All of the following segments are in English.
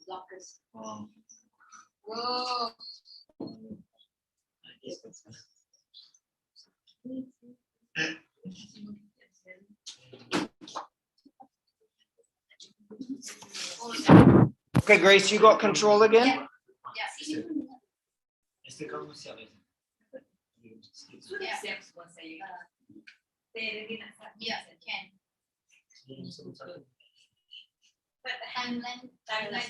blockers. Oh. Whoa. Okay, Grace, you got control again? Este kamu siap ya? Sudah siap semua saya. Yes, I can. But the timeline tengah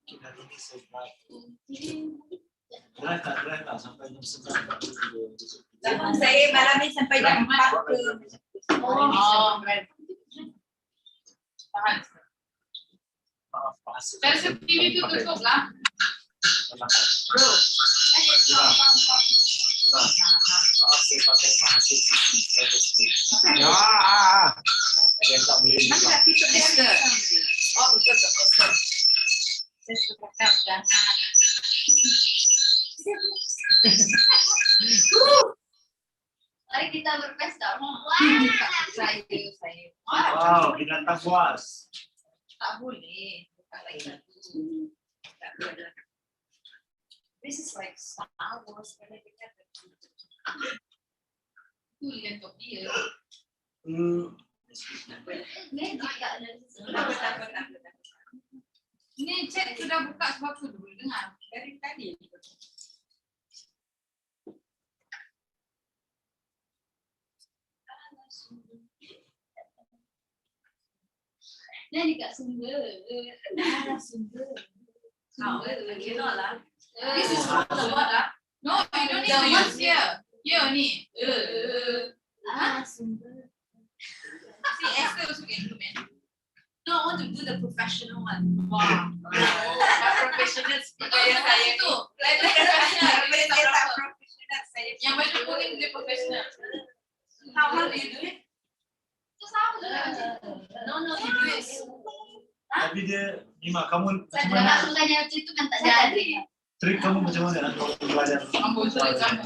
Kita ini survive. Drive tak sampai jam 9. Saya malam ni sampai jam 4 ke. Oh, tahan. Saya TV tu tutup lah. Bro. Maaf saya pakai bahasa TV. Ah, Yang tak boleh Mana nak tutup dia ke? Oh, betul. Saya suka cakap jangan. Mari kita berpesta. Saya. Wow, binatang buas. Tak boleh. Bukan lagi satu. Tak boleh. This is like Star Wars. Itu yang top dia. Ini chat sudah buka sebab tu dulu dengar dari tadi. Jadi kat sumber. Sumber. You know lah. This is what lah. No, you don't need to use here. Here ni. Sumber. See, Esther also can do, man. No, I want to do the professional one. Wow. Professional speaker yang saya tu. Professional. Yang baju kuning dia professional. How do you do it? No, you do it. Tapi dia, Nima, kamu Saya macam mana? langsung tanya itu kan tak jadi. Trik kamu macam mana? Belajar.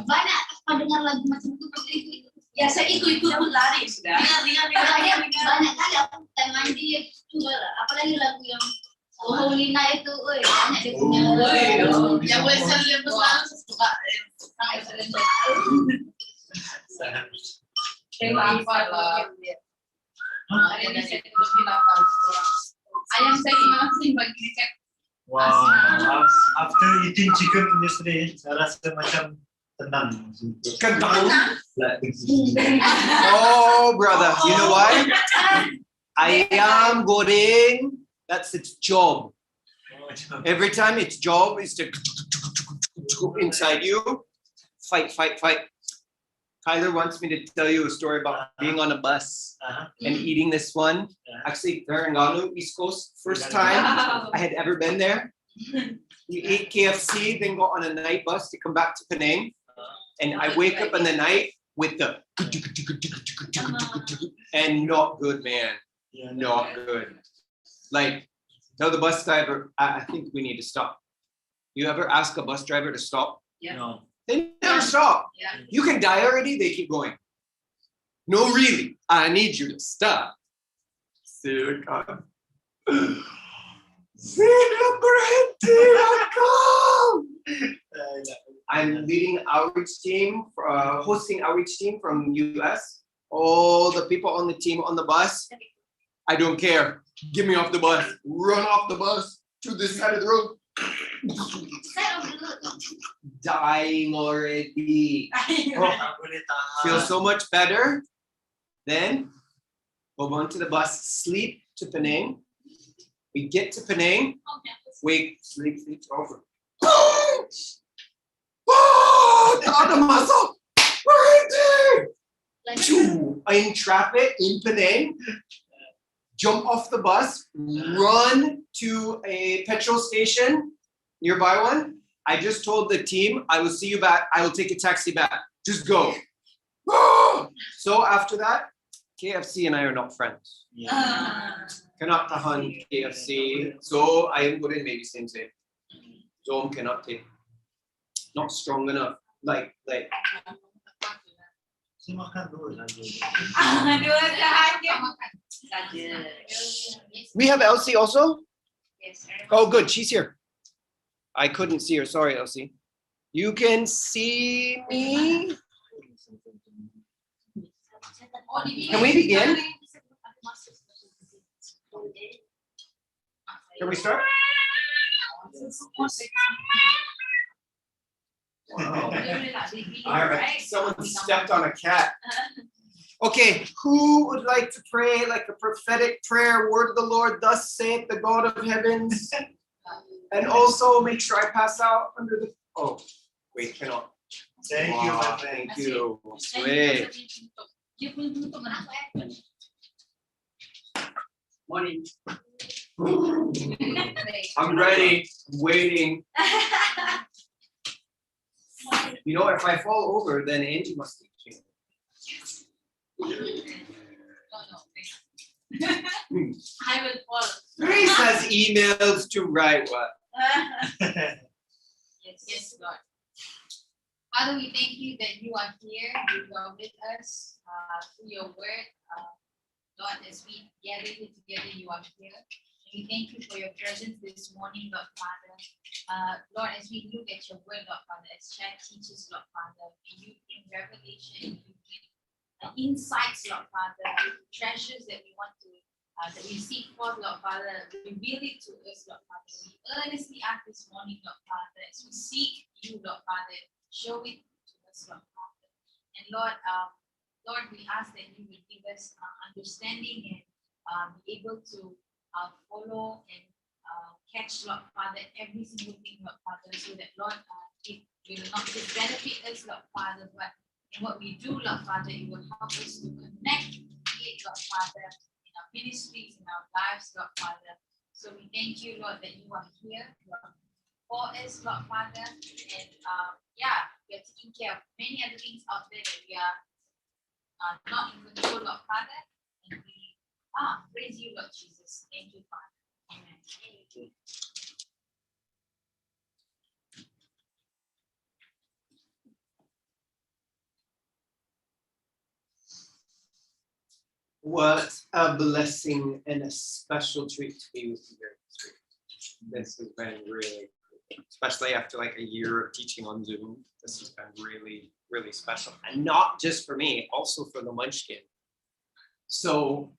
Banyak dengar lagu macam itu itu. Ya saya itu pun lari sudah. Banyak kali aku mandi itu apalagi lagu yang Holy Night itu, banyak dia punya. Yang boleh selalu selalu suka sangat selalu. Terima kasih. Hari ini saya terus dilapar. Ayam saya masing bagi dicek. Wow, after eating chicken yesterday, saya rasa macam tenang. oh, brother, you know why? Ayam goreng, that's its job. Every time its job is to inside you, fight. Kyler wants me to tell you a story about being on a bus and eating this one. Actually, Terengganu, East Coast, first time I had ever been there. We ate KFC, then go on a night bus to come back to Penang. And I wake up in the night with the and not good, man. Not good. Like, tell the bus driver, I think we need to stop. You ever ask a bus driver to stop? Yeah. No. They never stop. Yeah. You can die already, they keep going. No, really, I need you to stop. Silicon. I'm leading outreach team, hosting outreach team from US. All the people on the team on the bus, I don't care. Get me off the bus. Run off the bus to this side of the road. Dying already. Feel so much better. Then go on to the bus, sleep to Penang. We get to Penang. Wake, sleep over. Oh, the other muscle. Right there. In traffic in Penang. Jump off the bus, run to a petrol station, nearby one. I just told the team, I will see you back. I will take a taxi back. Just go. So after that, KFC and I are not friends. Cannot tahan KFC. So I am good in maybe same. Zom cannot take. Not strong enough. Like. Saya makan dulu. Dua sahaja makan. We have Elsie also? Yes. Oh, good. She's here. I couldn't see her. Sorry, Elsie. You can see me? Can we begin? Can we start? Wow. All right. Someone stepped on a cat. Okay, who would like to pray like a prophetic prayer? Word of the Lord, thus saith the God of heavens. And also make sure I pass out under the. Oh, wait, cannot. Thank you, my friend. Thank you. Wait. Morning. I'm ready. I'm waiting. You know, if I fall over, then Angie must be changing. I will fall. Grace has emails to write what? Yes, Lord. Father, we thank you that you are here, you are with us through your word. Lord, as we gather here together, you are here. And we thank you for your presence this morning, Lord Father. Lord, as we look at your word, Lord Father, as Chad teaches, Lord Father, may you bring revelation, you bring insights, Lord Father, treasures that we want to, that we seek for, Lord Father, reveal it to us, Lord Father. We earnestly ask this morning, Lord Father, as we seek you, Lord Father, show it to us, Lord Father. And Lord, Lord, we ask that you would give us understanding and be able to follow and catch, Lord Father, every single thing, Lord Father, so that, Lord, it will not just benefit us, Lord Father, but in what we do, Lord Father, it will help us to connect it, Lord Father, in our ministries, in our lives, Lord Father. So we thank you, Lord, that you are here, Lord, for us, Lord Father, and we are taking care of many other things out there that we are not in control, Lord Father, and we praise you, Lord Jesus. Thank you, Father. Amen. Thank you. What a blessing and a special treat to be with you here this week. This has been really, especially after like a year of teaching on Zoom, this has been really, really special. And not just for me, also for the Munchkin. So,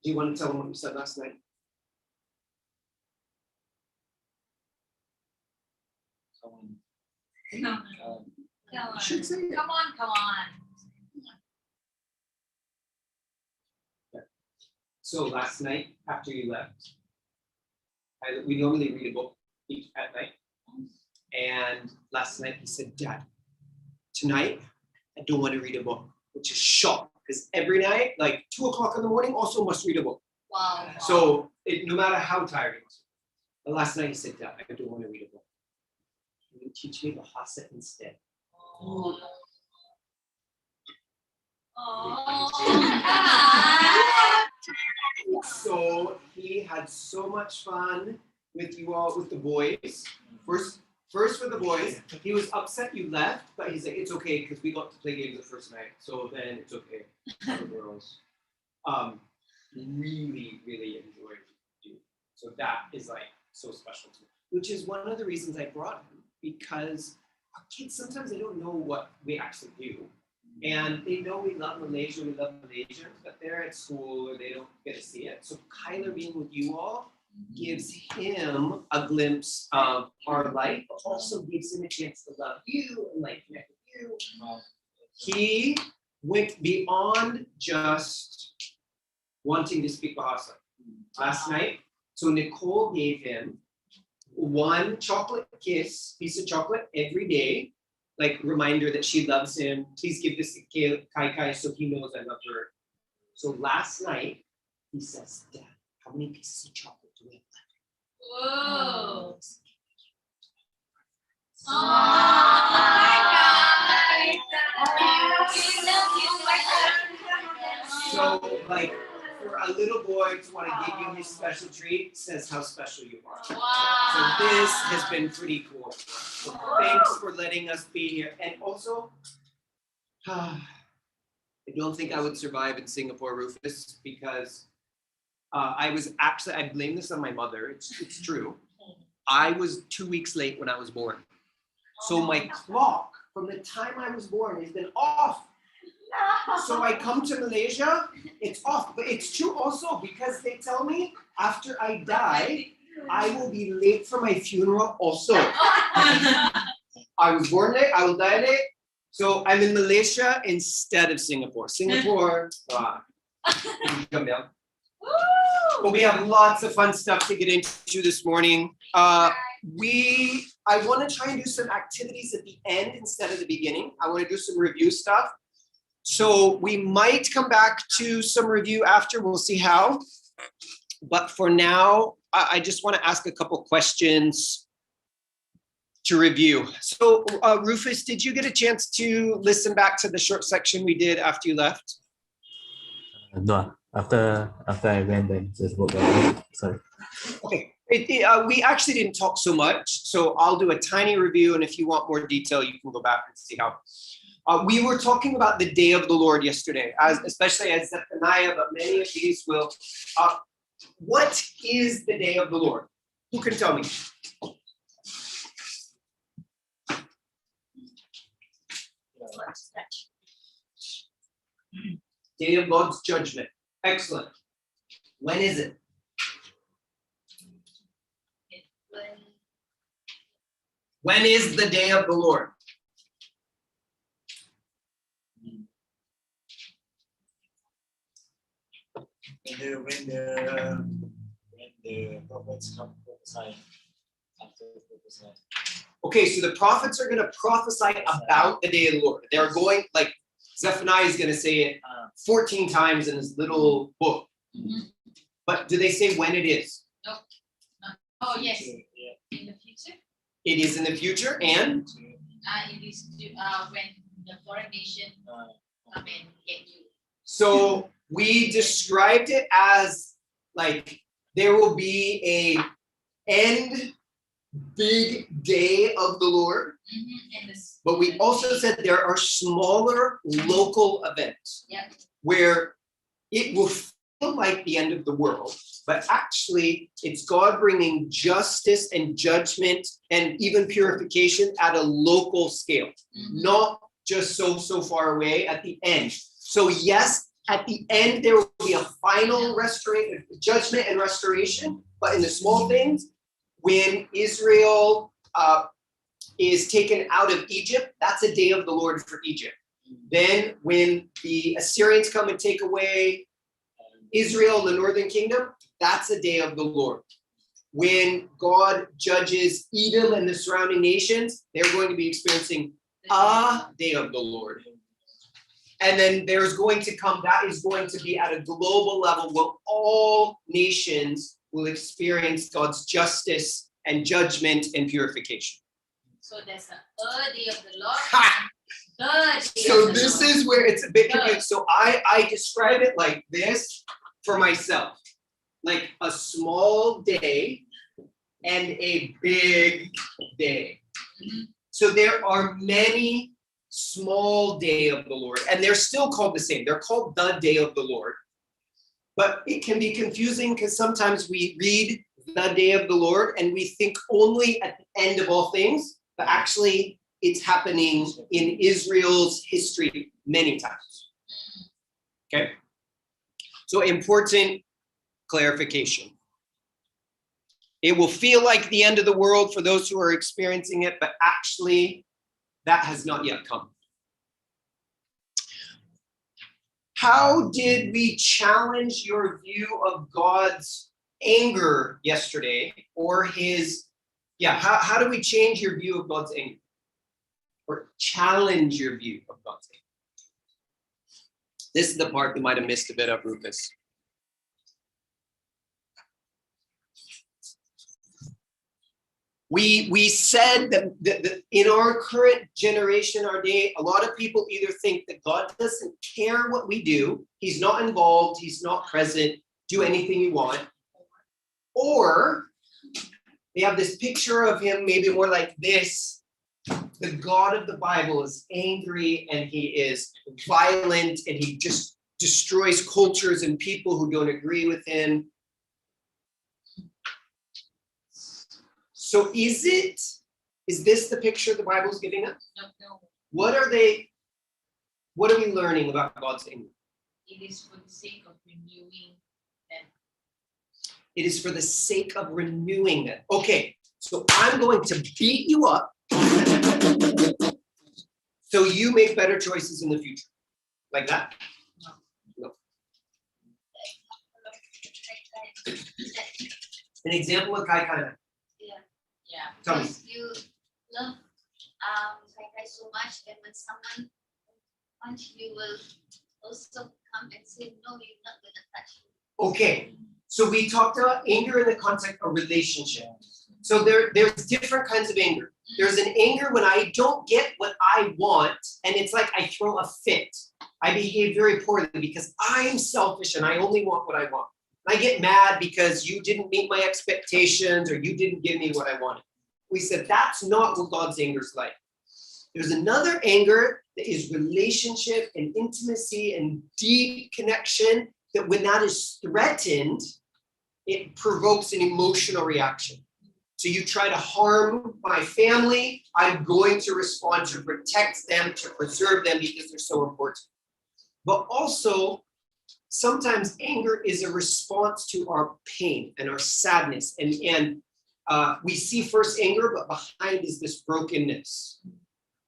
do you want to tell them what you said last night? No. You should say it. Come on. So last night, after you left, we normally read a book each at night. And last night he said, Dad, tonight I don't want to read a book, which is shock because every night, like 2 o'clock in the morning, also must read a book. Wow. So no matter how tired he was. But last night he said, Dad, I don't want to read a book. Can you teach me Bahasa instead? Oh. So he had so much fun with you all, with the boys. First with the boys, he was upset you left, but he's like, it's okay because we got to play games the first night, so then it's okay. The girls really, really enjoyed you. So that is like so special to me, which is one of the reasons I brought him, because our kids, sometimes they don't know what we actually do. And they know we love Malaysia, we love Malaysians, but they're at school or they don't get to see it. So Kyler being with you all gives him a glimpse of our life, but also gives him a chance to love you and like connect with you. He went beyond just wanting to speak Bahasa last night. So Nicole gave him one chocolate kiss, piece of chocolate every day, like reminder that she loves him. Please give this to Kai so he knows I love her. So last night he says, Dad, how many pieces of chocolate do we have left? Whoa. So like for a little boy to want to give you his special treat says how special you are. Wow. So this has been pretty cool. So thanks for letting us be here. And also, I don't think I would survive in Singapore, Rufus, because I blame this on my mother. It's true. I was 2 weeks late when I was born. So my clock from the time I was born has been off. So I come to Malaysia, it's off. But it's true also because they tell me after I die, I will be late for my funeral also. I was born late, I will die late. So I'm in Malaysia instead of Singapore. Singapore, come down. But we have lots of fun stuff to get into this morning. I want to try and do some activities at the end instead of the beginning. I want to do some review stuff. So we might come back to some review after. We'll see how. But for now, I just want to ask a couple questions to review. So Rufus, did you get a chance to listen back to the short section we did after you left? No, after I went and just spoke about it. Sorry. Okay. We actually didn't talk so much, so I'll do a tiny review, and if you want more detail, you can go back and see how. We were talking about the day of the Lord yesterday, especially as Zephaniah, but many of these will. What is the day of the Lord? Who can tell me? Day of God's judgment. Excellent. When is it? When is the day of the Lord? When the prophets come prophesy after prophesy. Okay, so the prophets are going to prophesy about the day of the Lord. They're going, like Zephaniah is going to say it 14 times in his little book. Mm-hmm. But do they say when it is? No. Oh, yes. In the future? It is in the future, and? It is when the foreign nation come and get you. So we described it as like there will be a end big day of the Lord. Mm-hmm. But we also said there are smaller local events where it will feel like the end of the world, but actually it's God bringing justice and judgment and even purification at a local scale, not just so far away at the end. So yes, at the end there will be a final restoration, judgment and restoration, but in the small things, when Israel is taken out of Egypt, that's a day of the Lord for Egypt. Then when the Assyrians come and take away Israel, the northern kingdom, that's a day of the Lord. When God judges Edom and the surrounding nations, they're going to be experiencing a day of the Lord. And then there's going to come, that is going to be at a global level where all nations will experience God's justice and judgment and purification. So there's a day of the Lord. Ha! So this is where it's a bit confusing. So I describe it like this for myself, like a small day and a big day. So there are many small day of the Lord, and they're still called the same. They're called the day of the Lord. But it can be confusing because sometimes we read the day of the Lord and we think only at the end of all things, but actually it's happening in Israel's history many times. Okay? So important clarification. It will feel like the end of the world for those who are experiencing it, but actually that has not yet come. How did we challenge your view of God's anger yesterday, or how do we change your view of God's anger? Or challenge your view of God's anger? This is the part you might have missed a bit of, Rufus. We said that in our current generation, our day, a lot of people either think that God doesn't care what we do, he's not involved, he's not present, do anything you want, or they have this picture of him maybe more like this, The God of the Bible is angry and he is violent and he just destroys cultures and people who don't agree with him. So is this the picture the Bible is giving us? No. What are we learning about God's anger? It is for the sake of renewing them. It is for the sake of renewing them. Okay, so I'm going to beat you up so you make better choices in the future. Like that? No. An example of Kai Kai. Yeah. Tell me. Because you love Kai so much, and when someone punch you will also come and say, no, you're not going to touch me. Okay, so we talked about anger in the context of relationship. So there's different kinds of anger. There's an anger when I don't get what I want, and it's like I throw a fit. I behave very poorly because I'm selfish and I only want what I want. I get mad because you didn't meet my expectations or you didn't give me what I wanted. We said that's not what God's anger is like. There's another anger that is relationship and intimacy and deep connection that when that is threatened, it provokes an emotional reaction. So you try to harm my family, I'm going to respond to protect them, to preserve them because they're so important. But also, sometimes anger is a response to our pain and our sadness. And we see first anger, but behind is this brokenness.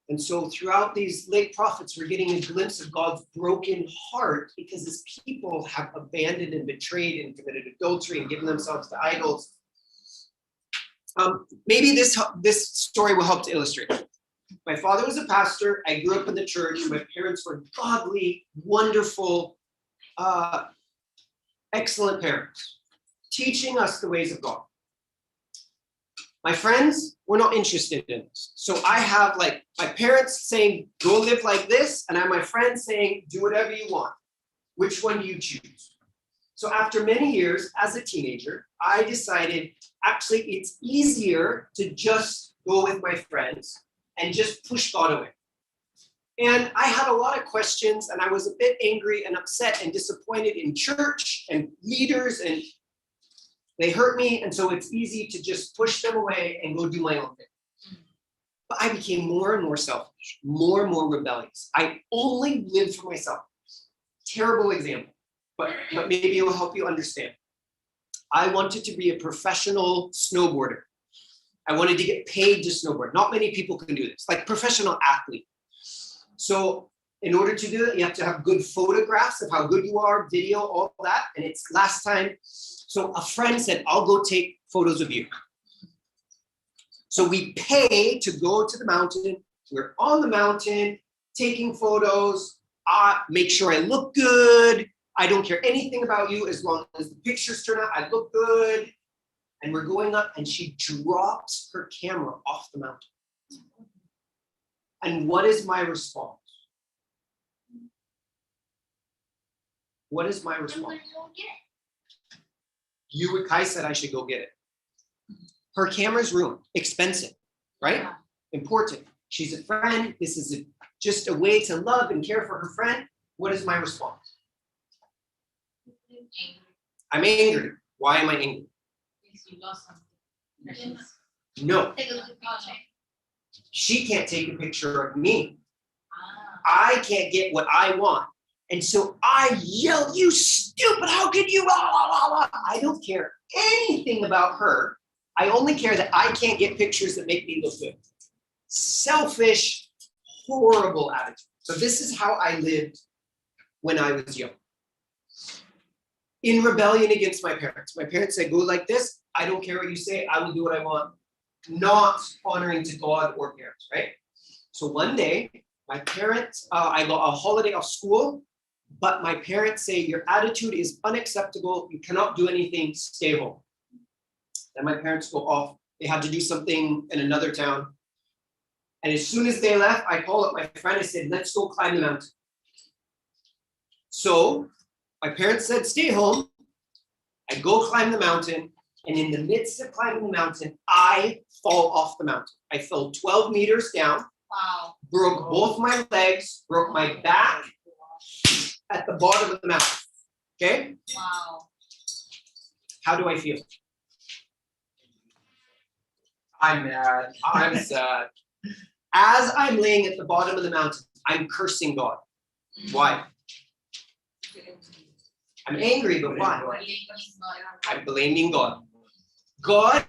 And so throughout these late prophets, we're getting a glimpse of God's broken heart because his people have abandoned and betrayed and committed adultery and given themselves to idols. Maybe this story will help to illustrate. My father was a pastor. I grew up in the church. My parents were godly, wonderful, excellent parents, teaching us the ways of God. My friends were not interested in this. So I have like my parents saying, go live like this. And I have my friends saying, do whatever you want. Which one do you choose? So after many years as a teenager, I decided actually it's easier to just go with my friends and just push God away. And I had a lot of questions and I was a bit angry and upset and disappointed in church and leaders, and they hurt me. And so it's easy to just push them away and go do my own thing. But I became more and more selfish, more and more rebellious. I only lived for myself. Terrible example, but maybe it will help you understand. I wanted to be a professional snowboarder. I wanted to get paid to snowboard. Not many people can do this, like professional athlete. So in order to do it, you have to have good photographs of how good you are, video, all that. And it's last time. So a friend said, I'll go take photos of you. So we pay to go to the mountain. We're on the mountain, taking photos. Make sure I look good. I don't care anything about you as long as the pictures turn out. I look good. And we're going up and she drops her camera off the mountain. And what is my response? What is my response? Kai said I should go get it. Her camera's ruined, expensive, right? Yeah. Important. She's a friend. This is just a way to love and care for her friend. What is my response? I'm angry. Why am I angry? Because you lost something. No. She can't take a picture of me. I can't get what I want. And so I yell, you stupid, how could you? Blah, blah, blah. I don't care anything about her. I only care that I can't get pictures that make me look good. Selfish, horrible attitude. So this is how I lived when I was young. In rebellion against my parents. My parents said, go like this. I don't care what you say. I will do what I want. Not honoring to God or parents, right? So one day, my parents, I got a holiday off school, but my parents say, your attitude is unacceptable. You cannot do anything. Stay home. Then my parents go off. They had to do something in another town. And as soon as they left, I called up my friend. I said, let's go climb the mountain. So my parents said, stay home. I go climb the mountain. And in the midst of climbing the mountain, I fall off the mountain. I fell 12 meters down, Wow. broke both my legs, broke my back at the bottom of the mountain. Okay? Wow. How do I feel? I'm mad. I'm sad. As I'm laying at the bottom of the mountain, I'm cursing God. Why? I'm angry, but why? I'm blaming God. God,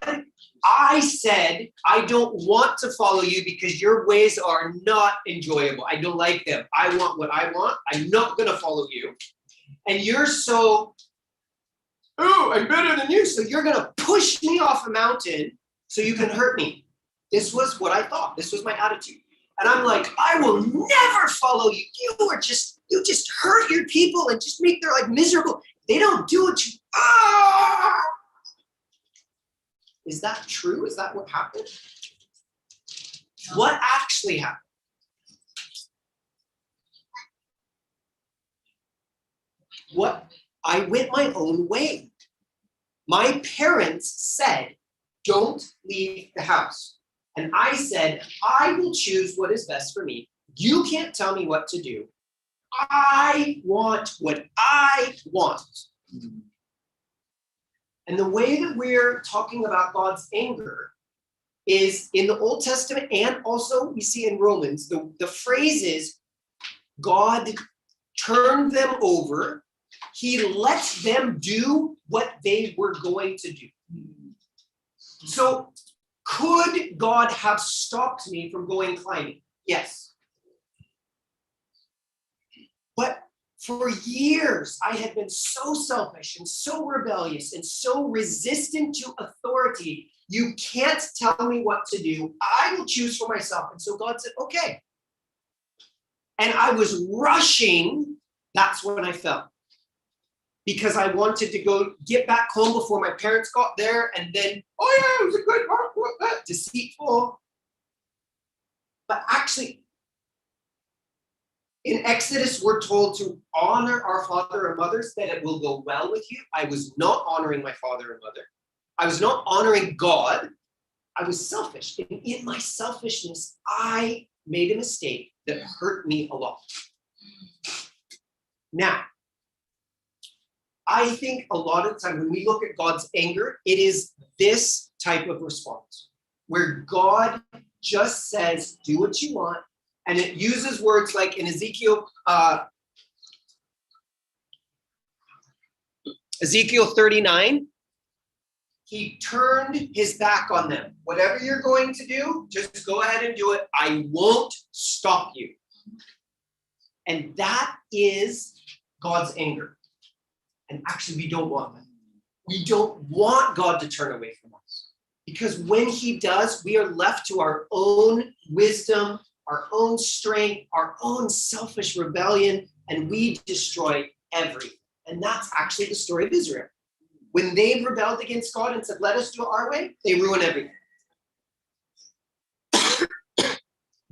I said I don't want to follow you because your ways are not enjoyable. I don't like them. I want what I want. I'm not going to follow you. And you're so, oh, I'm better than you. So you're going to push me off a mountain so you can hurt me. This was what I thought. This was my attitude. And I'm like, I will never follow you. You just hurt your people and just make their life miserable. They don't do what you, Is that true? Is that what happened? No. What actually happened? I went my own way. My parents said, don't leave the house. And I said, I will choose what is best for me. You can't tell me what to do. I want what I want. And the way that we're talking about God's anger is in the Old Testament, and also we see in Romans, the phrase is God turned them over. He let them do what they were going to do. So could God have stopped me from going climbing? Yes. But for years, I had been so selfish and so rebellious and so resistant to authority. You can't tell me what to do. I will choose for myself. And so God said, okay. And I was rushing. That's when I fell. Because I wanted to go get back home before my parents got there. And then, oh yeah, it was a good part. Deceitful. But actually, in Exodus, we're told to honor our father and mothers, that it will go well with you. I was not honoring my father and mother. I was not honoring God. I was selfish. And in my selfishness, I made a mistake that hurt me a lot. Now, I think a lot of the time when we look at God's anger, it is this type of response where God just says, do what you want. And it uses words like in Ezekiel 39, he turned his back on them. Whatever you're going to do, just go ahead and do it. I won't stop you. And that is God's anger. And actually, we don't want that. We don't want God to turn away from us. Because when he does, we are left to our own wisdom, our own strength, our own selfish rebellion, and we destroy everything. And that's actually the story of Israel. When they rebelled against God and said, let us do it our way, they ruin everything.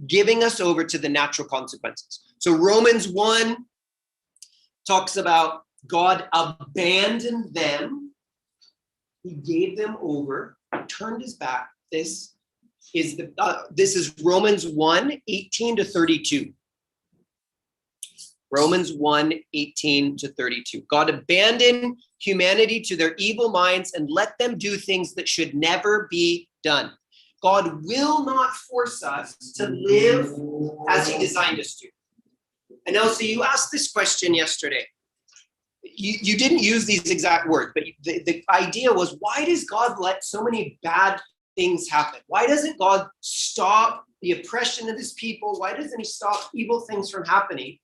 Giving us over to the natural consequences. So Romans 1 talks about God abandoned them. He gave them over, turned his back. This is Romans 1, 18 to 32. Romans 1, 18 to 32. God abandoned humanity to their evil minds and let them do things that should never be done. God will not force us to live as he designed us to. And Elsie, you asked this question yesterday. You didn't use these exact words, but the idea was, why does God let so many bad things happen? Why doesn't God stop the oppression of his people? Why doesn't he stop evil things from happening?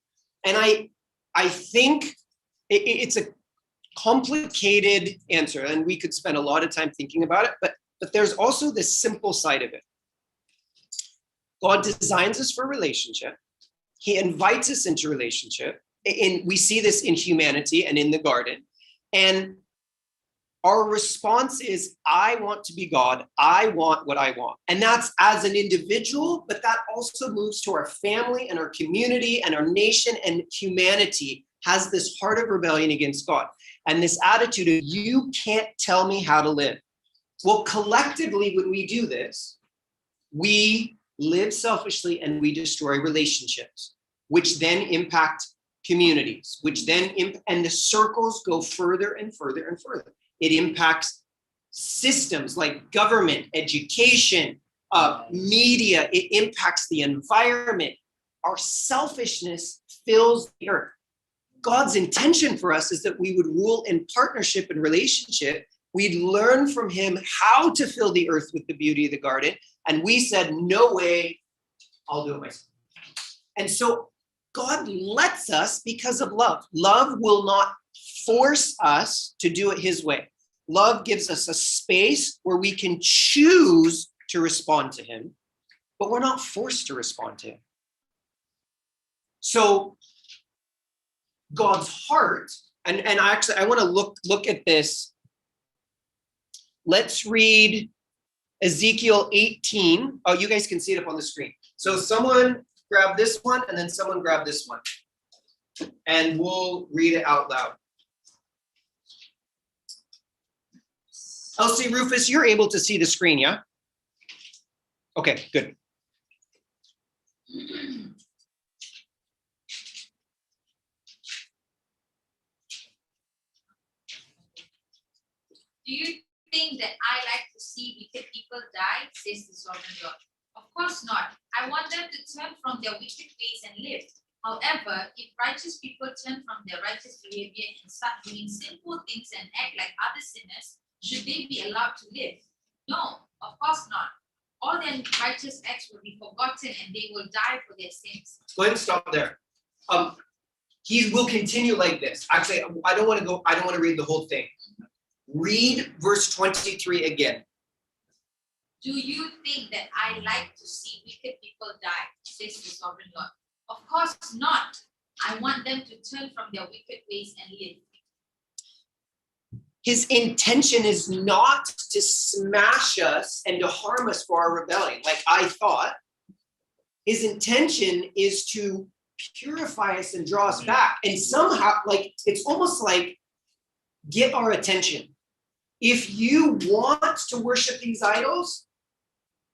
And I think it's a complicated answer, and we could spend a lot of time thinking about it, but there's also this simple side of it. God designs us for relationship. He invites us into relationship. And we see this in humanity and in the garden. And our response is, I want to be God. I want what I want. And that's as an individual, but that also moves to our family and our community and our nation, and humanity has this heart of rebellion against God. And this attitude of, you can't tell me how to live. Well, collectively, when we do this, we live selfishly and we destroy relationships, which then impact communities, which then, and the circles go further and further and further. It impacts systems like government, education, media. It impacts the environment. Our selfishness fills the earth. God's intention for us is that we would rule in partnership and relationship. We'd learn from him how to fill the earth with the beauty of the garden. And we said, no way, I'll do it myself. And so God lets us because of love. Love will not force us to do it his way. Love gives us a space where we can choose to respond to him, but we're not forced to respond to him. So God's heart, and actually I want to look at this. Let's read Ezekiel 18. Oh, you guys can see it up on the screen. So someone grab this one and then someone grab this one. And we'll read it out loud. Elsie, Rufus, you're able to see the screen, yeah? Okay, good. Do you think that I like to see wicked people die, says the sovereign Lord? Of course not. I want them to turn from their wicked ways and live. However, if righteous people turn from their righteous behavior and start doing sinful things and act like other sinners, should they be allowed to live? No, of course not. All their righteous acts will be forgotten and they will die for their sins. Go ahead and stop there. He will continue like this. Actually, I don't want to read the whole thing. Read verse 23 again. Do you think that I like to see wicked people die, says the sovereign Lord? Of course not. I want them to turn from their wicked ways and live. His intention is not to smash us and to harm us for our rebellion, like I thought. His intention is to purify us and draw us back. And somehow, like, it's almost like get our attention. If you want to worship these idols,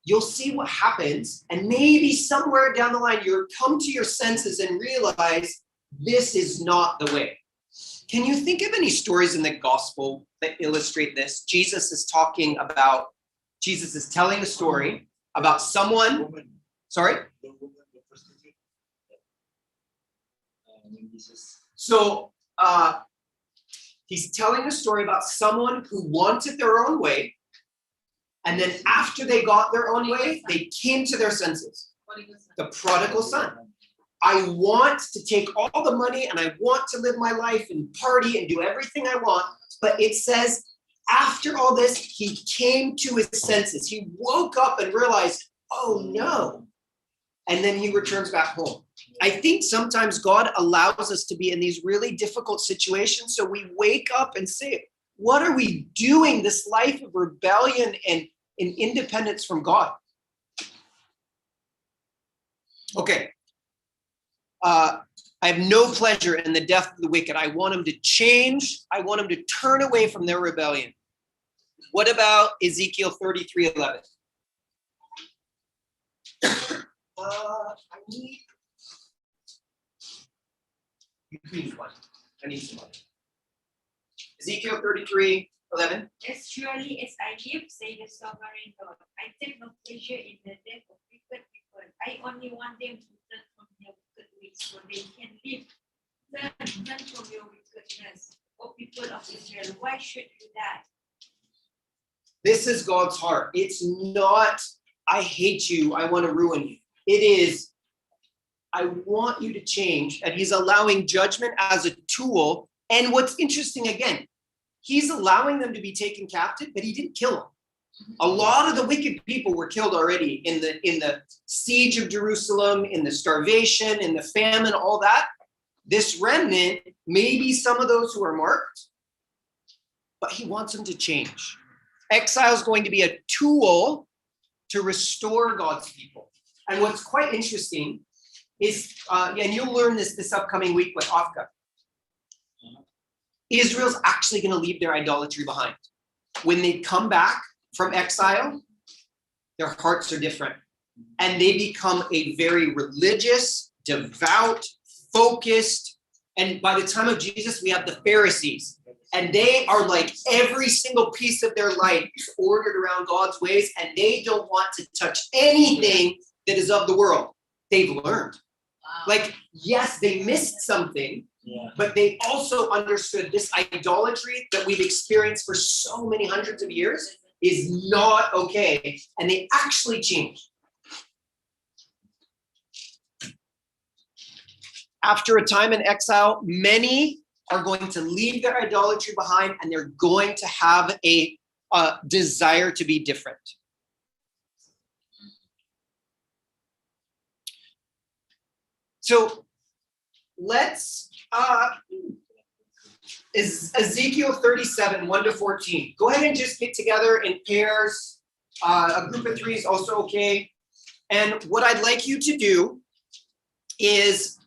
you'll see what happens. And maybe somewhere down the line, you'll come to your senses and realize this is not the way. Can you think of any stories in the gospel that illustrate this? Jesus is telling a story about someone. Sorry? So he's telling a story about someone who wanted their own way. And then after they got their own way, they came to their senses. The prodigal son. I want to take all the money and I want to live my life and party and do everything I want. But it says after all this, he came to his senses. He woke up and realized, oh no. And then he returns back home. I think sometimes God allows us to be in these really difficult situations. So we wake up and say, what are we doing? This life of rebellion and independence from God. Okay. I have no pleasure in the death of the wicked. I want them to change. I want them to turn away from their rebellion. What about Ezekiel 33:11? I need some money. Ezekiel 33:11. As surely as I live, say the sovereign Lord, I take no pleasure in the death of wicked people. I only want them to turn from their wicked ways so they can live. Turn from your wickedness, O people of Israel. Why should you die? This is God's heart. It's not, I hate you, I want to ruin you. It is, I want you to change. And he's allowing judgment as a tool. And what's interesting, again, he's allowing them to be taken captive, but he didn't kill them. A lot of the wicked people were killed already in the siege of Jerusalem, in the starvation, in the famine, all that. This remnant, maybe some of those who are marked, but he wants them to change. Exile is going to be a tool to restore God's people. And what's quite interesting is, and you'll learn this upcoming week with Afka, Israel's actually going to leave their idolatry behind. When they come back from exile, their hearts are different. And they become a very religious, devout, focused. And by the time of Jesus, we have the Pharisees. And they are like every single piece of their life is ordered around God's ways. And they don't want to touch anything that is of the world. They've learned. Like, yes, they missed something, but they also understood this idolatry that we've experienced for so many hundreds of years is not okay. And they actually changed. After a time in exile, many are going to leave their idolatry behind and they're going to have a desire to be different. So let's, is Ezekiel 37, 1-14. Go ahead and just get together in pairs. A group of 3 is also okay. And what I'd like you to do is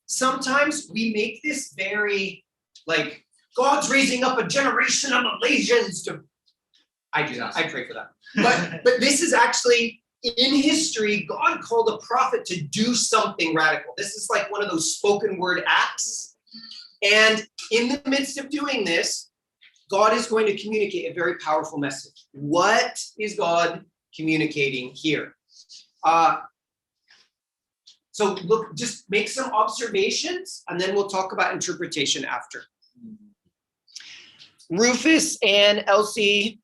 sometimes we make this very like God's raising up a generation of Malaysians to. I do that. I pray for that. But this is actually in history. God called a prophet to do something radical. This is like one of those spoken word acts. And in the midst of doing this, God is going to communicate a very powerful message. What is God communicating here? So look, just make some observations and then we'll talk about interpretation after. Rufus and Elsie,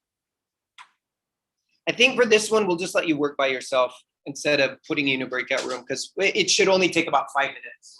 I think for this one, we'll just let you work by yourself instead of putting you in a breakout room because it should only take about 5 minutes.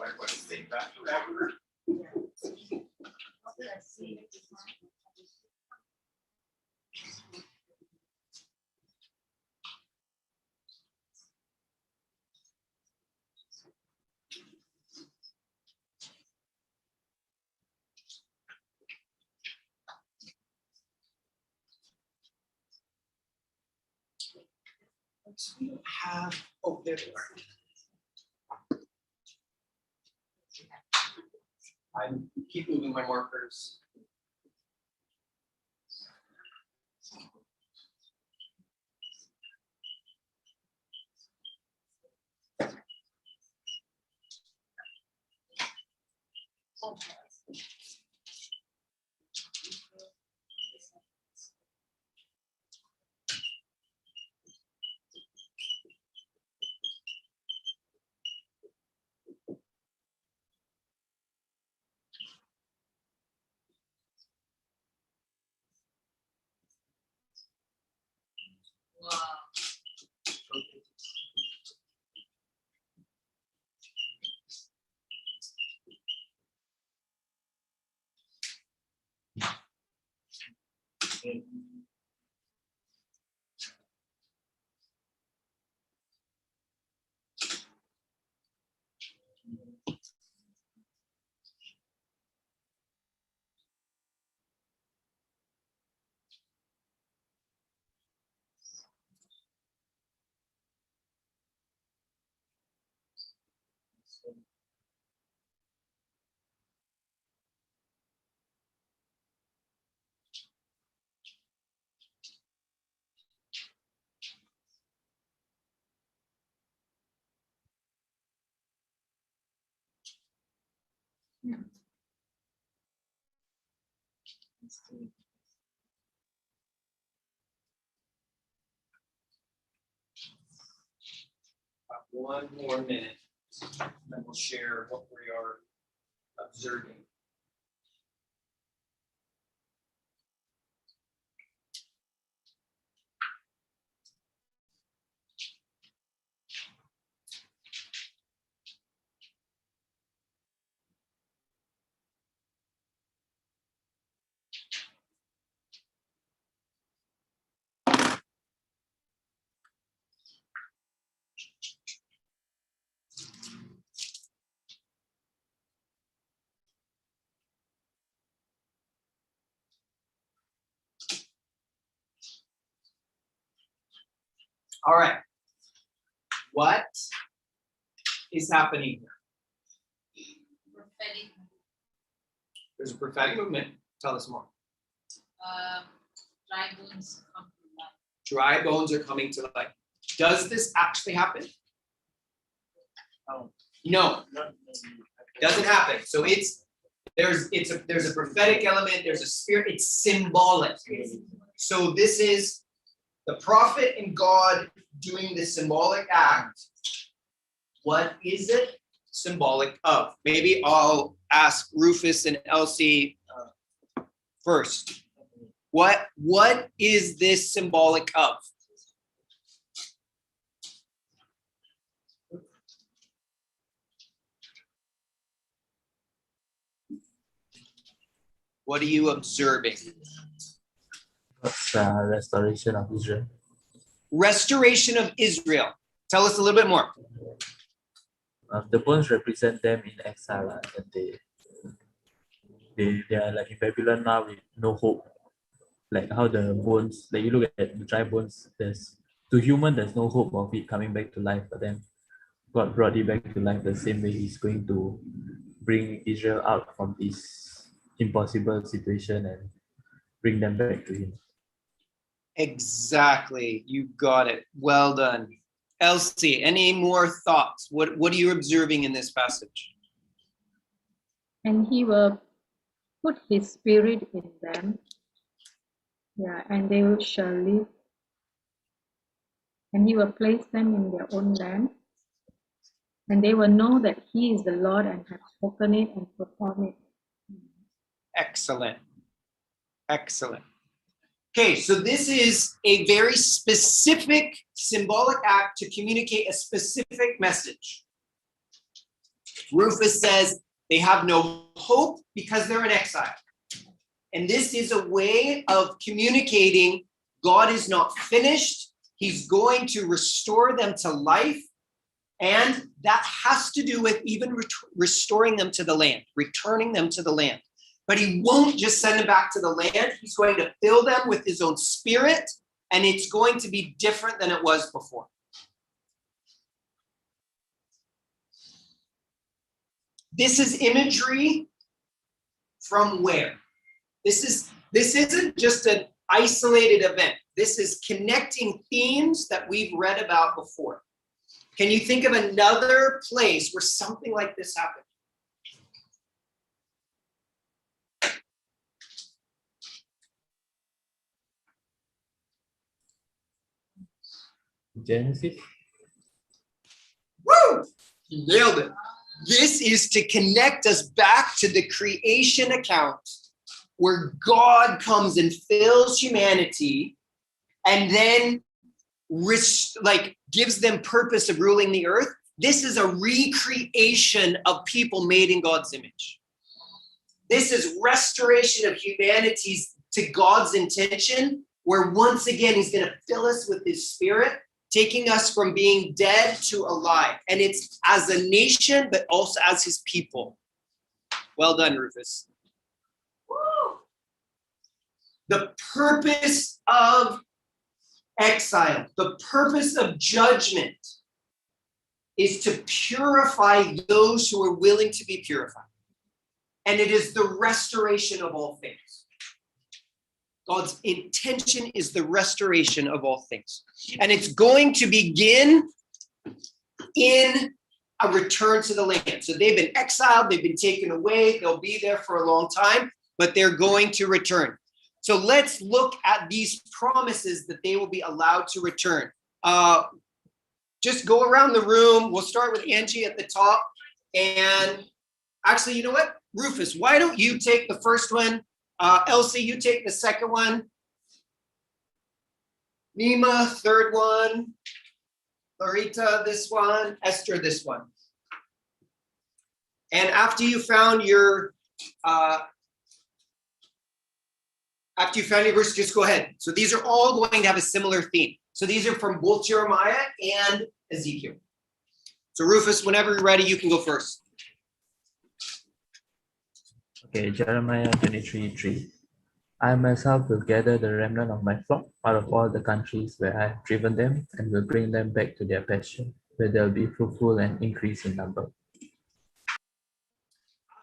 I want to think back forever. So we don't have, oh, there they are. I keep moving my markers. One more minute, then we'll share what we are observing. All right. What is happening here? Prophetic. There's a prophetic movement. Tell us more. Dry bones come to life. Dry bones are coming to life. Does this actually happen? No, doesn't happen. So there's a prophetic element. There's a spirit. It's symbolic. So this is the prophet and God doing the symbolic act. What is it symbolic of? Maybe I'll ask Rufus and Elsie first. What is this symbolic of? What are you observing? God's restoration of Israel. Restoration of Israel. Tell us a little bit more. The bones represent them in exile, and they are like in Babylon now with no hope. Like how the bones, like you look at the dry bones, to human there's no hope of it coming back to life, but then God brought it back to life the same way He's going to bring Israel out from this impossible situation and bring them back to Him. Exactly. You got it. Well done. Elsie, any more thoughts? What are you observing in this passage? And He will put His Spirit in them. Yeah, and they shall live. And He will place them in their own land. And they will know that He is the Lord and have spoken it and performed it. Excellent. Excellent. Okay, so this is a very specific symbolic act to communicate a specific message. Rufus says they have no hope because they're in exile. And this is a way of communicating God is not finished. He's going to restore them to life. And that has to do with even restoring them to the land, returning them to the land. But He won't just send them back to the land. He's going to fill them with His own Spirit, and it's going to be different than it was before. This is imagery from where? This isn't just an isolated event. This is connecting themes that we've read about before. Can you think of another place where something like this happened? Genesis. Woo! You nailed it. This is to connect us back to the creation account where God comes and fills humanity and then gives them purpose of ruling the earth. This is a recreation of people made in God's image. This is restoration of humanity to God's intention, where once again He's going to fill us with His Spirit, taking us from being dead to alive. And it's as a nation, but also as His people. Well done, Rufus. Woo! The purpose of exile, the purpose of judgment is to purify those who are willing to be purified. And it is the restoration of all things. God's intention is the restoration of all things. And it's going to begin in a return to the land. So they've been exiled, they've been taken away, they'll be there for a long time, but they're going to return. So let's look at these promises that they will be allowed to return. Just go around the room. We'll start with Angie at the top. And actually, you know what? Rufus, why don't you take the first one? Elsie, you take the second one. Nima, third one. Larita, this one. Esther, this one. And after you found your verse, just go ahead. So these are all going to have a similar theme. So these are from both Jeremiah and Ezekiel. So Rufus, whenever you're ready, you can go first. Okay, Jeremiah 23:3. I myself will gather the remnant of my flock out of all the countries where I have driven them and will bring them back to their pasture, where they'll be fruitful and increase in number.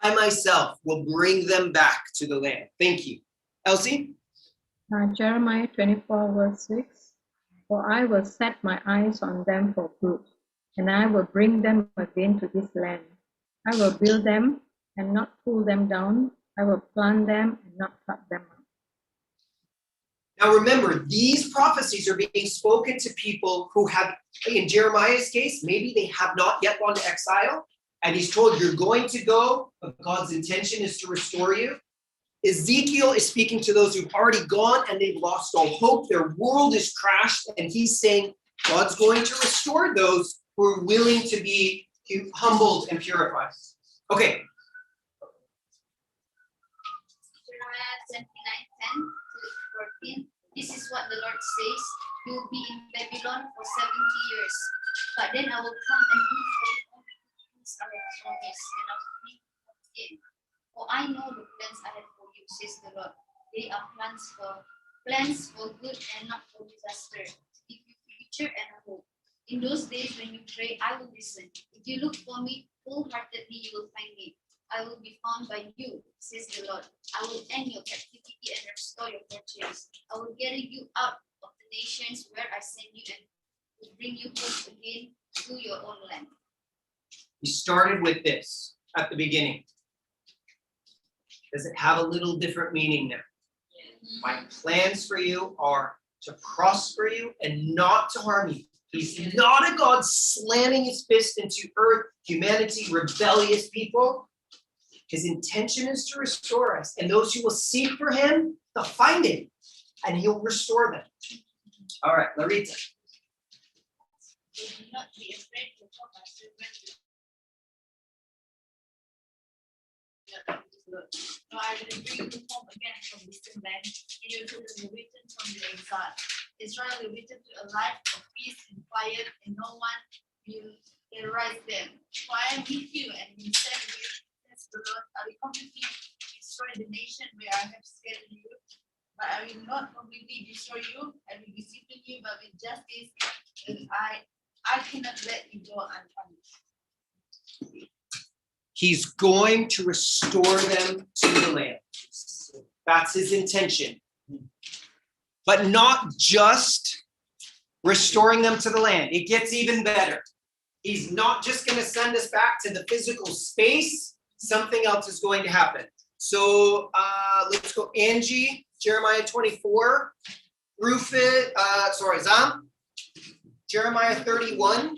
I myself will bring them back to the land. Thank you. Elsie? Jeremiah 24, verse 6. For I will set my eyes on them for good, and I will bring them again to this land. I will build them and not pull them down. I will plant them and not cut them out. Now remember, these prophecies are being spoken to people who have, in Jeremiah's case, maybe they have not yet gone to exile, and he's told you're going to go, but God's intention is to restore you. Ezekiel is speaking to those who've already gone and they've lost all hope. Their world is crashed, and he's saying God's going to restore those who are willing to be humbled and purified. Okay. Jeremiah 29:10-14. This is what the Lord says: you will be in Babylon for 70 years. But then I will come and do for you all the things I have promised, and I will bring you again. For I know the plans I have for you, says the Lord. They are plans for good and not for disaster, to give you future and a hope. In those days when you pray, I will listen. If you look for me wholeheartedly, you will find me. I will be found by you, says the Lord. I will end your captivity and restore your fortunes. I will gather you out of the nations where I send you and will bring you home again to your own land. He started with this at the beginning. Does it have a little different meaning now? My plans for you are to prosper you and not to harm you. He's not a God slamming his fist into earth, humanity, rebellious people. His intention is to restore us. And those who will seek for him, they'll find him. And he'll restore them. All right, Larita. Do not be afraid to come and servant. No, I will bring you home again from distant land, and your children will return from the exile. Israel will return to a life of peace and quiet, and no one will terrorize them. For I am with you and will send you, says the Lord. I will completely destroy the nation where I have scattered you, but I will not completely destroy you. I will discipline you, but with justice, and I cannot let you go unpunished. He's going to restore them to the land. That's his intention. But not just restoring them to the land. It gets even better. He's not just going to send us back to the physical space. Something else is going to happen. So let's go. Angie, Jeremiah 24. Rufus, Zam. Jeremiah 31.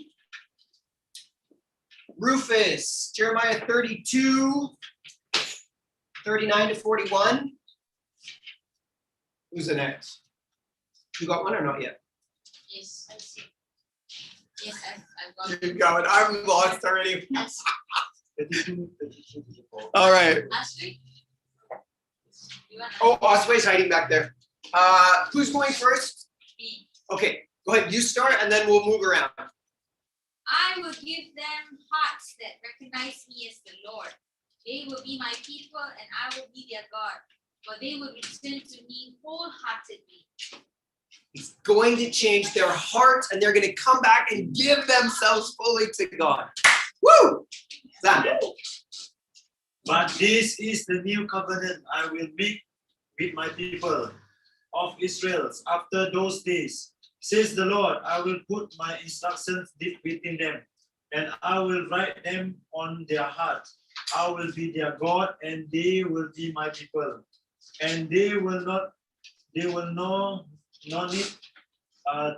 Rufus, Jeremiah 32, 39 to 41. Who's the next? You got one or not yet? Yes, I see. Yes, I've got You got it. I'm lost already. Yes. All right. Ashley? You want Oh, Osway's hiding back there. Who's going first? me? Okay, go ahead. You start and then we'll move around. I will give them hearts that recognize me as the Lord. They will be my people and I will be their God, for they will return to me wholeheartedly. He's going to change their hearts and they're going to come back and give themselves fully to God. Woo! Zam. But this is the new covenant I will make with my people of Israel after those days, says the Lord. I will put my instructions deep within them, and I will write them on their heart. I will be their God, and they will be my people. And they will no need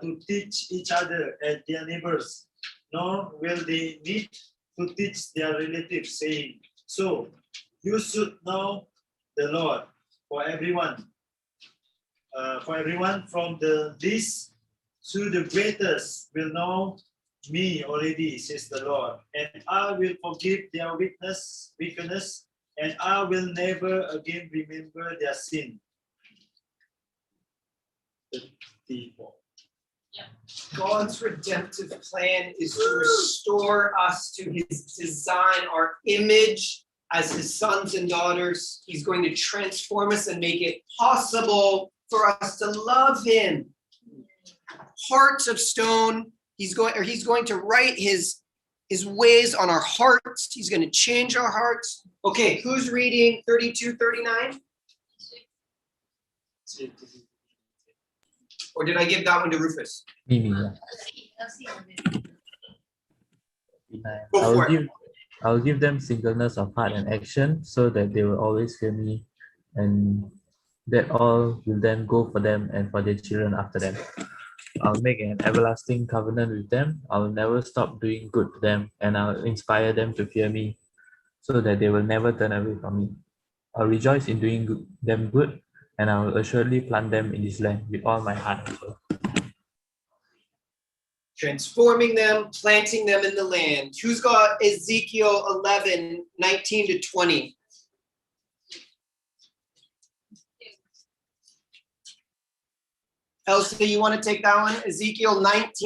to teach each other as their neighbors, nor will they need to teach their relatives, saying, so you should know the Lord. For everyone from the least to the greatest will know me already, says the Lord, and I will forgive their weakness, and I will never again remember their sin. God's redemptive plan is to restore us to his design, our image as his sons and daughters. He's going to transform us and make it possible for us to love him. Hearts of stone. He's going to write his ways on our hearts. He's going to change our hearts. Okay, who's reading 32, 39? Or did I give that one to Rufus? Me, yeah. Go for it. I'll give them singleness of heart and action so that they will always fear me, and that all will then go for them and for their children after them. I'll make an everlasting covenant with them. I'll never stop doing good to them, and I'll inspire them to fear me so that they will never turn away from me. I'll rejoice in doing them good, and I will assuredly plant them in this land with all my heart. Transforming them, planting them in the land. Who's got Ezekiel 11, 19 to 20? Elsie, you want to take that one? Ezekiel 11,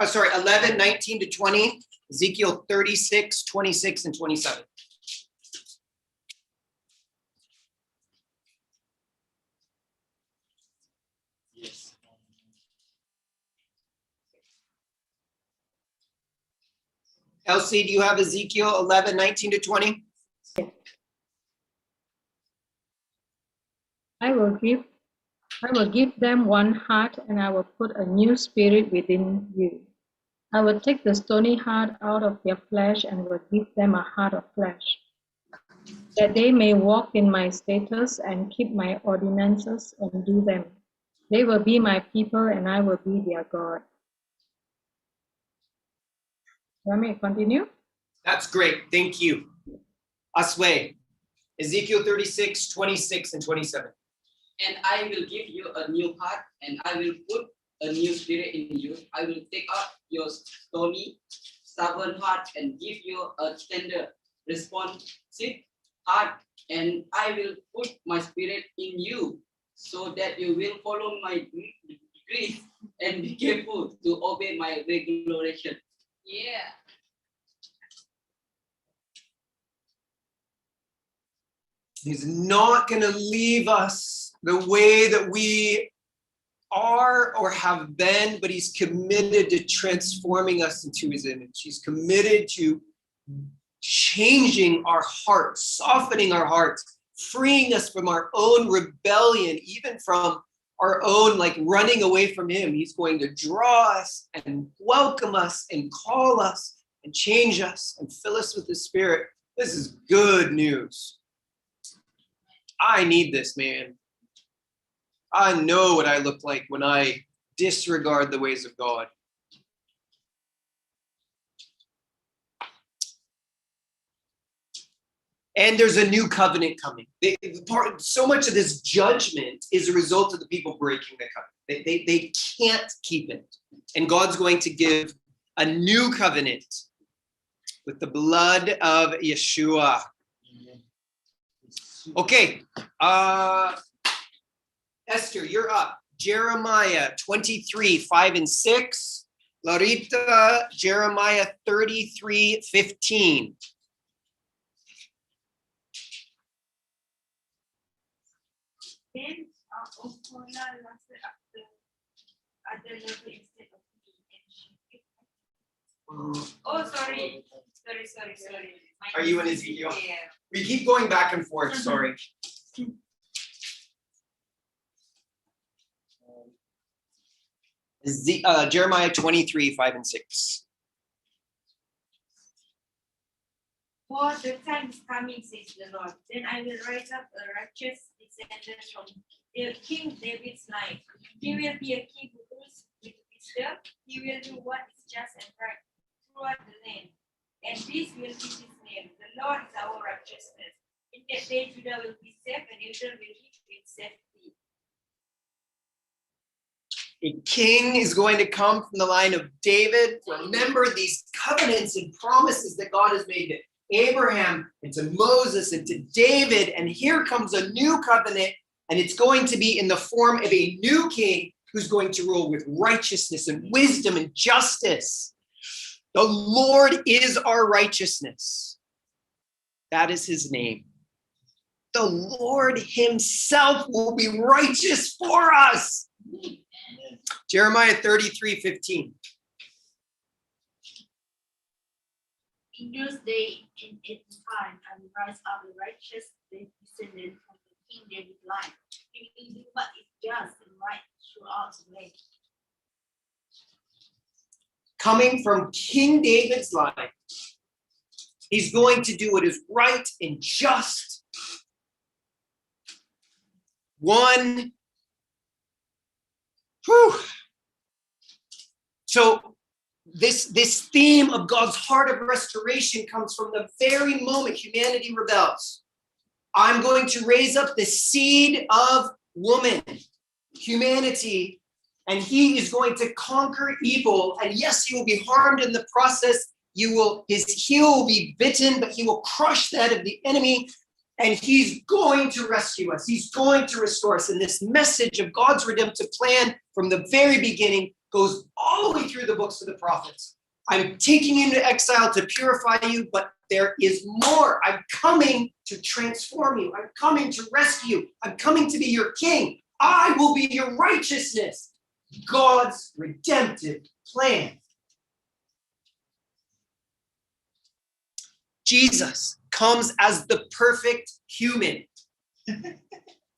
19 to 20. Ezekiel 36, 26, and 27. Elsie, do you have Ezekiel 11, 19 to 20? I will give them one heart, and I will put a new spirit within you. I will take the stony heart out of their flesh and will give them a heart of flesh, that they may walk in my statutes and keep my ordinances and do them. They will be my people, and I will be their God. Let me continue. That's great. Thank you. Asway, Ezekiel 36, 26, and 27. And I will give you a new heart, and I will put a new spirit in you. I will take out your stony, stubborn heart and give you a tender, responsive heart, and I will put my spirit in you so that you will follow my decrees and be careful to obey my regulation. Yeah. He's not going to leave us the way that we are or have been, but he's committed to transforming us into his image. He's committed to changing our hearts, softening our hearts, freeing us from our own rebellion, even from our own running away from him. He's going to draw us and welcome us and call us and change us and fill us with the Spirit. This is good news. I need this, man. I know what I look like when I disregard the ways of God. And there's a new covenant coming. So much of this judgment is a result of the people breaking the covenant. They can't keep it. And God's going to give a new covenant with the blood of Yeshua. Okay. Esther, you're up. Jeremiah 23, 5 and 6. Larita, Jeremiah 33, 15. Then Okola lasted after other level instead of me, and she picked. Oh, sorry. Are you in Ezekiel? Yeah. We keep going back and forth, sorry. Jeremiah 23, 5 and 6. For the time is coming, says the Lord. Then I will raise up a righteous descendant from King David's line. He will be a king who rules with wisdom. He will do what is just and right throughout the land. And this will be his name. The Lord is our righteousness. In that day, Judah will be safe and Israel will live in safety. A king is going to come from the line of David. Remember these covenants and promises that God has made to Abraham and to Moses and to David. And here comes a new covenant, and it's going to be in the form of a new king who's going to rule with righteousness and wisdom and justice. The Lord is our righteousness. That is his name. The Lord himself will be righteous for us. Jeremiah 33:15. In those days, in its time, I will rise up a righteous descendant from the King David line. He will do what is just and right throughout the land. Coming from King David's line, he's going to do what is right and just. One. Whew. So this theme of God's heart of restoration comes from the very moment humanity rebels. I'm going to raise up the seed of woman, humanity, and he is going to conquer evil. And yes, he will be harmed in the process. His heel will be bitten, but he will crush that of the enemy. And he's going to rescue us. He's going to restore us. And this message of God's redemptive plan from the very beginning goes all the way through the books of the prophets. I'm taking you into exile to purify you, but there is more. I'm coming to transform you. I'm coming to rescue you. I'm coming to be your king. I will be your righteousness. God's redemptive plan. Jesus comes as the perfect human.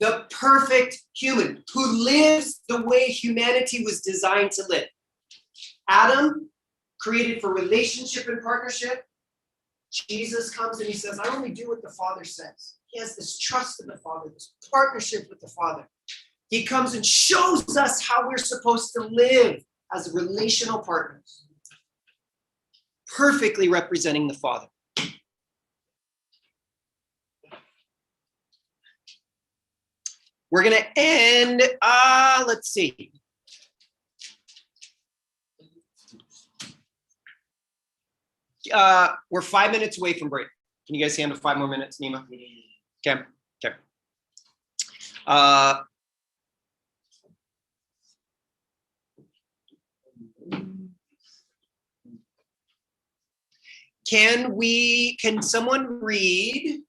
The perfect human who lives the way humanity was designed to live. Adam, created for relationship and partnership. Jesus comes and he says, I only do what the Father says. He has this trust in the Father, this partnership with the Father. He comes and shows us how we're supposed to live as relational partners, perfectly representing the Father. We're going to end, let's see. We're 5 minutes away from break. Can you guys handle 5 more minutes, Nima? Okay. Can someone read?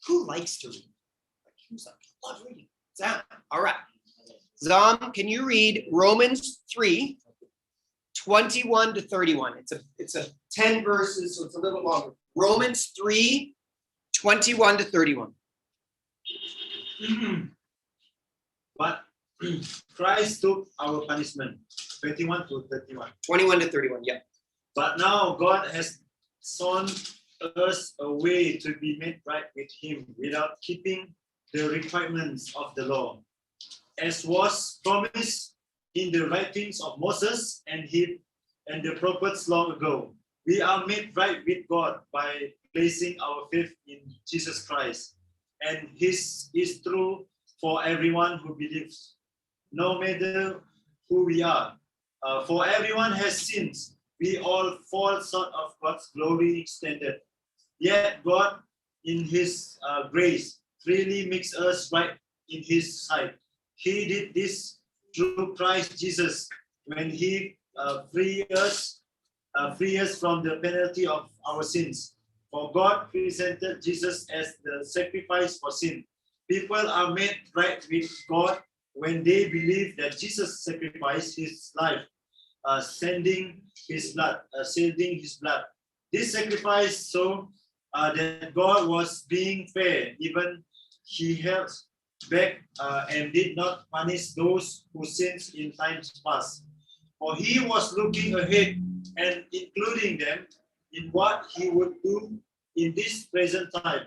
Who likes to read? I love reading. Zam. All right. Zam, can you read Romans 3, 21 to 31? It's a 10 verses, so it's a little longer. Romans 3, 21 to 31. But Christ took our punishment. 21 to 31. 21 to 31, yeah. But now God has shown us a way to be made right with him without keeping the requirements of the law, as was promised in the writings of Moses and the prophets long ago. We are made right with God by placing our faith in Jesus Christ, and his is true for everyone who believes, no matter who we are. For everyone has sinned. We all fall short of God's glory standard. Yet God, in his grace, freely makes us right in his sight. He did this through Christ Jesus when he free us from the penalty of our sins. For God presented Jesus as the sacrifice for sin. People are made right with God when they believe that Jesus sacrificed his life, sending his blood. This sacrifice so that God was being fair, even he held back and did not punish those who sinned in times past. For he was looking ahead and including them in what he would do in this present time.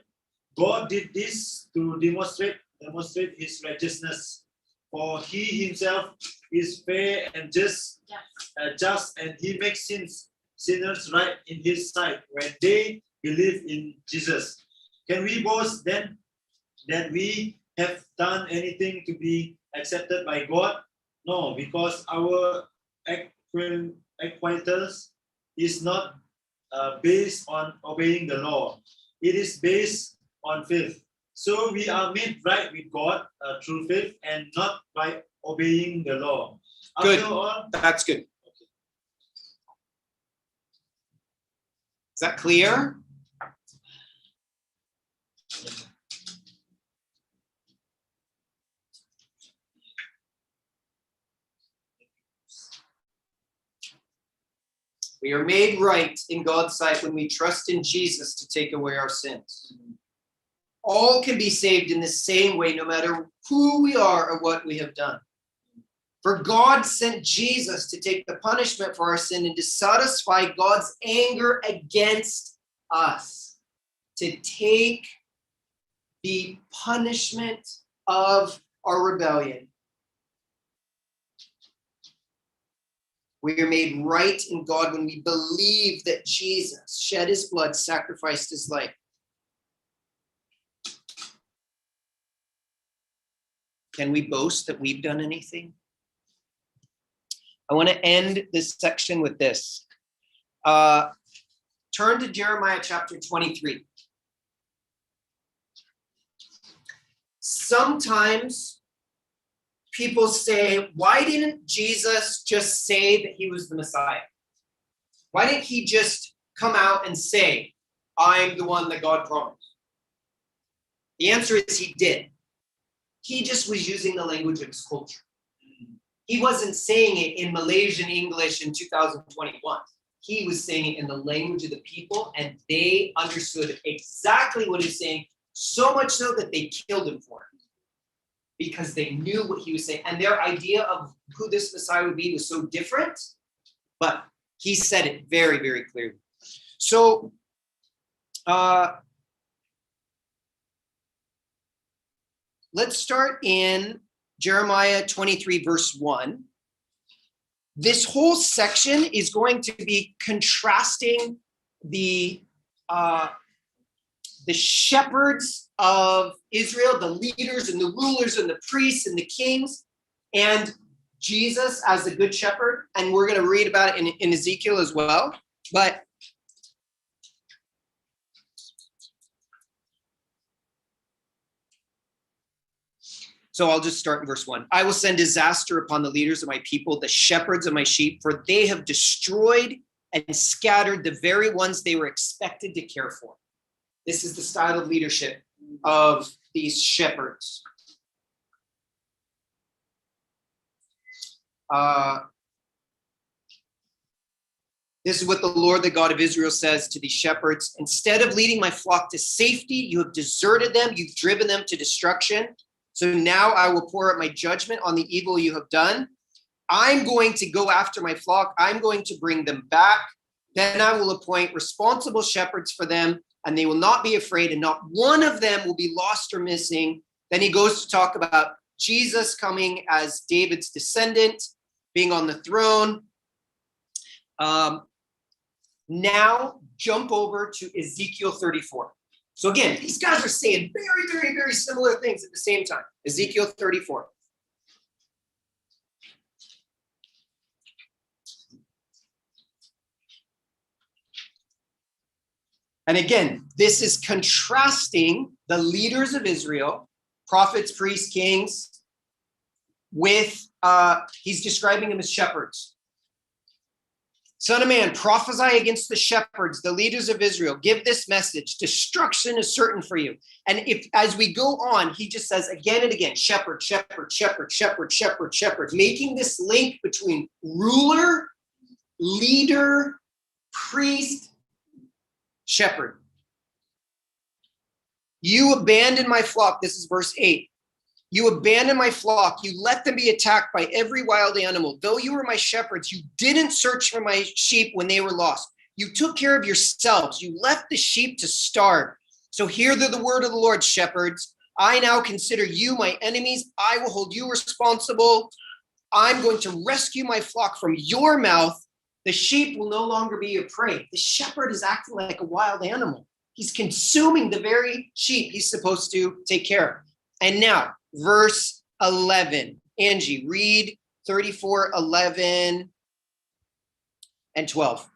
God did this to demonstrate his righteousness. For he himself is fair and just, and he makes sinners right in his sight when they believe in Jesus. Can we boast then that we have done anything to be accepted by God? No, because our acquaintance is not based on obeying the law. It is based on faith. So we are made right with God through faith and not by obeying the law. Good. After all, That's good. Is that clear? We are made right in God's sight when we trust in Jesus to take away our sins. All can be saved in the same way, no matter who we are or what we have done. For God sent Jesus to take the punishment for our sin and to satisfy God's anger against us, to take the punishment of our rebellion. We are made right in God when we believe that Jesus shed his blood, sacrificed his life. Can we boast that we've done anything? I want to end this section with this. Turn to Jeremiah chapter 23. Sometimes people say, why didn't Jesus just say that he was the Messiah? Why didn't he just come out and say, I'm the one that God promised? The answer is he did. He just was using the language of his culture. He wasn't saying it in Malaysian English in 2021. He was saying it in the language of the people, and they understood exactly what he's saying, so much so that they killed him for it, because they knew what he was saying. And their idea of who this Messiah would be was so different, but he said it very, very clearly. So, let's start in Jeremiah 23, verse 1. This whole section is going to be contrasting the shepherds of Israel, the leaders and the rulers and the priests and the kings, and Jesus as the good shepherd. And we're going to read about it in Ezekiel as well. But so I'll just start in verse 1. I will send disaster upon the leaders of my people, the shepherds of my sheep, for they have destroyed and scattered the very ones they were expected to care for. This is the style of leadership of these shepherds. This is what the Lord, the God of Israel, says to these shepherds. Instead of leading my flock to safety, you have deserted them. You've driven them to destruction. So now I will pour out my judgment on the evil you have done. I'm going to go after my flock. I'm going to bring them back. Then I will appoint responsible shepherds for them, and they will not be afraid, and not one of them will be lost or missing. Then he goes to talk about Jesus coming as David's descendant, being on the throne. Now jump over to Ezekiel 34. So again, these guys are saying very, very, very similar things at the same time. Ezekiel 34. And again, this is contrasting the leaders of Israel, prophets, priests, kings, with, he's describing them as shepherds. Son of man, prophesy against the shepherds, the leaders of Israel. Give this message. Destruction is certain for you. And if, as we go on, he just says again and again, shepherd, shepherd, shepherd, shepherd, shepherd, shepherd, making this link between ruler, leader, priest, shepherd. You abandon my flock. This is verse 8. You abandoned my flock. You let them be attacked by every wild animal. Though you were my shepherds, you didn't search for my sheep when they were lost. You took care of yourselves. You left the sheep to starve. So hear the word of the Lord, shepherds. I now consider you my enemies. I will hold you responsible. I'm going to rescue my flock from your mouth. The sheep will no longer be your prey. The shepherd is acting like a wild animal. He's consuming the very sheep he's supposed to take care of. And now, verse 11. Angie, read 34, 11, and 12.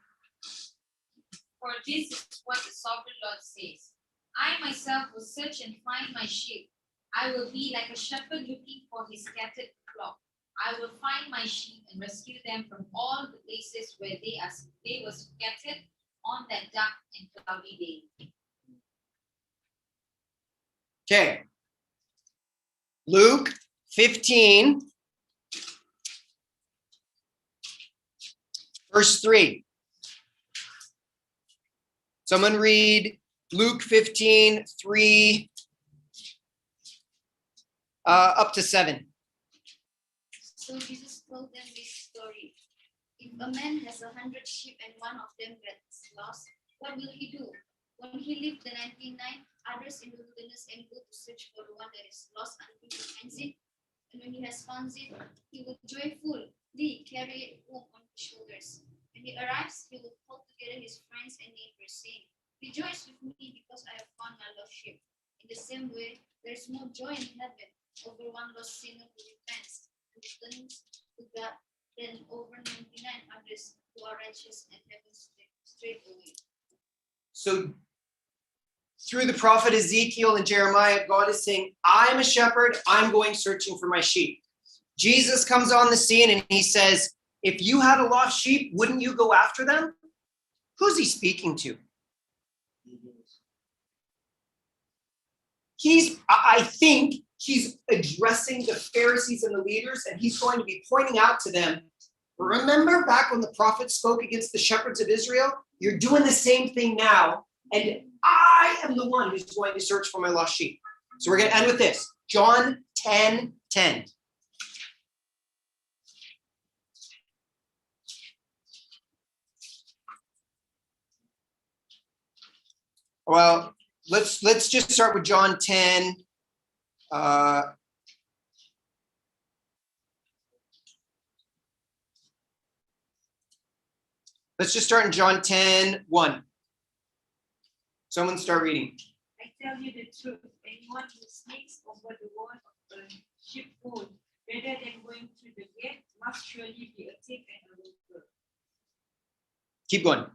For this is what the sovereign Lord says. I myself will search and find my sheep. I will be like a shepherd looking for his scattered flock. I will find my sheep and rescue them from all the places where they were scattered on that dark and cloudy day. Okay. Luke 15, verse 3. Someone read Luke 15, 3 up to 7. So Jesus told them this story. If a man has 100 sheep and one of them gets lost, what will he do? Won't he leave the 99 others in the wilderness and go to search for the one that is lost until he finds it? And when he has found it, he will joyfully carry it home on his shoulders. When he arrives, he will call together his friends and neighbors, saying, Rejoice with me because I have found my lost sheep. In the same way, there is more joy in heaven over one lost sinner who repents and returns to God than over 99 others who are righteous and heaven straight away. So through the prophet Ezekiel and Jeremiah, God is saying, I'm a shepherd. I'm going searching for my sheep. Jesus comes on the scene and he says, if you had a lost sheep, wouldn't you go after them? Who's he speaking to? I think he's addressing the Pharisees and the leaders, and he's going to be pointing out to them, remember back when the prophet spoke against the shepherds of Israel? You're doing the same thing now, and I am the one who's going to search for my lost sheep. So we're going to end with this. John 10:10. Well, let's just start with John 10. Let's just start in John 10:1. Someone start reading. I tell you the truth, anyone who sneaks over the wall of a sheepfold rather than going through the gate must surely be a thief and a robber. Keep going.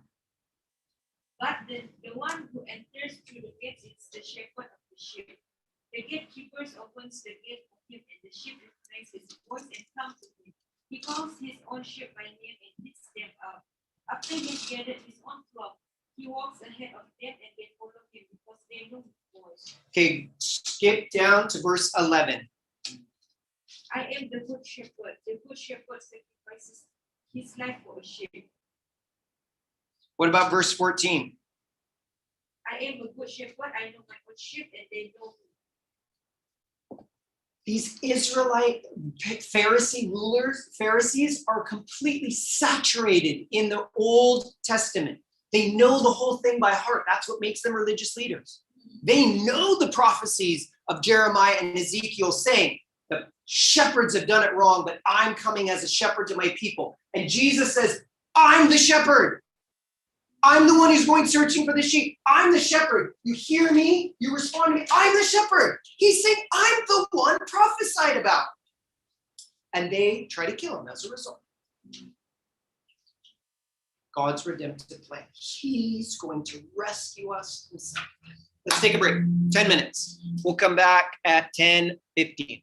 But the one who enters through the gate is the shepherd of the sheep. The gatekeepers opens the gate for him, and the sheep recognize his voice and come to him. He calls his own sheep by name and leads them out. After he has gathered his own flock, he walks ahead of them and they follow him because they know his voice. Okay, skip down to verse 11. I am the good shepherd. The good shepherd sacrifices his life for a sheep. What about verse 14? I am a good shepherd. I know my own sheep and they know me. These Israelite Pharisees are completely saturated in the Old Testament. They know the whole thing by heart. That's what makes them religious leaders. They know the prophecies of Jeremiah and Ezekiel saying, the shepherds have done it wrong, but I'm coming as a shepherd to my people. And Jesus says, I'm the shepherd. I'm the one who's going searching for the sheep. I'm the shepherd. You hear me? You respond to me. I'm the shepherd. He's saying, I'm the one prophesied about. And they try to kill him as a result. God's redemptive plan. He's going to rescue us himself. Let's take a break. 10 minutes. We'll come back at 10:15.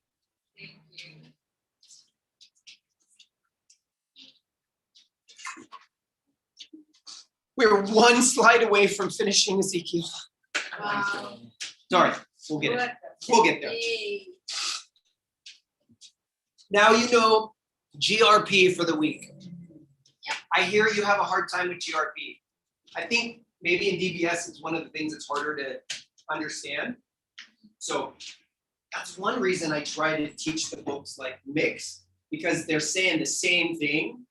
We're one slide away from finishing Ezekiel. Wow. Sorry, we'll get it. We'll get there. Now you know GRP for the week. I hear you have a hard time with GRP. I think maybe in DBS it's one of the things that's harder to understand. So that's one reason I try to teach the books like mix, because they're saying the same thing.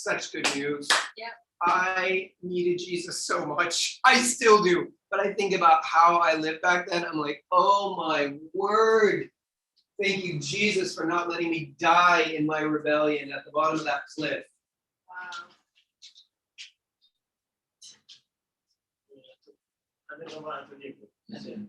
such good news. Yep. I needed Jesus so much. I still do. But I think about how I lived back then. I'm like, oh my word. Thank you, Jesus, for not letting me die in my rebellion at the bottom of that cliff. Wow. Ada gambar tu dia. Ada.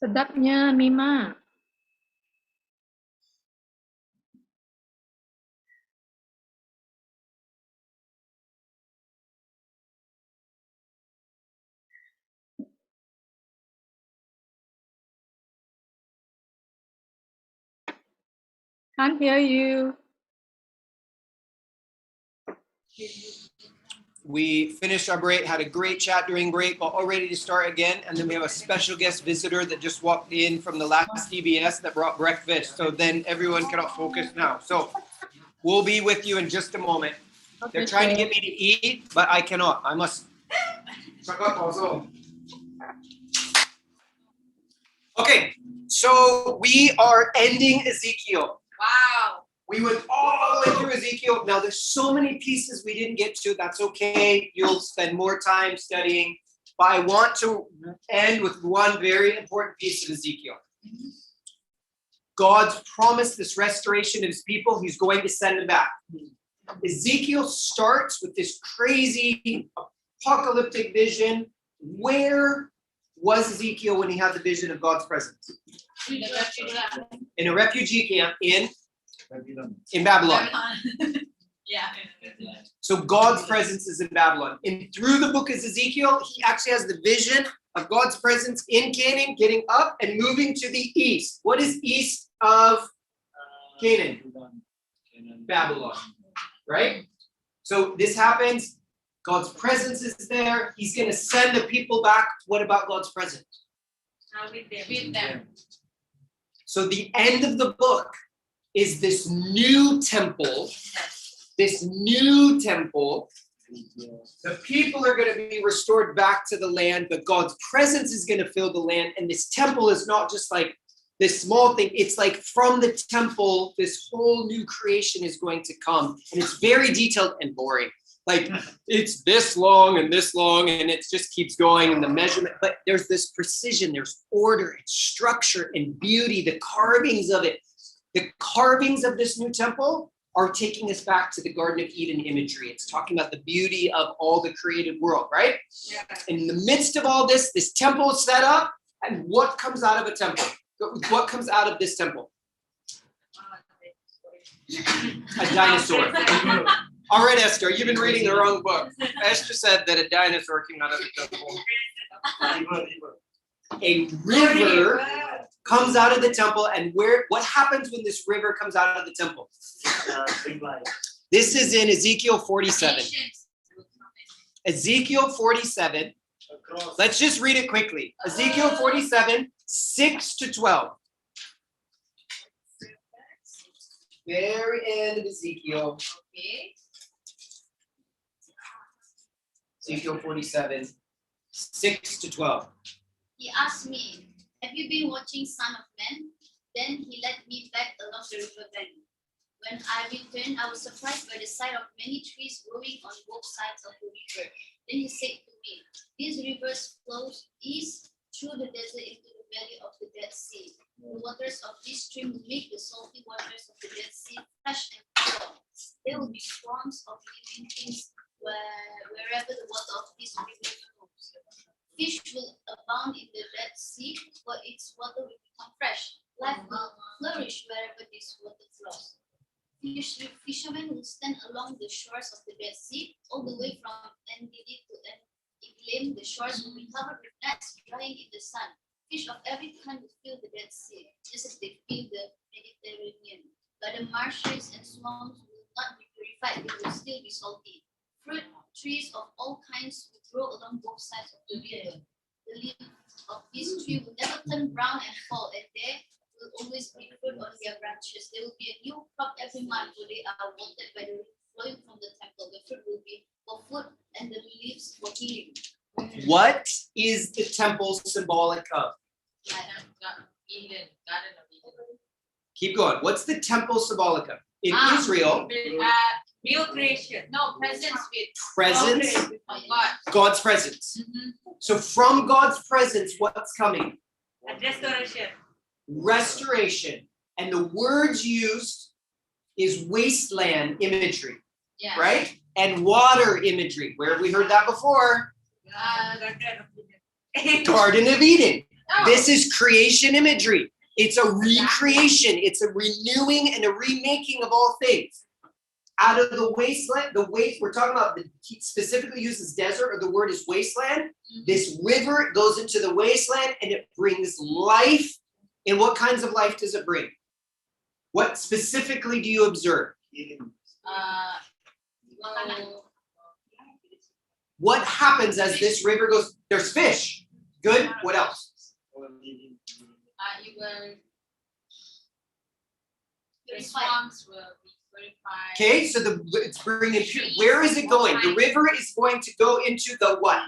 Sedapnya Mima. Can't hear you. We finished our break, had a great chat during break, but all ready to start again. And then we have a special guest visitor that just walked in from the last DBS that brought breakfast. So then everyone cannot focus now. So we'll be with you in just a moment. They're trying to get me to eat, but I cannot. I must. Also. Okay, so we are ending Ezekiel. Wow. We went all the way through Ezekiel. Now, there's so many pieces we didn't get to. That's okay. You'll spend more time studying. But I want to end with one very important piece of Ezekiel. God's promised this restoration of his people. He's going to send them back. Ezekiel starts with this crazy apocalyptic vision. Where was Ezekiel when he had the vision of God's presence? In a refugee camp in Babylon. Yeah. So God's presence is in Babylon. And through the book of Ezekiel, he actually has the vision of God's presence in Canaan, getting up and moving to the east. What is east of Canaan? Babylon, right? So this happens. God's presence is there. He's going to send the people back. What about God's presence? With them. So the end of the book is this new temple. This new temple. The people are going to be restored back to the land, but God's presence is going to fill the land. And this temple is not just like this small thing. It's like from the temple, this whole new creation is going to come. And it's very detailed and boring. Like it's this long, and it just keeps going, and the measurement, but there's this precision, there's order, and structure and beauty, the carvings of it. The carvings of this new temple are taking us back to the Garden of Eden imagery. It's talking about the beauty of all the created world, right? Yeah. In the midst of all this, this temple is set up, and what comes out of a temple? What comes out of this temple? A dinosaur. All right, Esther, you've been reading the wrong book. Esther said that a dinosaur came out of the temple. A river comes out of the temple, and what happens when this river comes out of the temple? This is in Ezekiel 47. Ezekiel 47. Let's just read it quickly. Ezekiel 47, 6 to 12. Very end of Ezekiel. Okay. Ezekiel 47, 6 to 12. He asked me, "Have you been watching Son of Man?" Then he led me back along the river valley. When I returned, I was surprised by the sight of many trees growing on both sides of the river. Then he said to me, "These rivers flow east through the desert into the valley of the Dead Sea. The waters of this stream will make the salty waters of the Dead Sea fresh and pure. There will be swarms of living things wherever the water of this river flows. Fish will abound in the Dead Sea, for its water will become fresh. Life will flourish wherever this water flows. Fishermen will stand along the shores of the Dead Sea, all the way from En-Gedi to En-Eglaim. The shores will be covered with nets drying in the sun. Fish of every kind will fill the Dead Sea, just as they fill the Mediterranean. But the marshes and swamps will not be purified; they will still be salty. Fruit trees of all kinds will grow along both sides of the river. The leaves of this tree will never turn brown and fall, and there will always be fruit on their branches. There will be a new crop every month, for they are watered by the river flowing from the temple. The fruit will be for food, and the leaves for healing." What is the temple symbolic of? Eden. Keep going. What's the temple symbolic of? In Israel, New creation. No, presence with presence, of God. God's presence. So from God's presence, what's coming? Restoration. Restoration. And the words used is wasteland imagery, Yeah. right? And water imagery. Where have we heard that before? Garden of Eden. Oh. This is creation imagery. It's a recreation. It's a renewing and a remaking of all things. Out of the wasteland, we're talking about, he specifically uses desert, or the word is wasteland. This river goes into the wasteland and it brings life. And what kinds of life does it bring? What specifically do you observe? What happens as this river goes? There's fish. Good. What else? The swamps will be purified. Okay, so it's bringing. Where is it going? The river is going to go into the what?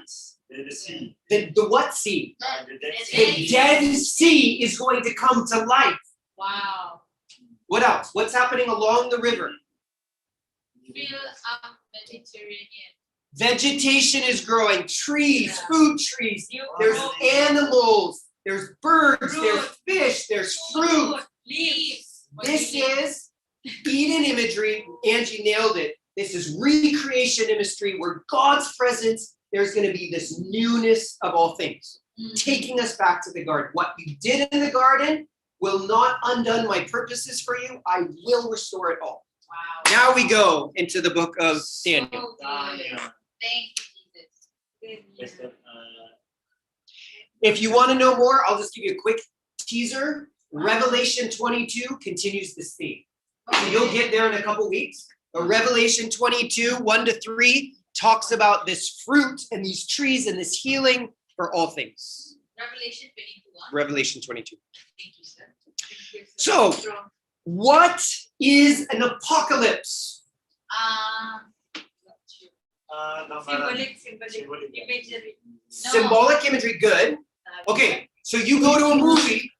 The sea. The what sea? The Dead The Dead Sea is going to come to life. Wow. What else? What's happening along the river? Fill up Mediterranean. Vegetation is growing. Trees, food trees. There's animals. There's birds. There's fish. There's fruit. Leaves. This is Eden imagery. Angie nailed it. This is recreation imagery where God's presence, there's going to be this newness of all things, taking us back to the garden. What you did in the garden will not undone my purposes for you. I will restore it all. Wow. Now we go into the book of Daniel. So good. Thank you, Jesus. If you want to know more, I'll just give you a quick teaser. Revelation 22 continues this theme. So you'll get there in a couple weeks. But Revelation 22, 1-3, talks about this fruit and these trees and this healing for all things. Revelation 22. Revelation 22. Thank you, sir. So, what is an apocalypse? Symbolic imagery. Symbolic imagery, good. Okay, so you go to a movie,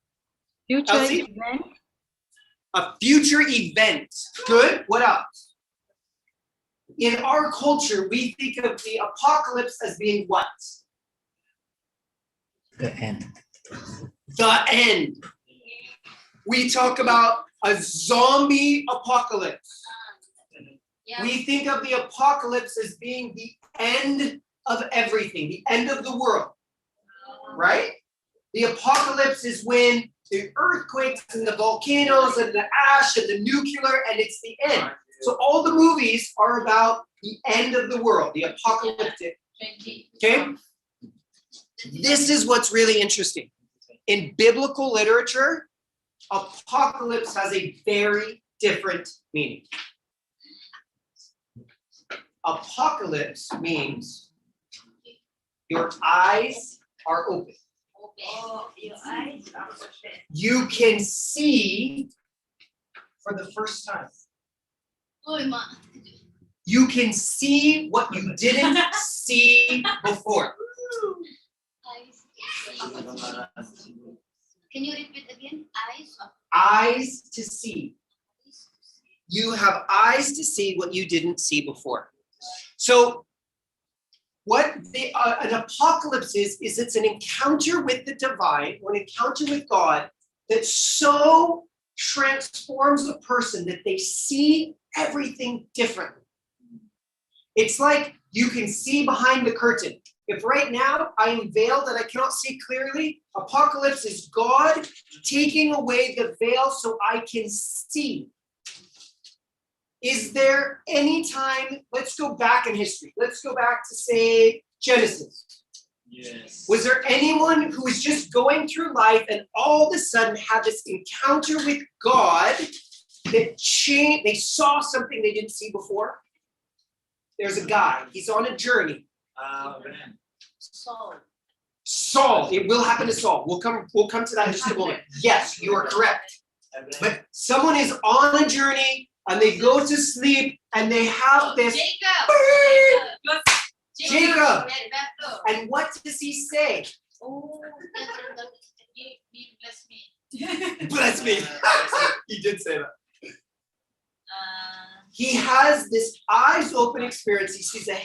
Future Elsie? event. a future event. Good. What else? In our culture, we think of the apocalypse as being what? The end. The end. We talk about a zombie apocalypse. Yeah. We think of the apocalypse as being the end of everything, the end of the world, right? The apocalypse is when the earthquakes and the volcanoes and the ash and the nuclear, and it's the end. So all the movies are about the end of the world, the apocalyptic. Okay? This is what's really interesting. In biblical literature, apocalypse has a very different meaning. Apocalypse means your eyes are open. Oh, your eyes are open. You can see for the first time. You can see what you didn't see before. Can you repeat again? Eyes. Eyes to see. You have eyes to see what you didn't see before. So what an apocalypse is it's an encounter with the divine, or an encounter with God that so transforms a person that they see everything differently. It's like you can see behind the curtain. If right now I am veiled and I cannot see clearly, apocalypse is God taking away the veil so I can see. Is there any time, let's go back in history. Let's go back to, say, Genesis. Yes. Was there anyone who was just going through life and all of a sudden had this encounter with God that changed? They saw something they didn't see before? There's a guy. He's on a journey. Saul. It will happen to Saul. We'll come to that in just a moment. Yes, you are correct. But someone is on a journey and they go to sleep and they have this. Jacob. And what does he say? Oh, bless me. Bless me. He did say that. He has this eyes open experience. He sees a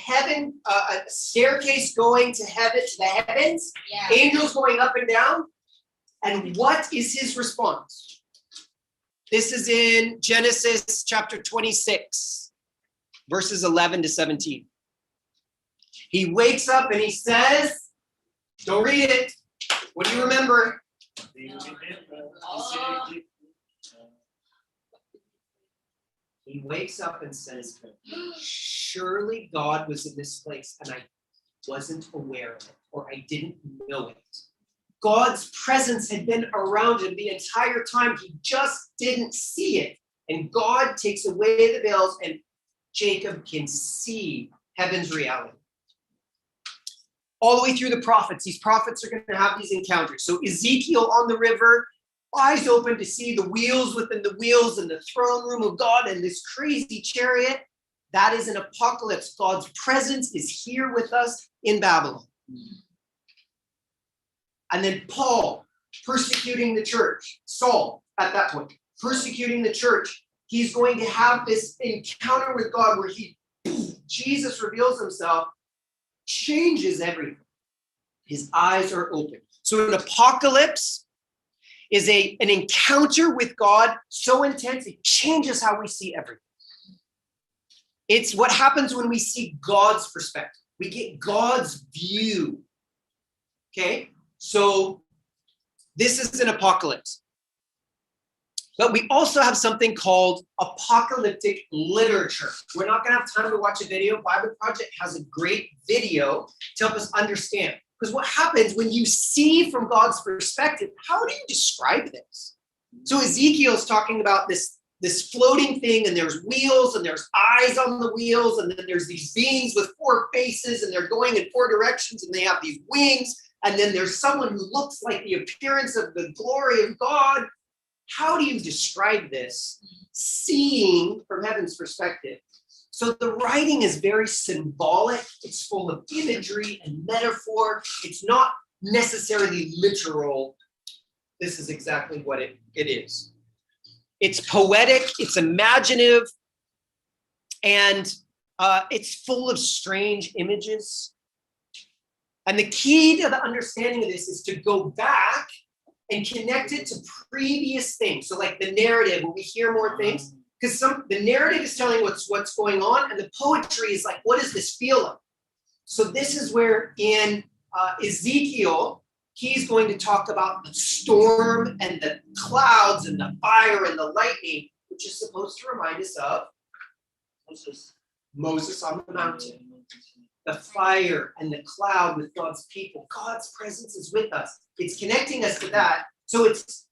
staircase going to heaven, to the heavens, angels going up and down. And what is his response? This is in Genesis chapter 26, verses 11 to 17. He wakes up and he says, don't read it. What do you remember? He wakes up and says, surely God was in this place and I wasn't aware of it, or I didn't know it. God's presence had been around him the entire time. He just didn't see it. And God takes away the veils and Jacob can see heaven's reality. All the way through the prophets, these prophets are going to have these encounters. So Ezekiel on the river, eyes open to see the wheels within the wheels and the throne room of God and this crazy chariot. That is an apocalypse. God's presence is here with us in Babylon. And then Paul persecuting the church, Saul at that point, persecuting the church. He's going to have this encounter with God where Jesus reveals himself, changes everything. His eyes are open. So an apocalypse is an encounter with God so intense, it changes how we see everything. It's what happens when we see God's perspective. We get God's view. Okay? So this is an apocalypse. But we also have something called apocalyptic literature. We're not going to have time to watch a video. Bible Project has a great video to help us understand. Because what happens when you see from God's perspective, how do you describe this? So Ezekiel's talking about this floating thing, and there's wheels, and there's eyes on the wheels, and then there's these beings with 4 faces, and they're going in 4 directions, and they have these wings, and then there's someone who looks like the appearance of the glory of God. How do you describe this, seeing from heaven's perspective? So the writing is very symbolic. It's full of imagery and metaphor. It's not necessarily literal. This is exactly what it is. It's poetic, it's imaginative, and it's full of strange images. And the key to the understanding of this is to go back and connect it to previous things. So like the narrative, when we hear more things, because the narrative is telling what's going on, and the poetry is like, what does this feel like? So this is where in Ezekiel, he's going to talk about the storm and the clouds and the fire and the lightning, which is supposed to remind us of Moses on the mountain. The fire and the cloud with God's people. God's presence is with us. It's connecting us to that. So it's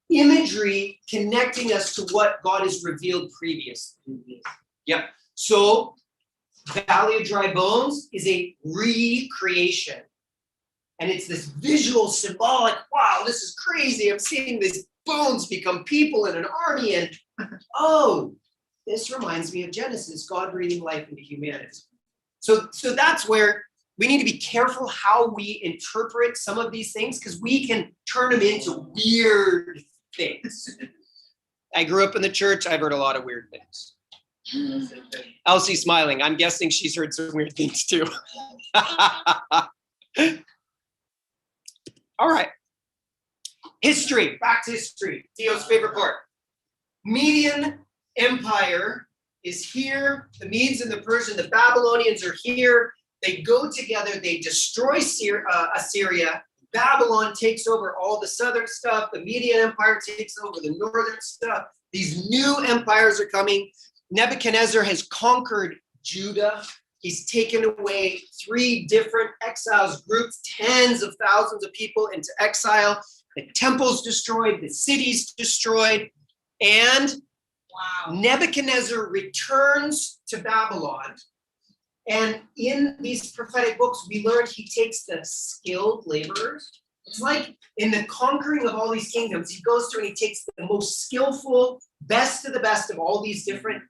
imagery connecting us to what God has revealed previously. Yep. So Valley of Dry Bones is a recreation. And it's this visual, symbolic, wow, this is crazy. I'm seeing these bones become people in an army. And oh, this reminds me of Genesis, God breathing life into humanity. So that's where we need to be careful how we interpret some of these things, because we can turn them into weird things. I grew up in the church. I've heard a lot of weird things. Elsie's smiling. I'm guessing she's heard some weird things too. All right. History. Back to history. Theo's favorite part. Median Empire is here. The Medes and the Persians, the Babylonians are here. They go together. They destroy Assyria. Babylon takes over all the southern stuff. The Median Empire takes over the northern stuff. These new empires are coming. Nebuchadnezzar has conquered Judah. He's taken away 3 different exiles groups, tens of thousands of people into exile. The temple's destroyed, the city's destroyed, and Nebuchadnezzar returns to Babylon. And in these prophetic books, we learned he takes the skilled laborers. It's like in the conquering of all these kingdoms, he goes through and he takes the most skillful, best of the best of all these different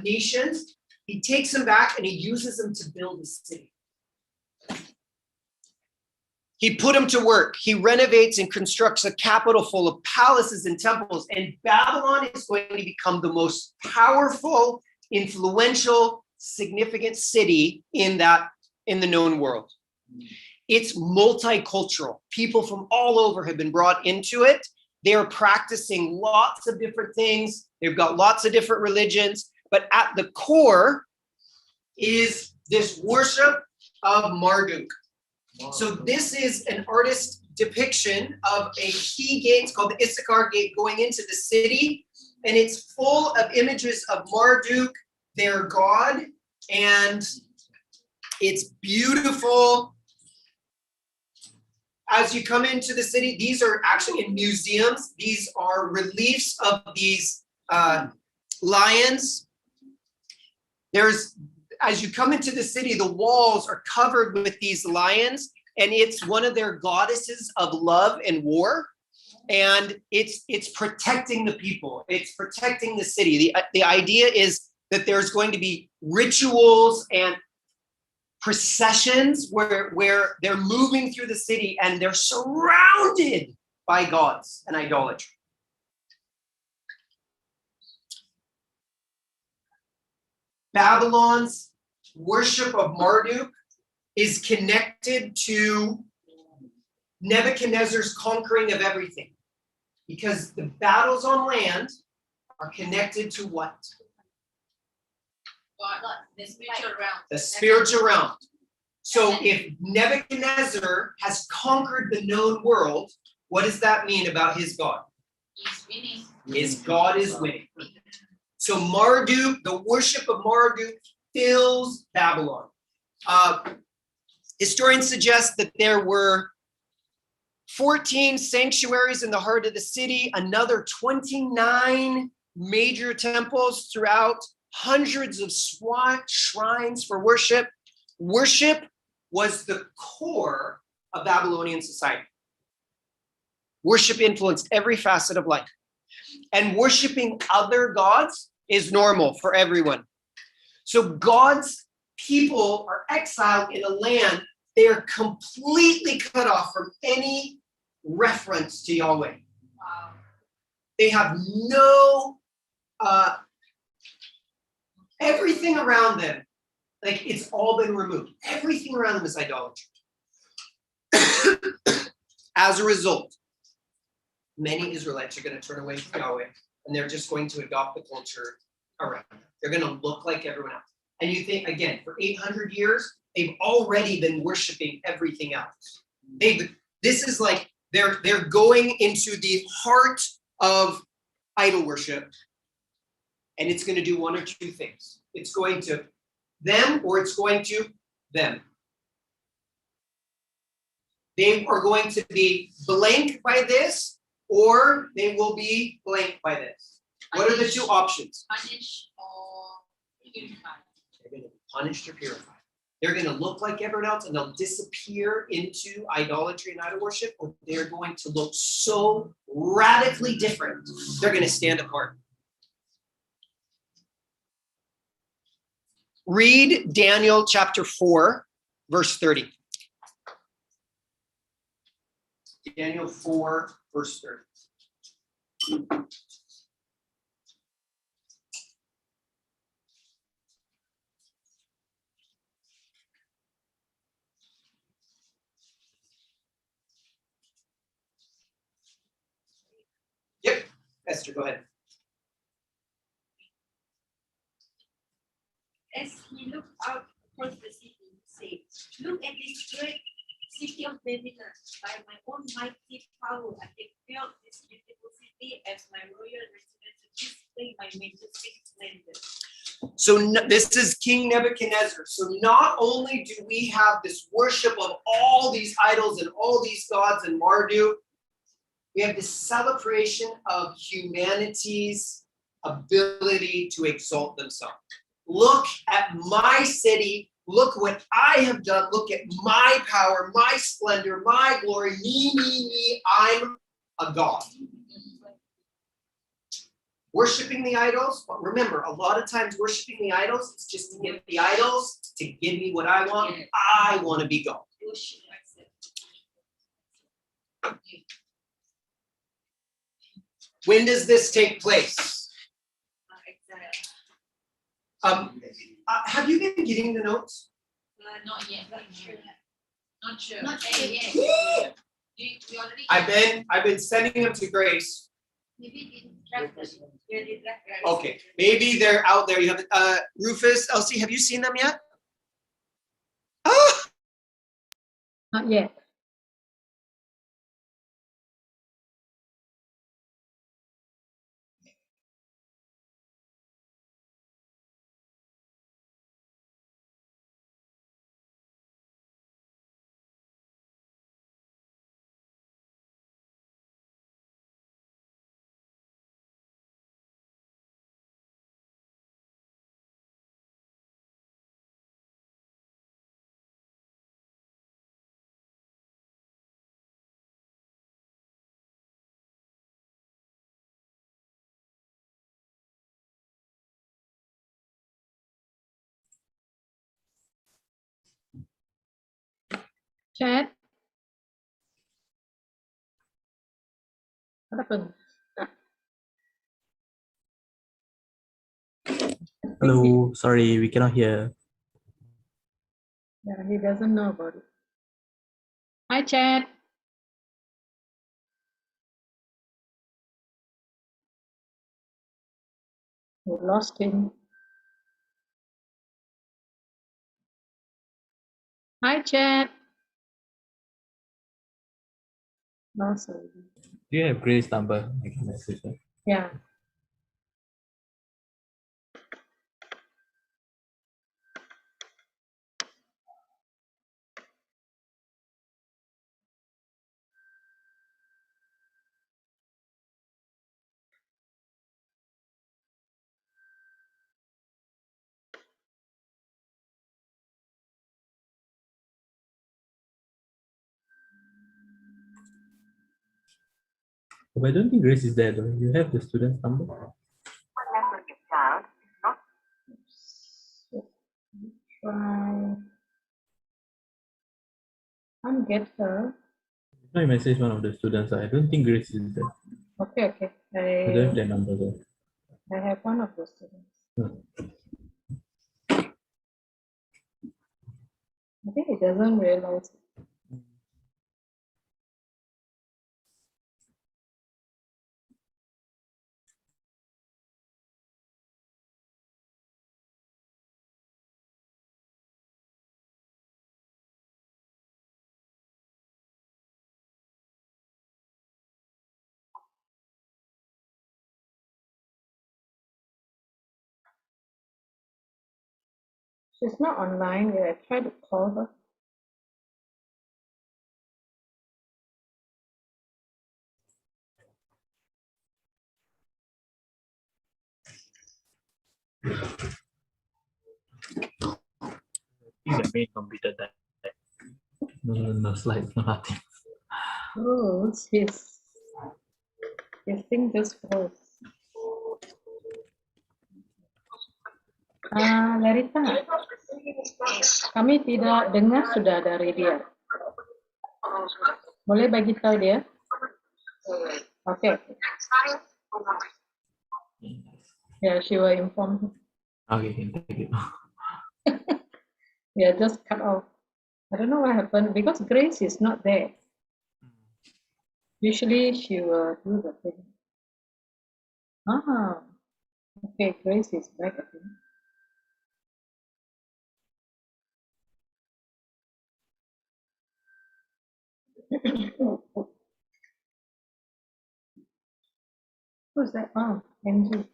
nations. He takes them back and he uses them to build a city. He put them to work. He renovates and constructs a capital full of palaces and temples. And Babylon is going to become the most powerful, influential, significant city in the known world. It's multicultural. People from all over have been brought into it. They are practicing lots of different things. They've got lots of different religions. But at the core is this worship of Marduk. So this is an artist depiction of a key gate. It's called the Issachar gate going into the city. And it's full of images of Marduk, their god. And it's beautiful. As you come into the city, these are actually in museums. These are reliefs of these lions. As you come into the city, the walls are covered with these lions, and it's one of their goddesses of love and war. And it's protecting the people. It's protecting the city. The idea is that there's going to be rituals and processions where they're moving through the city and they're surrounded by gods and idolatry. Babylon's worship of Marduk is connected to Nebuchadnezzar's conquering of everything, because the battles on land are connected to what? God, the spiritual realm. The spiritual realm. So if Nebuchadnezzar has conquered the known world, what does that mean about his God? He's winning. His God is winning. So Marduk, the worship of Marduk fills Babylon. Historians suggest that there were 14 sanctuaries in the heart of the city, another 29 major temples throughout, hundreds of shrines for worship. Worship was the core of Babylonian society. Worship influenced every facet of life. And worshiping other gods is normal for everyone. So God's people are exiled in a land. They are completely cut off from any reference to Yahweh. Wow. They have no, everything around them, like it's all been removed. Everything around them is idolatry. As a result, many Israelites are going to turn away from Yahweh, and they're just going to adopt the culture around them. They're going to look like everyone else. And you think, again, for 800 years, they've already been worshiping everything else. This is like they're going into the heart of idol worship, and it's going to do one or two things. It's going to them, or it's going to them. They are going to be blank by this, or they will be blank by this. What are the two options? Punish or purify. They're going to be punished or purified. They're going to look like everyone else and they'll disappear into idolatry and idol worship, or they're going to look so radically different, they're going to stand apart. Read Daniel chapter 4, verse 30. Daniel 4, verse 30. Yep, Esther, go ahead. As he looked out across the city, he said, "Look at this great city of Babylon. By my own mighty power, I have built this beautiful city as my royal residence to display my majestic splendor." So this is King Nebuchadnezzar. So not only do we have this worship of all these idols and all these gods and Marduk, we have this celebration of humanity's ability to exalt themselves. Look at my city. Look what I have done. Look at my power, my splendor, my glory. Me. I'm a god. Worshiping the idols, but remember, a lot of times worshiping the idols is just to get the idols to give me what I want. I want to be God. When does this take place? Have you been getting the notes? Not yet. Not sure. Not sure. Not sure yet. We already. I've been sending them to Grace. Maybe in Okay, maybe they're out there. You have Rufus, Elsie, have you seen them yet? Ah! Not yet. Chat. What happened? Hello, sorry, we cannot hear. Yeah, he doesn't know about it. Hi, Chad. We lost him. Hi, Chad. No, sorry. Do you have Grace's number? I can message her. Yeah. But I don't think Grace is there though. You have the student's number? Try. Can't get her. I message one of the students. I don't think Grace is there. Okay. I don't have their number though. I have one of the students. I think he doesn't realize. She's not online yet. I tried to call her. I think the main computer died. No slides, no nothing. Oh, his thing just froze. Larita, kami tidak dengar sudah dari dia. Boleh bagi tahu dia? Okay. Yeah, she will inform him. Okay, thank you. Yeah, just cut off. I don't know what happened because Grace is not there. Usually she will do the thing. Okay, Grace is back again. Who's that? Oh, MG.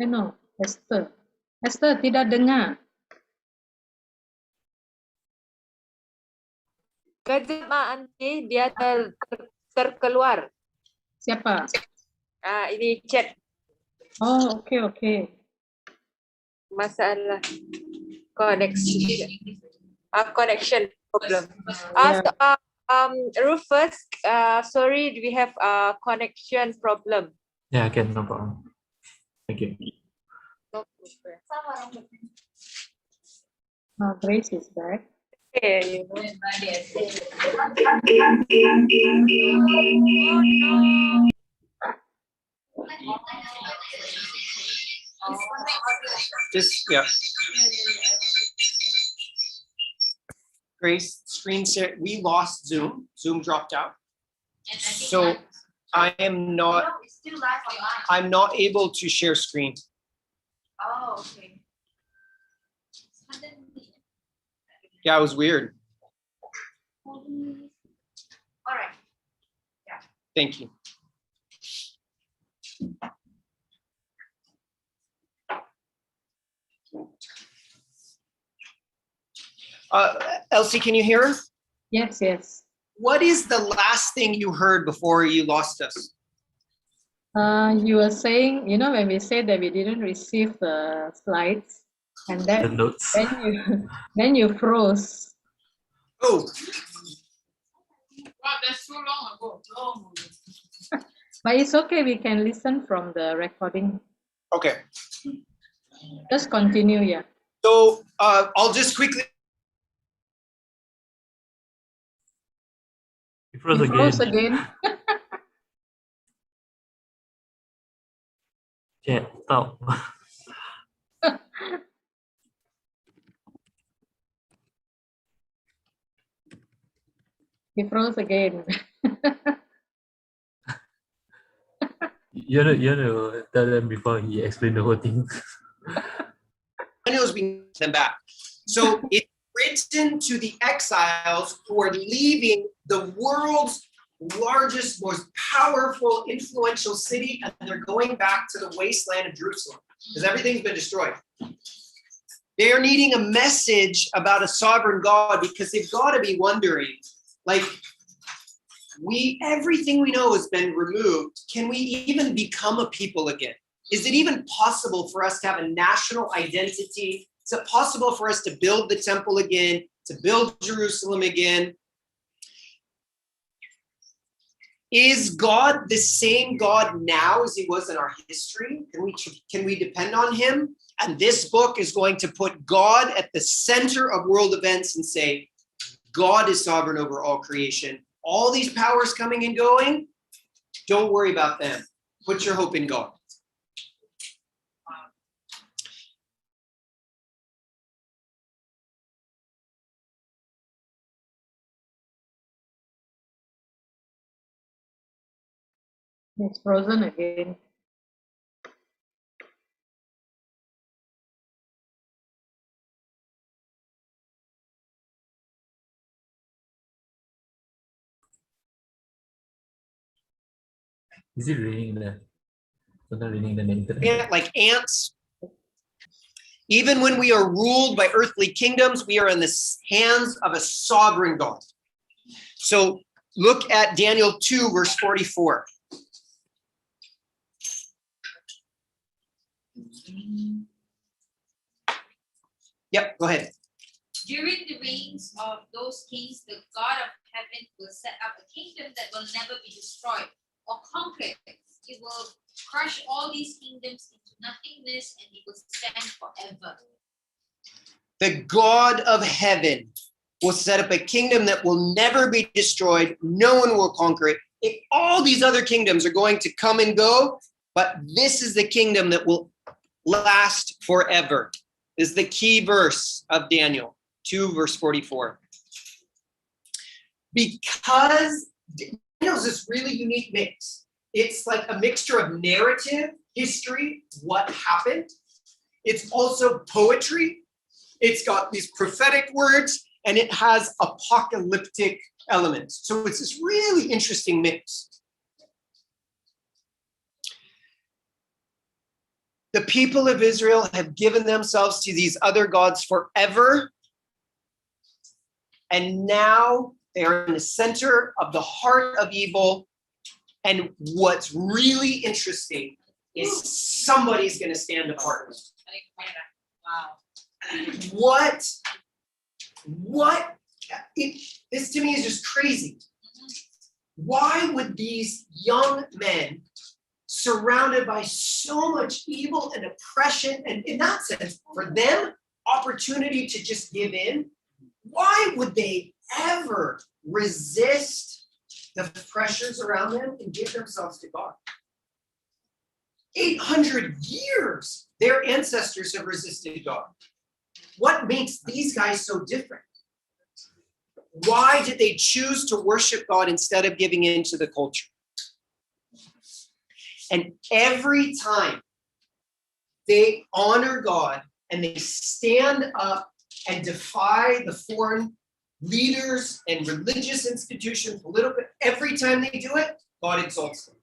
No, Esther. Esther tidak dengar. Kejap Aunty, dia terkeluar. Siapa? Ini chat Oh, okay. masalah connection problem. Yeah. Rufus, sorry, we have a connection problem. Yeah, okay, no problem. Thank you. Grace is back. Okay. Just, yeah. Grace, screen share. We lost Zoom. Zoom dropped out. So I'm not able to share screen. Oh, okay. Yeah, it was weird. All right. Thank you. Elsie, can you hear us? Yes. What is the last thing you heard before you lost us? You were saying, when we said that we didn't receive the slides, and The that notes. then you froze. Oh, Wow, that's so long ago. But it's okay. We can listen from the recording. okay. Just continue, yeah. So I'll just quickly froze He froze again. again. Chat, stop. He froze again. You want to tell them before he explained the whole thing. Daniel's being them back. So it's written to the exiles who are leaving the world's largest, most powerful, influential city, and they're going back to the wasteland of Jerusalem because everything's been destroyed. They are needing a message about a sovereign God because they've got to be wondering, like, everything we know has been removed. Can we even become a people again? Is it even possible for us to have a national identity? Is it possible for us to build the temple again, to build Jerusalem again? Is God the same God now as he was in our history? Can we depend on him? And this book is going to put God at the center of world events and say, God is sovereign over all creation. All these powers coming and going, don't worry about them. Put your hope in God. It's frozen again. Is it raining there? It's not raining in the internet. Like ants. Even when we are ruled by earthly kingdoms, we are in the hands of a sovereign God. So look at Daniel 2, verse 44. Yep, go ahead. During the reigns of those kings, the God of heaven will set up a kingdom that will never be destroyed or conquered. He will crush all these kingdoms into nothingness, and he will stand forever. The God of heaven will set up a kingdom that will never be destroyed. No one will conquer it. All these other kingdoms are going to come and go, but this is the kingdom that will last forever. This is the key verse of Daniel 2, verse 44. Because Daniel's this really unique mix. It's like a mixture of narrative, history, what happened. It's also poetry. It's got these prophetic words, and it has apocalyptic elements. So it's this really interesting mix. The people of Israel have given themselves to these other gods forever. And now they are in the center of the heart of evil. And what's really interesting is somebody's going to stand apart. Wow. This to me is just crazy. Why would these young men, surrounded by so much evil and oppression, and in that sense, for them, opportunity to just give in, why would they ever resist the pressures around them and give themselves to God? 800 years their ancestors have resisted God. What makes these guys so different? Why did they choose to worship God instead of giving in to the culture? And every time they honor God and they stand up and defy the foreign leaders and religious institutions, political, every time they do it, God exalts them.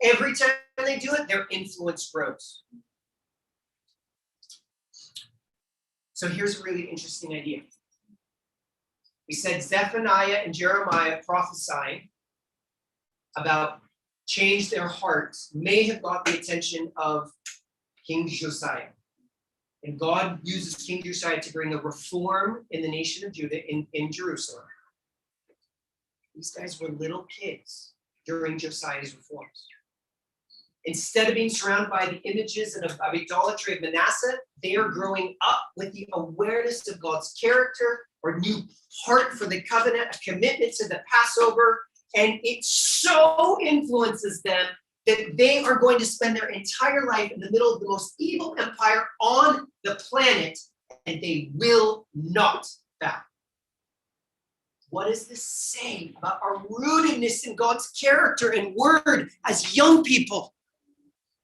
Every time they do it, their influence grows. So here's a really interesting idea. We said Zephaniah and Jeremiah prophesying about change their hearts may have got the attention of King Josiah. And God uses King Josiah to bring a reform in the nation of Judah in Jerusalem. These guys were little kids during Josiah's reforms. Instead of being surrounded by the images of idolatry of Manasseh, they are growing up with the awareness of God's character, or new heart for the covenant, a commitment to the Passover, And it so influences them that they are going to spend their entire life in the middle of the most evil empire on the planet, and they will not bow. What does this say about our rootedness in God's character and word as young people?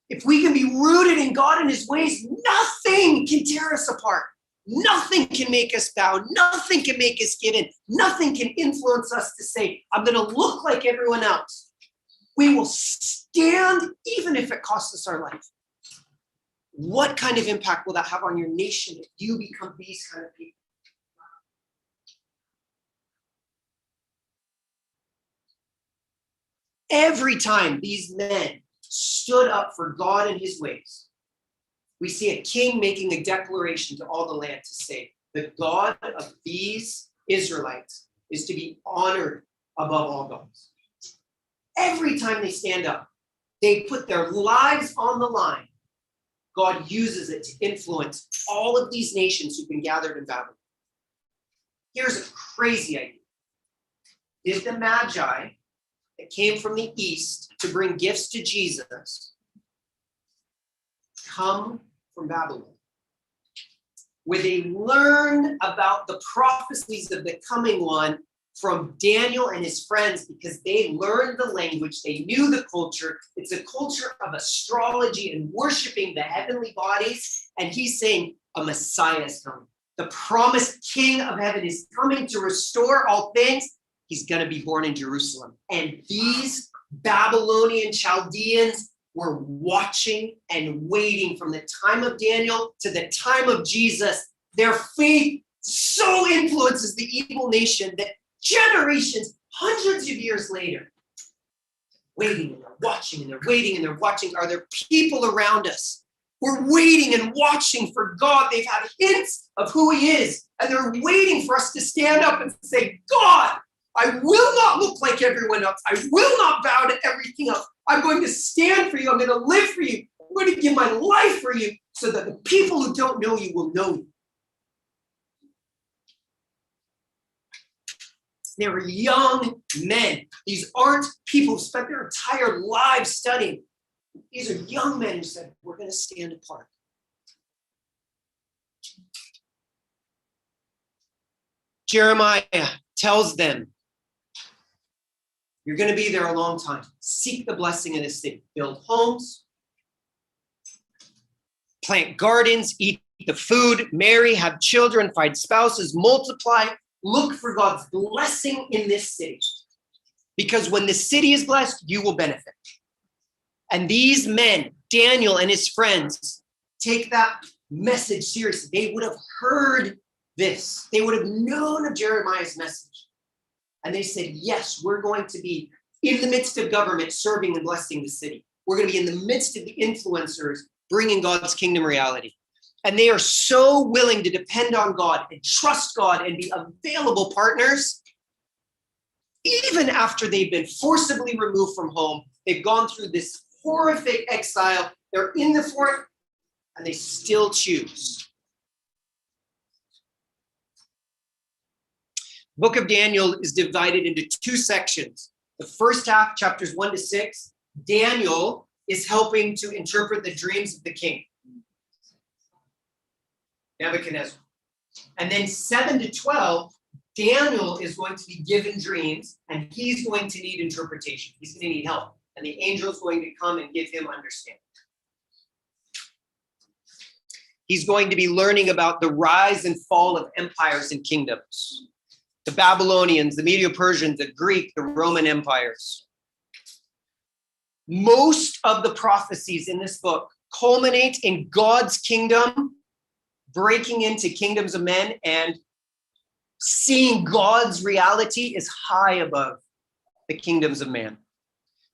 If we can be rooted in God and his ways, nothing can tear us apart. Nothing can make us bow. Nothing can make us give in. Nothing can influence us to say, I'm going to look like everyone else. We will stand even if it costs us our life. What kind of impact will that have on your nation if you become these kind of people? Every time these men stood up for God and his ways, we see a king making a declaration to all the land to say, the God of these Israelites is to be honored above all gods. Every time they stand up, they put their lives on the line. God uses it to influence all of these nations who've been gathered in Babylon. Here's a crazy idea. Did the Magi that came from the east to bring gifts to Jesus come from Babylon, where they learned about the prophecies of the coming one from Daniel and his friends because they learned the language, they knew the culture. It's a culture of astrology and worshiping the heavenly bodies. And he's saying a Messiah is coming. The promised King of heaven is coming to restore all things. He's going to be born in Jerusalem. And these Babylonian Chaldeans were watching and waiting from the time of Daniel to the time of Jesus. Their faith so influences the evil nation that generations, hundreds of years later, waiting and they're watching and they're waiting and they're watching. Are there people around us? We're waiting and watching for God. They've had hints of who he is, and they're waiting for us to stand up and say, God, I will not look like everyone else. I will not bow to everything else. I'm going to stand for you. I'm going to live for you. I'm going to give my life for you so that the people who don't know you will know you. They were young men. These aren't people who spent their entire lives studying. These are young men who said, we're going to stand apart. Jeremiah tells them, you're going to be there a long time. Seek the blessing of this city. Build homes, plant gardens, eat the food, marry, have children, find spouses, multiply. Look for God's blessing in this city. Because when the city is blessed, you will benefit. And these men, Daniel and his friends, take that message seriously. They would have heard this. They would have known of Jeremiah's message. And they said, yes, we're going to be in the midst of government, serving and blessing the city. We're going to be in the midst of the influencers, bringing God's kingdom reality. And they are so willing to depend on God and trust God and be available partners, even after they've been forcibly removed from home. They've gone through this horrific exile. They're in the fort, and they still choose. The book of Daniel is divided into two sections. The first half, chapters 1 to 6, Daniel is helping to interpret the dreams of the king, Nebuchadnezzar. And then 7 to 12, Daniel is going to be given dreams, and he's going to need interpretation. He's going to need help. And the angel is going to come and give him understanding. He's going to be learning about the rise and fall of empires and kingdoms. The Babylonians, the Medo-Persians, the Greek, the Roman empires. Most of the prophecies in this book culminate in God's kingdom breaking into kingdoms of men, and seeing God's reality is high above the kingdoms of man.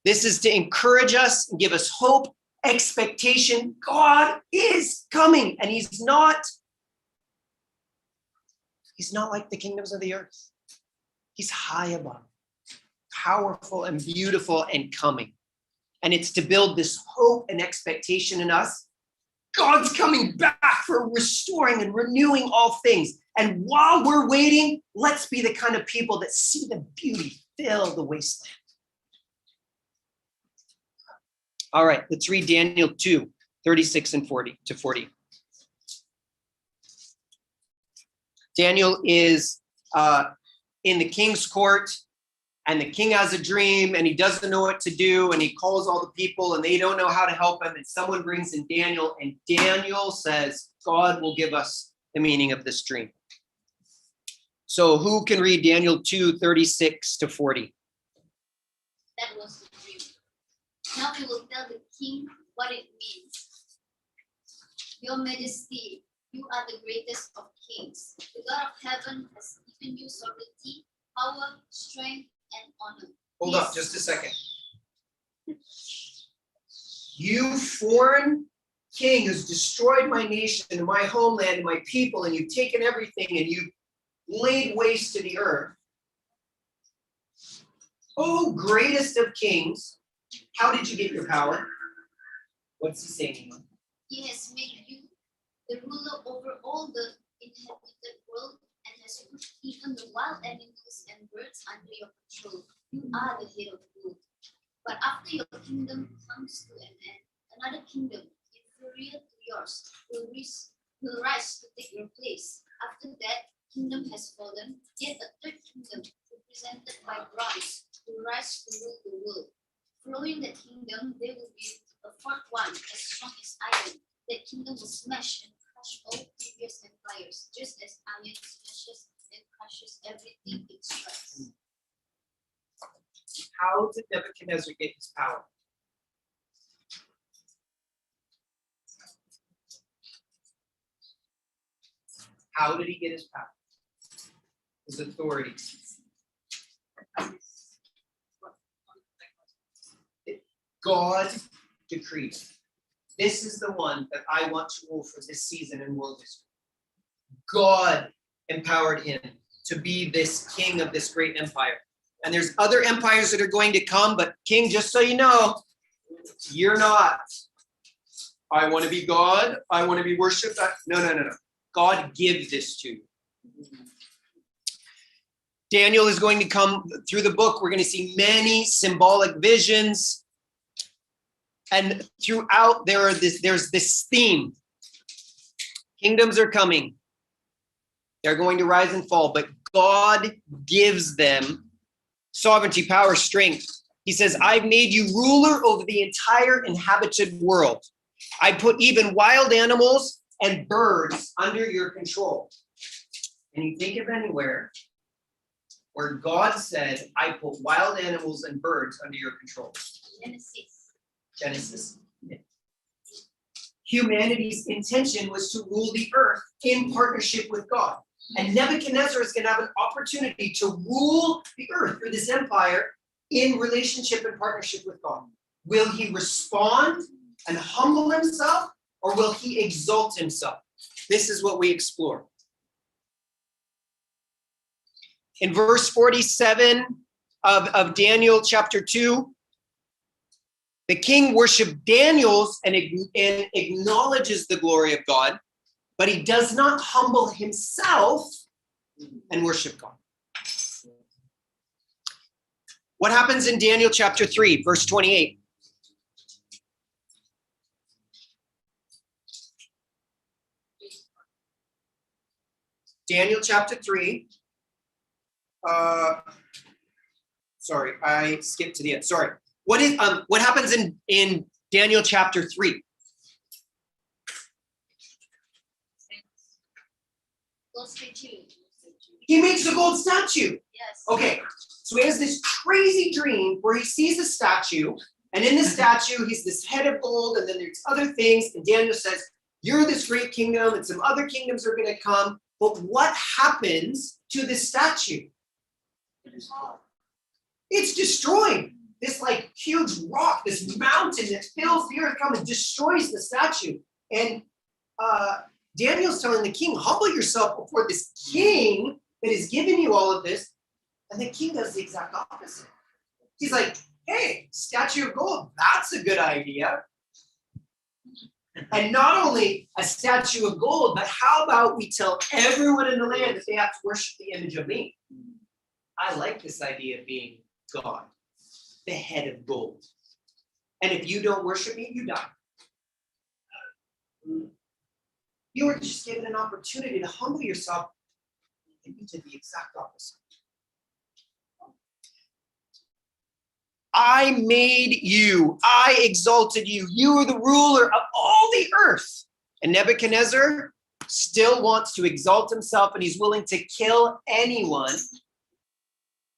This is to encourage us and give us hope, expectation. God is coming, and he's not like the kingdoms of the earth. He's high above, powerful and beautiful and coming. And it's to build this hope and expectation in us. God's coming back for restoring and renewing all things. And while we're waiting, let's be the kind of people that see the beauty fill the wasteland. All right, let's read Daniel 2, 36 and 40 to 40. Daniel is in the king's court, and the king has a dream, and he doesn't know what to do, and he calls all the people, and they don't know how to help him, and someone brings in Daniel, and Daniel says, God will give us the meaning of this dream. So who can read Daniel 2, 36 to 40? That was the dream. Now we will tell the king what it means. Your Majesty, you are the greatest of kings. The God of heaven has given you sovereignty, power, strength, and honor. Hold up just a second. You foreign king who's destroyed my nation and my homeland and my people, and you've taken everything and you've laid waste to the earth. Oh, greatest of kings, how did you get your power? What's he saying? He has made you the ruler over all the inhabited world and has put even the wild animals and birds under your control. You are the head of the world. But after your kingdom comes to an end, another kingdom inferior to yours will rise to take your place. After that kingdom has fallen, yet a third kingdom represented by bronze will rise to rule the world. Following that kingdom, there will be a fourth one as strong as iron. That kingdom will smash and crush all previous empires, just as iron smashes and crushes everything it strikes. How did Nebuchadnezzar get his power? How did he get his power? His authority. God decreed. This is the one that I want to rule for this season in world history. God empowered him to be this king of this great empire. And there's other empires that are going to come, but king, just so you know, you're not. I want to be God. I want to be worshipped. No. God gives this to you. Daniel is going to come through the book. We're going to see many symbolic visions. And throughout there's this theme. Kingdoms are coming. They're going to rise and fall, but God gives them sovereignty, power, strength. He says, I've made you ruler over the entire inhabited world. I put even wild animals and birds under your control. Can you think of anywhere where God said, I put wild animals and birds under your control? Genesis. Yeah. Humanity's intention was to rule the earth in partnership with God. And Nebuchadnezzar is going to have an opportunity to rule the earth or this empire in relationship and partnership with God. Will he respond and humble himself, or will he exalt himself? This is what we explore. In verse 47 of Daniel chapter 2, the king worshiped Daniel's and acknowledges the glory of God, but he does not humble himself and worship God. What happens in Daniel chapter 3, verse 28? Daniel chapter 3. Sorry, I skipped to the end. Sorry. What happens in Daniel chapter 3? He makes a gold statue. Yes. Okay, so he has this crazy dream where he sees a statue, and in the statue, he's this head of gold, and then there's other things, and Daniel says, you're this great kingdom, and some other kingdoms are going to come, but what happens to this statue? It's destroyed. This like huge rock, this mountain that fills the earth comes and destroys the statue. And Daniel's telling the king, humble yourself before this king that has given you all of this. And the king does the exact opposite. He's like, hey, statue of gold, that's a good idea. And not only a statue of gold, but how about we tell everyone in the land that they have to worship the image of me? I like this idea of being God, the head of gold. And if you don't worship me, you die. You were just given an opportunity to humble yourself, and you did the exact opposite. I made you. I exalted you. You are the ruler of all the earth. And Nebuchadnezzar still wants to exalt himself, and he's willing to kill anyone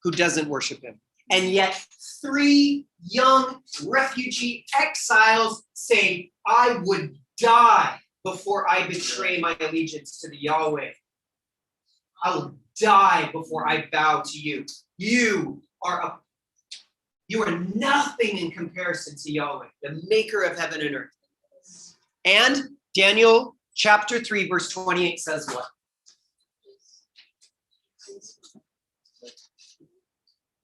who doesn't worship him. And yet 3 young refugee exiles say, I would die before I betray my allegiance to the Yahweh. I will die before I bow to you. You are nothing in comparison to Yahweh, the maker of heaven and earth. And Daniel chapter 3, verse 28 says what?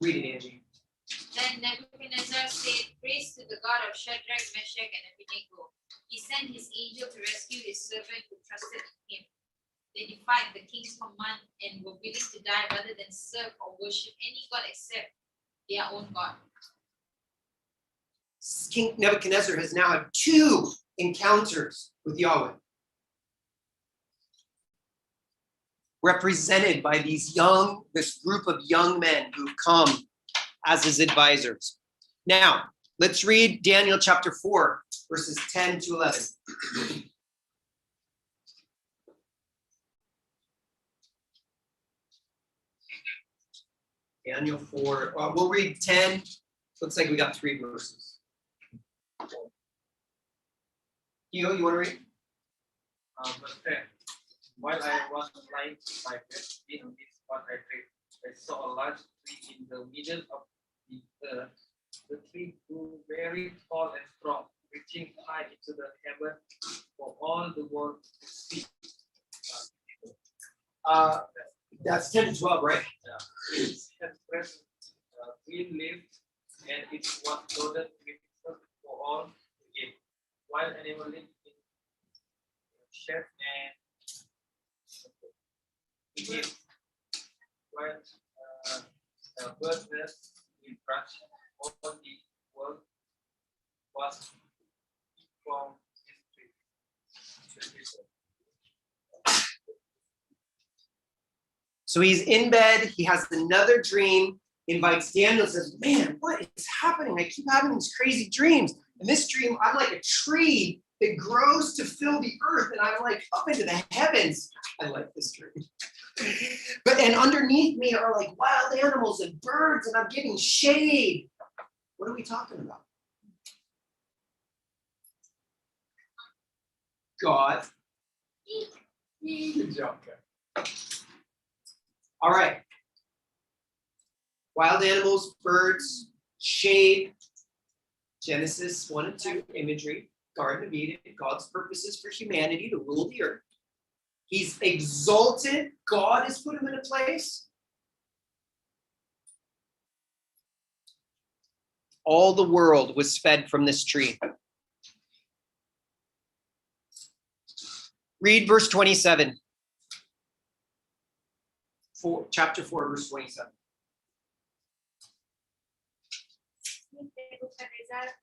Read it, Angie. Then Nebuchadnezzar said, Praise to the God of Shadrach, Meshach, and Abednego. He sent his angel to rescue his servant who trusted in him. They defied the king's command and were willing to die rather than serve or worship any god except their own God. King Nebuchadnezzar has now had 2 encounters with Yahweh, represented by this group of young men who've come as his advisors. Now, let's read Daniel chapter 4, verses 10 to 11. Daniel 4, we'll read 10. Looks like we got 3 verses. You want to read? Verse 10. While I was lying in my bed, this is what I dreamed. I saw a large tree in the middle of the earth. The tree grew very tall and strong, reaching high into the heaven for all the world to see. That's 10 to 12, right? Yeah. It had fresh green leaves, and it was loaded with fruit for all to eat. Wild animals lived in shade and it while birds nest in branch, all the world was from this tree. So he's in bed, he has another dream, invites Daniel, says, man, what is happening? I keep having these crazy dreams. In this dream, I'm like a tree that grows to fill the earth, and I'm like up into the heavens. I like this dream. And underneath me are like wild animals and birds, and I'm getting shade. What are we talking about? God. Good job, guys. All right. Wild animals, birds, shade. Genesis 1 and 2, imagery. Garden of Eden, God's purposes for humanity to rule the earth. He's exalted. God has put him in a place. All the world was fed from this tree. Read verse 27. Chapter 4, verse 27.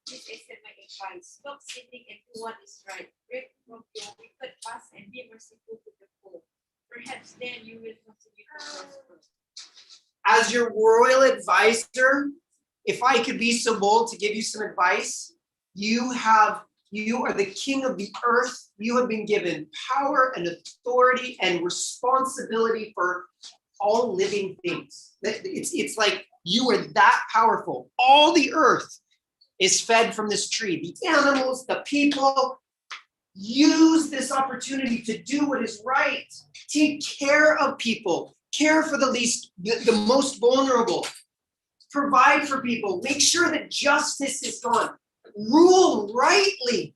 Please accept my advice. Stop sinning and do what is right. Break from your wicked past and be merciful to the poor. Perhaps then you will continue to prosper. As your royal advisor, if I could be so bold to give you some advice, you are the king of the earth. You have been given power and authority and responsibility for all living things. It's like you are that powerful. All the earth is fed from this tree. The animals, the people, use this opportunity to do what is right. Take care of people. Care for the most vulnerable. Provide for people. Make sure that justice is done. Rule rightly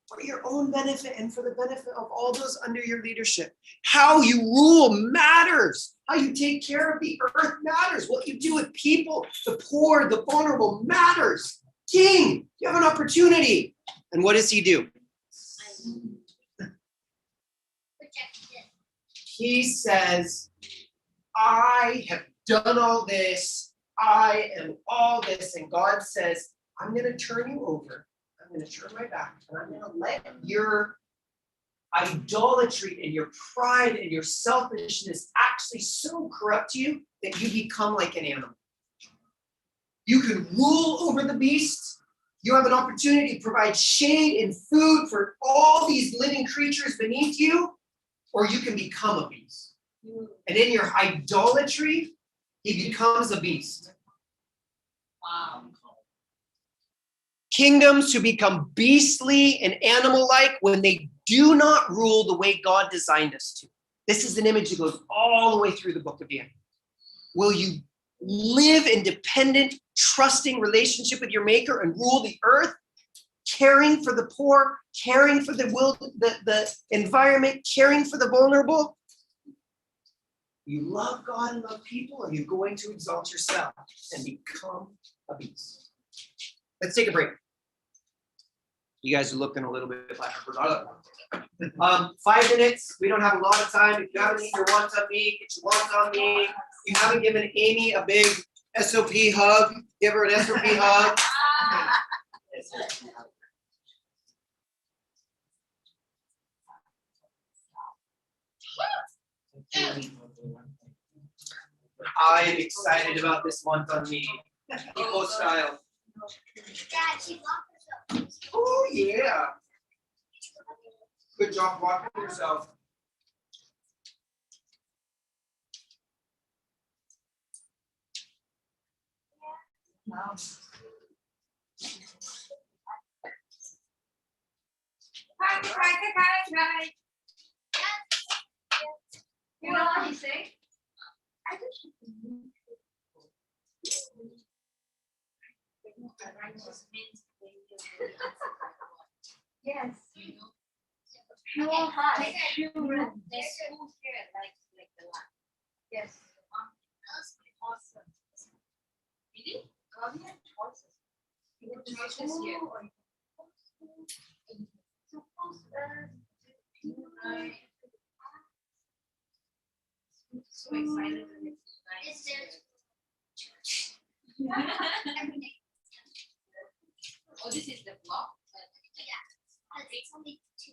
for your own benefit and for the benefit of all those under your leadership. How you rule matters. How you take care of the earth matters. What you do with people, the poor, the vulnerable matters. King, you have an opportunity. And what does he do? He says, I have done all this. I am all this. And God says, I'm going to turn you over. I'm going to turn my back, and I'm going to let your idolatry and your pride and your selfishness actually so corrupt you that you become like an animal. You can rule over the beast. You have an opportunity to provide shade and food for all these living creatures beneath you, or you can become a beast. And in your idolatry, he becomes a beast. Wow. Kingdoms who become beastly and animal-like when they do not rule the way God designed us to. This is an image that goes all the way through the book of Daniel. Will you live in dependent, trusting relationship with your maker and rule the earth, caring for the poor, caring for the environment, caring for the vulnerable? You love God and love people, or you're going to exalt yourself and become a beast. Let's take a break. You guys are looking a little bit like I forgot. 5 minutes. We don't have a lot of time. If you haven't eaten your wonton mee, get your wonton mee. If you haven't given Amy a big SOP hug, give her an SOP hug. I am excited about this wonton mee. Ipoh style. Dad, she locked herself. Oh yeah. Good job walking yourself. You know what he say? Yes. Pure heart, pure. There's school here like the one. Yes. Awesome. Really? God, we have choices. We have choices here. So excited to meet you guys. Oh, this is the block. Yeah, it's only 2.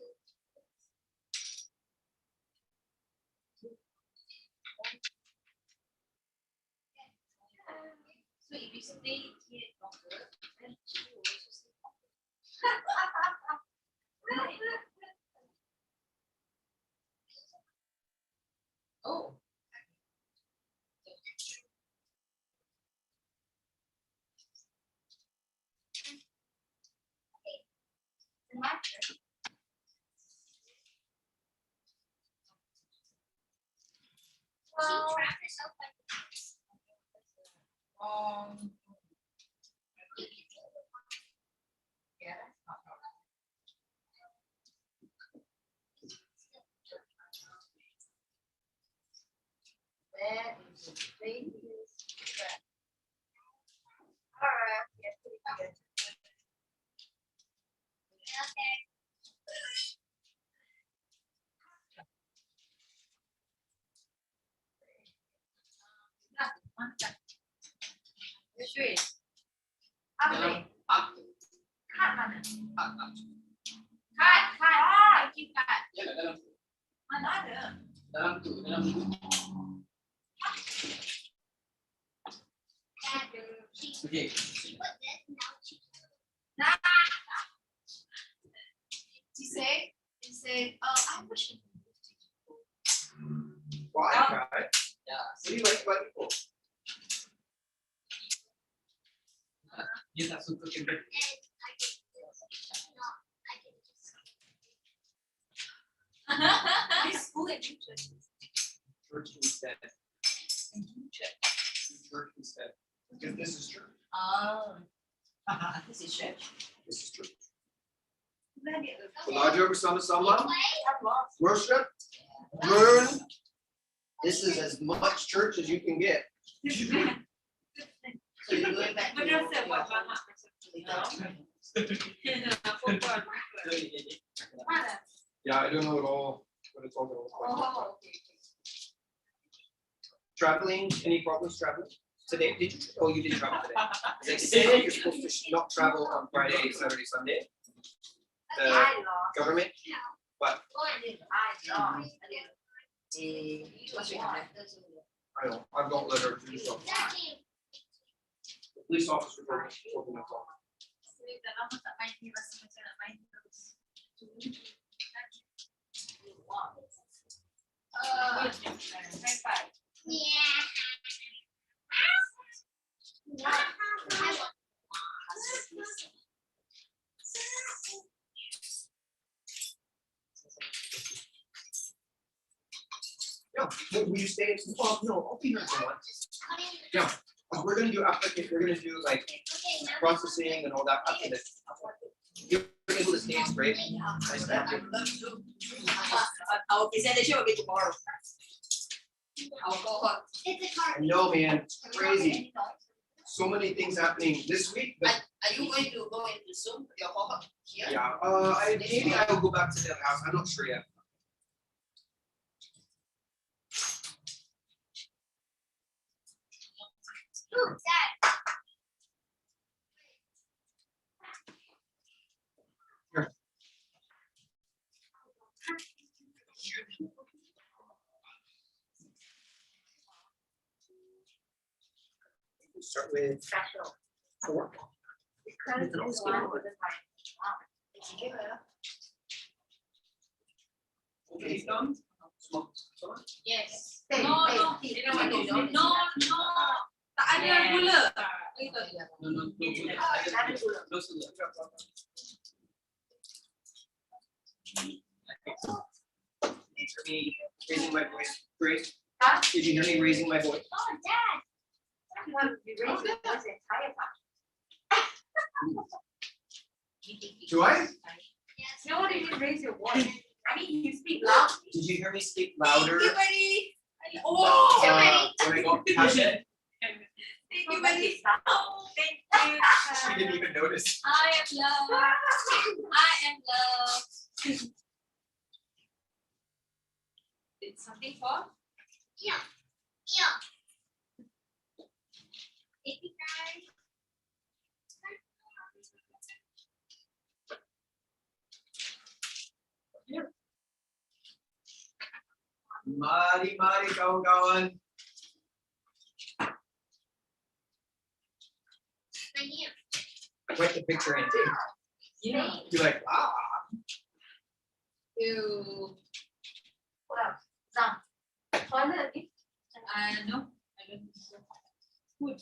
So if you stay here longer, then you will also stay longer. Right. Oh. She trapped herself like this. Yeah, that's not wrong. That is the biggest trap. All right, yes, pretty good. Okay. Which way? Up way. Up. Cut mana? Up. Cut. Keep cut. Ya, dalam. Mana ada? Dalam tu. Dad, Okay. she put this, now she Nah. She said, I wish it would move to you. Why, guys? Ya. What do you like about Ipoh? Dia tak suka kena. and I can no, I can just This school and you church. Church instead. And you church. Church instead. Because this is church. Oh. This is church. This is church. Okay. Belajar bersama-sama, I'm lost. worship, learn. This is as much church as you can get. So you're going back to your Madrasah buat home. mama. Mana? Yeah, I don't know at all what it's all going to look like. Oh, okay. Traveling, any problems traveling? today. Did you? Oh, you didn't travel today. They said you're supposed to not travel on Friday, Saturday, Sunday. The government. But I know I've got a letter to do something. The police officer told me to call. Yeah, will you stay? Oh no, I'll be here for once. Yeah, we're gonna do application. We're gonna do like processing and all that after this. You're able to stay, it's great. Nice to have you. Our presentation will be tomorrow. Our cohort. I know, man, it's crazy. So many things happening this week. But Are you going to go into Zoom your cohort here? yeah, maybe I will go back to their house. I'm not sure yet. Here. Start with 4. Because it's one of the Okay, done. Yes. Stay, No, stay, no. stay. No. Tak ada gula. Me raising my voice. Grace, Huh? did you hear me raising my voice? Oh, Dad. You want to be raised with this entire time. Do I? No, what do you mean raise your voice? I mean, you speak loud. Did you hear me speak louder? Everybody. Oh. When I got passionate? Thank you, buddy. Thank you. She didn't even notice. I am loved. I am loved. It's something for? Mari, kawan-kawan. Write the picture in. Yeah. You're like, ah. You. Toilet. No. I don't think so. Food.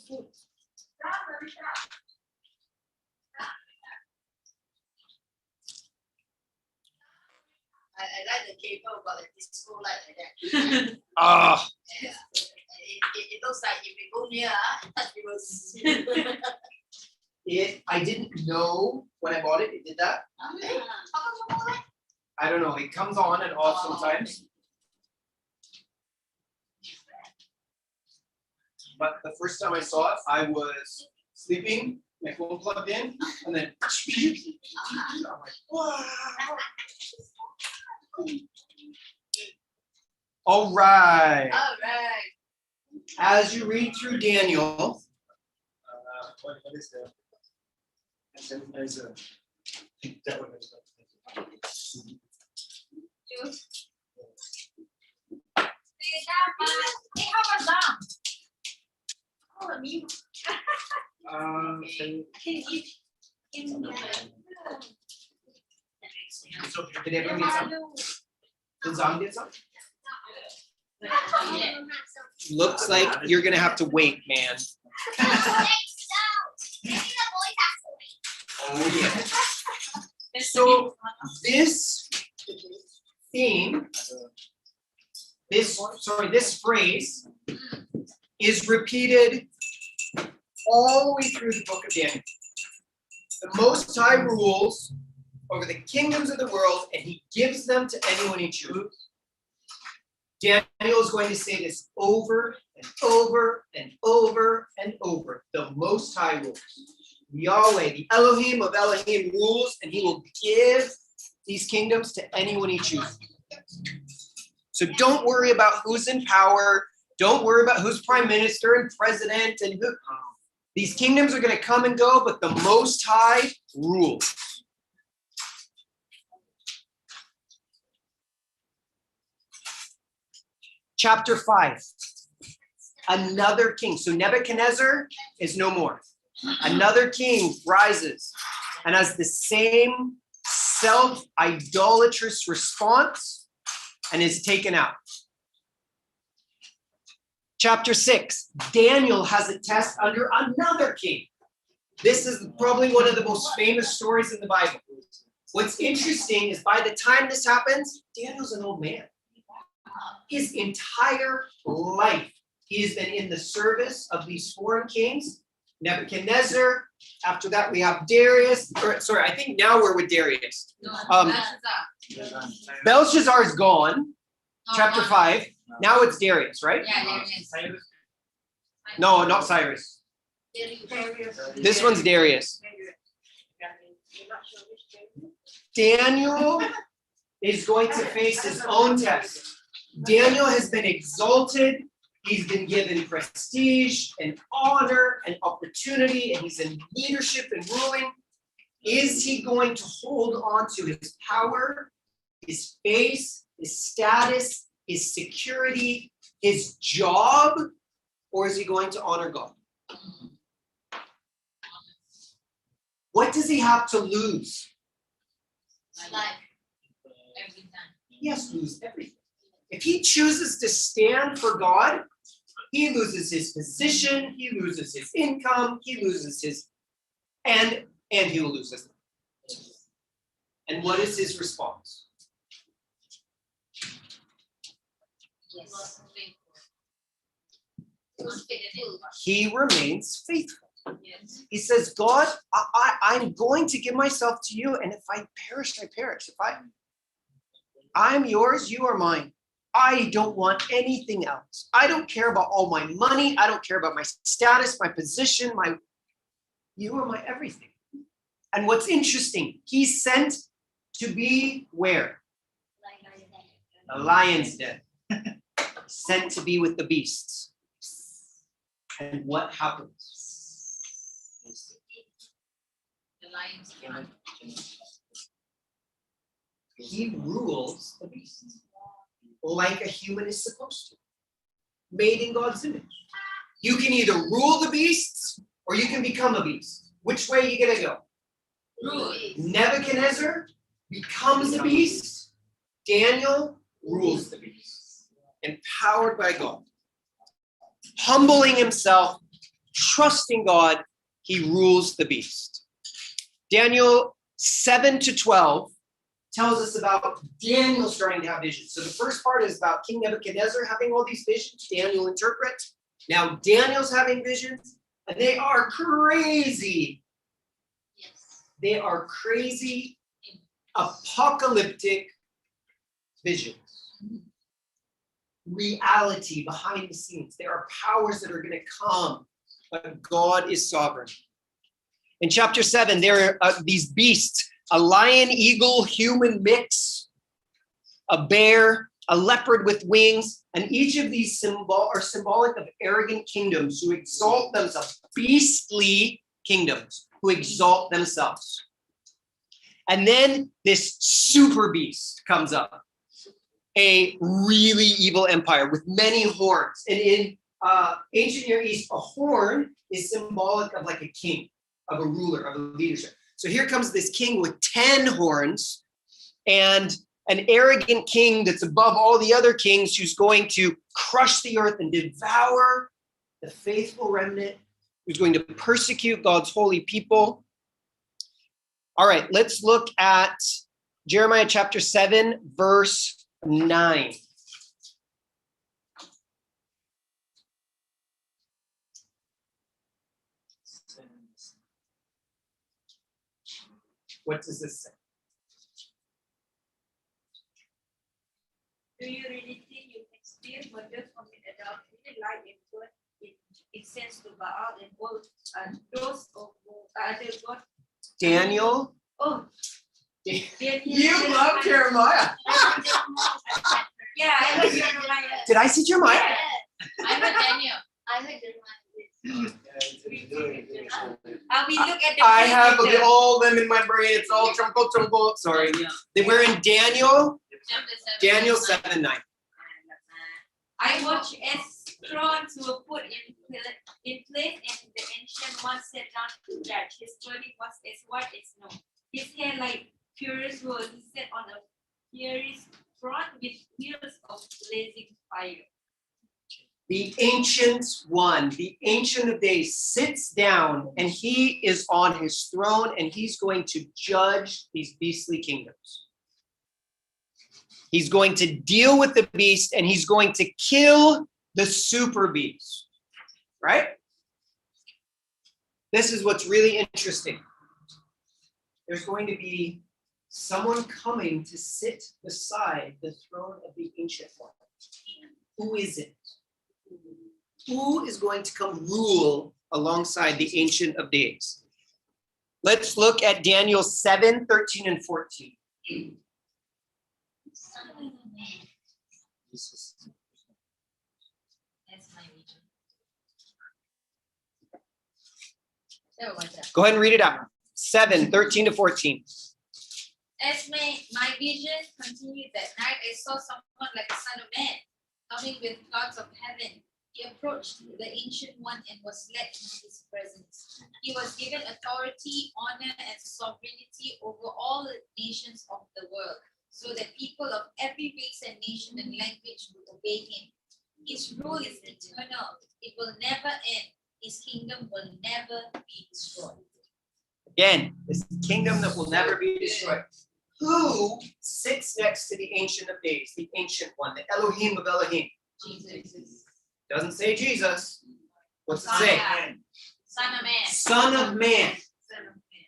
I like the cable about the disco light like that. Ah. Yeah. It looks like if we go near, touch people's. I didn't know when I bought it, it did that. I don't know, it comes on and off sometimes. But the first time I saw it, I was sleeping, my phone plugged in, and then I'm like, wow. All right. As you read through Daniel, What is that? There's a that one is did everyone get some? Did Zam get some? Looks like you're gonna have to wait, man. Oh yeah. So this theme, this phrase is repeated all the way through the book of Daniel. The Most High rules over the kingdoms of the world, and he gives them to anyone he chooses. Daniel is going to say this over and over and over and over. The Most High rules. Yahweh, the Elohim of Elohim rules, and he will give these kingdoms to anyone he chooses. So don't worry about who's in power. Don't worry about who's prime minister and president and who. These kingdoms are going to come and go, but the Most High rules. Chapter 5. Another king. So Nebuchadnezzar is no more. Another king rises and has the same self-idolatrous response and is taken out. Chapter 6, Daniel has a test under another king. This is probably one of the most famous stories in the Bible. What's interesting is by the time this happens, Daniel's an old man. His entire life, he has been in the service of these foreign kings. Nebuchadnezzar. After that, we have Darius. I think now we're with Darius. Belshazzar is gone. Chapter 5. Now it's Darius, right? Yeah, No, not Cyrus. This one's Darius. Daniel is going to face his own test. Daniel has been exalted. He's been given prestige and honor and opportunity, and he's in leadership and ruling. Is he going to hold on to his power, his face, his status, his security, his job, or is he going to honor God? What does he have to lose? My life. Every time. He has to lose everything. If he chooses to stand for God, he loses his position, he loses his income, he loses his, and he will lose his life. And what is his response? Yes. He remains faithful. Yes. He says, God, I'm going to give myself to you, and if I perish, I perish. If I'm yours, you are mine. I don't want anything else. I don't care about all my money. I don't care about my status, my position, you are my everything. And what's interesting, he's sent to be where? The lion's den. Sent to be with the beasts. And what happens? The lions come. He rules the beasts like a human is supposed to, made in God's image. You can either rule the beasts or you can become a beast. Which way are you going to go? Rule. Nebuchadnezzar becomes a beast. Daniel rules the beast, empowered by God. Humbling himself, trusting God, he rules the beast. Daniel 7-12 tells us about Daniel starting to have visions. So the first part is about King Nebuchadnezzar having all these visions. Daniel interprets. Now Daniel's having visions, and they are crazy. Yes. They are crazy, apocalyptic visions. Reality behind the scenes. There are powers that are going to come, but God is sovereign. In chapter 7, there are these beasts, a lion, eagle, human mix, a bear, a leopard with wings, and each of these are symbolic of arrogant kingdoms who exalt themselves, beastly kingdoms who exalt themselves. And then this super beast comes up, a really evil empire with many horns. And in ancient Near East, a horn is symbolic of like a king, of a ruler, of a leadership. So here comes this king with 10 horns and an arrogant king that's above all the other kings who's going to crush the earth and devour the faithful remnant, who's going to persecute God's holy people. All right, let's look at Jeremiah chapter 7, verse 9. What does this say? Do you really think you can still murder, commit adultery, lie, and burn incense to Baal and all those of other gods? Daniel. Oh, You love Jeremiah. Yeah, I love Jeremiah. Did I see Jeremiah? I heard Daniel. I heard Jeremiah. We look at the I have later. all them in my brain. It's all trumple. Sorry. We're in Daniel 7:9. I watched as thrones were put in place, and the ancient one sat down to judge. His clothing was as white as snow. His hair like purest wool. He sat on a fiery throne with wheels of blazing fire. The ancient one, the ancient of days, sits down and he is on his throne and he's going to judge these beastly kingdoms. He's going to deal with the beast and he's going to kill the super beast, right? This is what's really interesting. There's going to be someone coming to sit beside the throne of the ancient one. Who is it? Who is going to come rule alongside the Ancient of Days? Let's look at Daniel 7:13 and 14. That's my vision. Go ahead and read it out. 7:13 to 14. As my vision continued that night, I saw someone like a son of man coming with clouds of heaven. He approached the ancient one and was led into his presence. He was given authority, honor, and sovereignty over all the nations of the world, so that people of every race and nation and language would obey him. His rule is eternal. It will never end. His kingdom will never be destroyed. Again, this kingdom that will never be destroyed. Who sits next to the Ancient of Days, the Ancient One, the Elohim of Elohim? Jesus. Doesn't say Jesus. What's it Son say? of Man. Son of Man. Son of Man. Son of Man.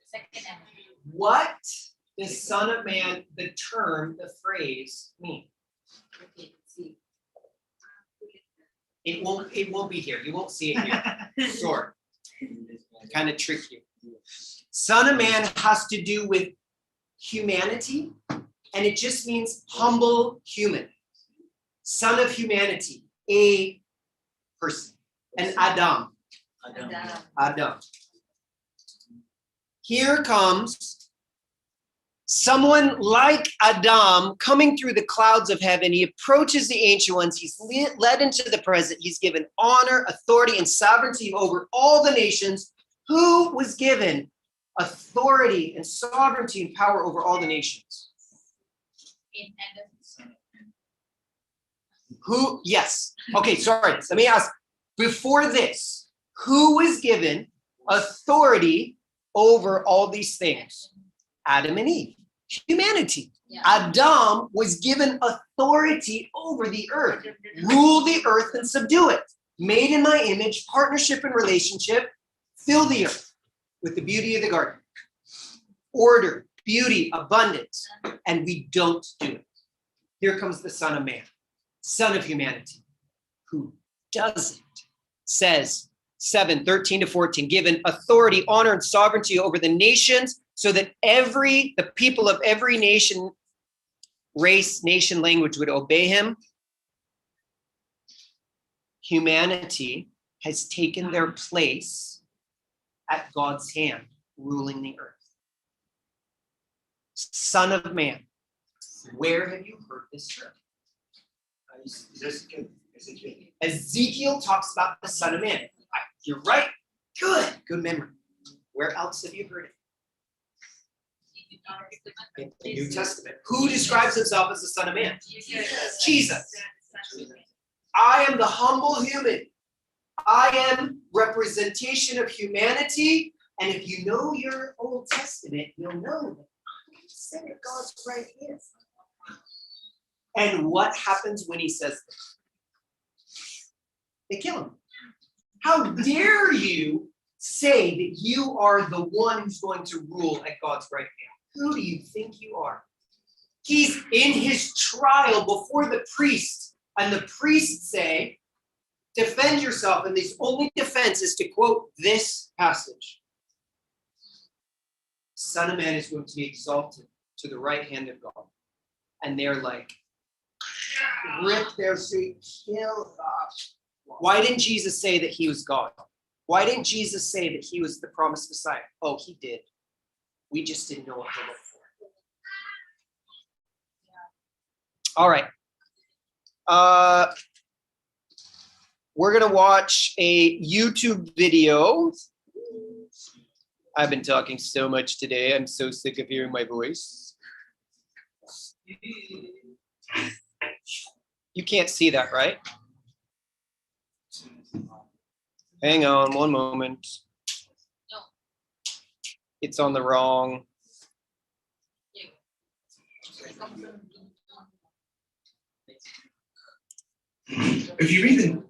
Second Adam. What does Son of Man, the term, the phrase, mean? Okay, see. It won't be here. You won't see it here. Sure. Kind of trick you. Son of Man has to do with humanity, and it just means humble human. Son of humanity, a person, an Adam. Adam. Here comes someone like Adam coming through the clouds of heaven. He approaches the ancient ones. He's led into the present. He's given honor, authority, and sovereignty over all the nations. Who was given authority and sovereignty and power over all the nations? In Adam. Who? Yes. Okay, sorry. Let me ask. Before this, who was given authority over all these things? Adam and Eve. Humanity. Yeah. Adam was given authority over the earth. Rule the earth and subdue it. Made in my image, partnership and relationship. Fill the earth with the beauty of the garden. Order, beauty, abundance. And we don't do it. Here comes the Son of Man, Son of humanity, who does it. Says 7:13 to 14, given authority, honor, and sovereignty over the nations, so that the people of every nation, race, nation, language would obey him. Humanity has taken their place at God's hand, ruling the earth. Son of Man, where have you heard this term? Ezekiel talks about the Son of Man. You're right. Good memory. Where else have you heard it? In the New Testament. Who describes himself as the Son of Man? Jesus. I am the humble human. I am representation of humanity. And if you know your Old Testament, you'll know that I sit at God's right hand. And what happens when he says this? They kill him. How dare you say that you are the one who's going to rule at God's right hand? Who do you think you are? He's in his trial before the priest, and the priests say, defend yourself, and his only defense is to quote this passage. Son of Man is going to be exalted to the right hand of God. And they're like, rip their face, kill. Why didn't Jesus say that he was God? Why didn't Jesus say that he was the promised Messiah? Oh, he did. We just didn't know what to look for. All right. We're going to watch a YouTube video. I've been talking so much today. I'm so sick of hearing my voice. You can't see that, right? Hang on one moment. It's on the wrong. If you read the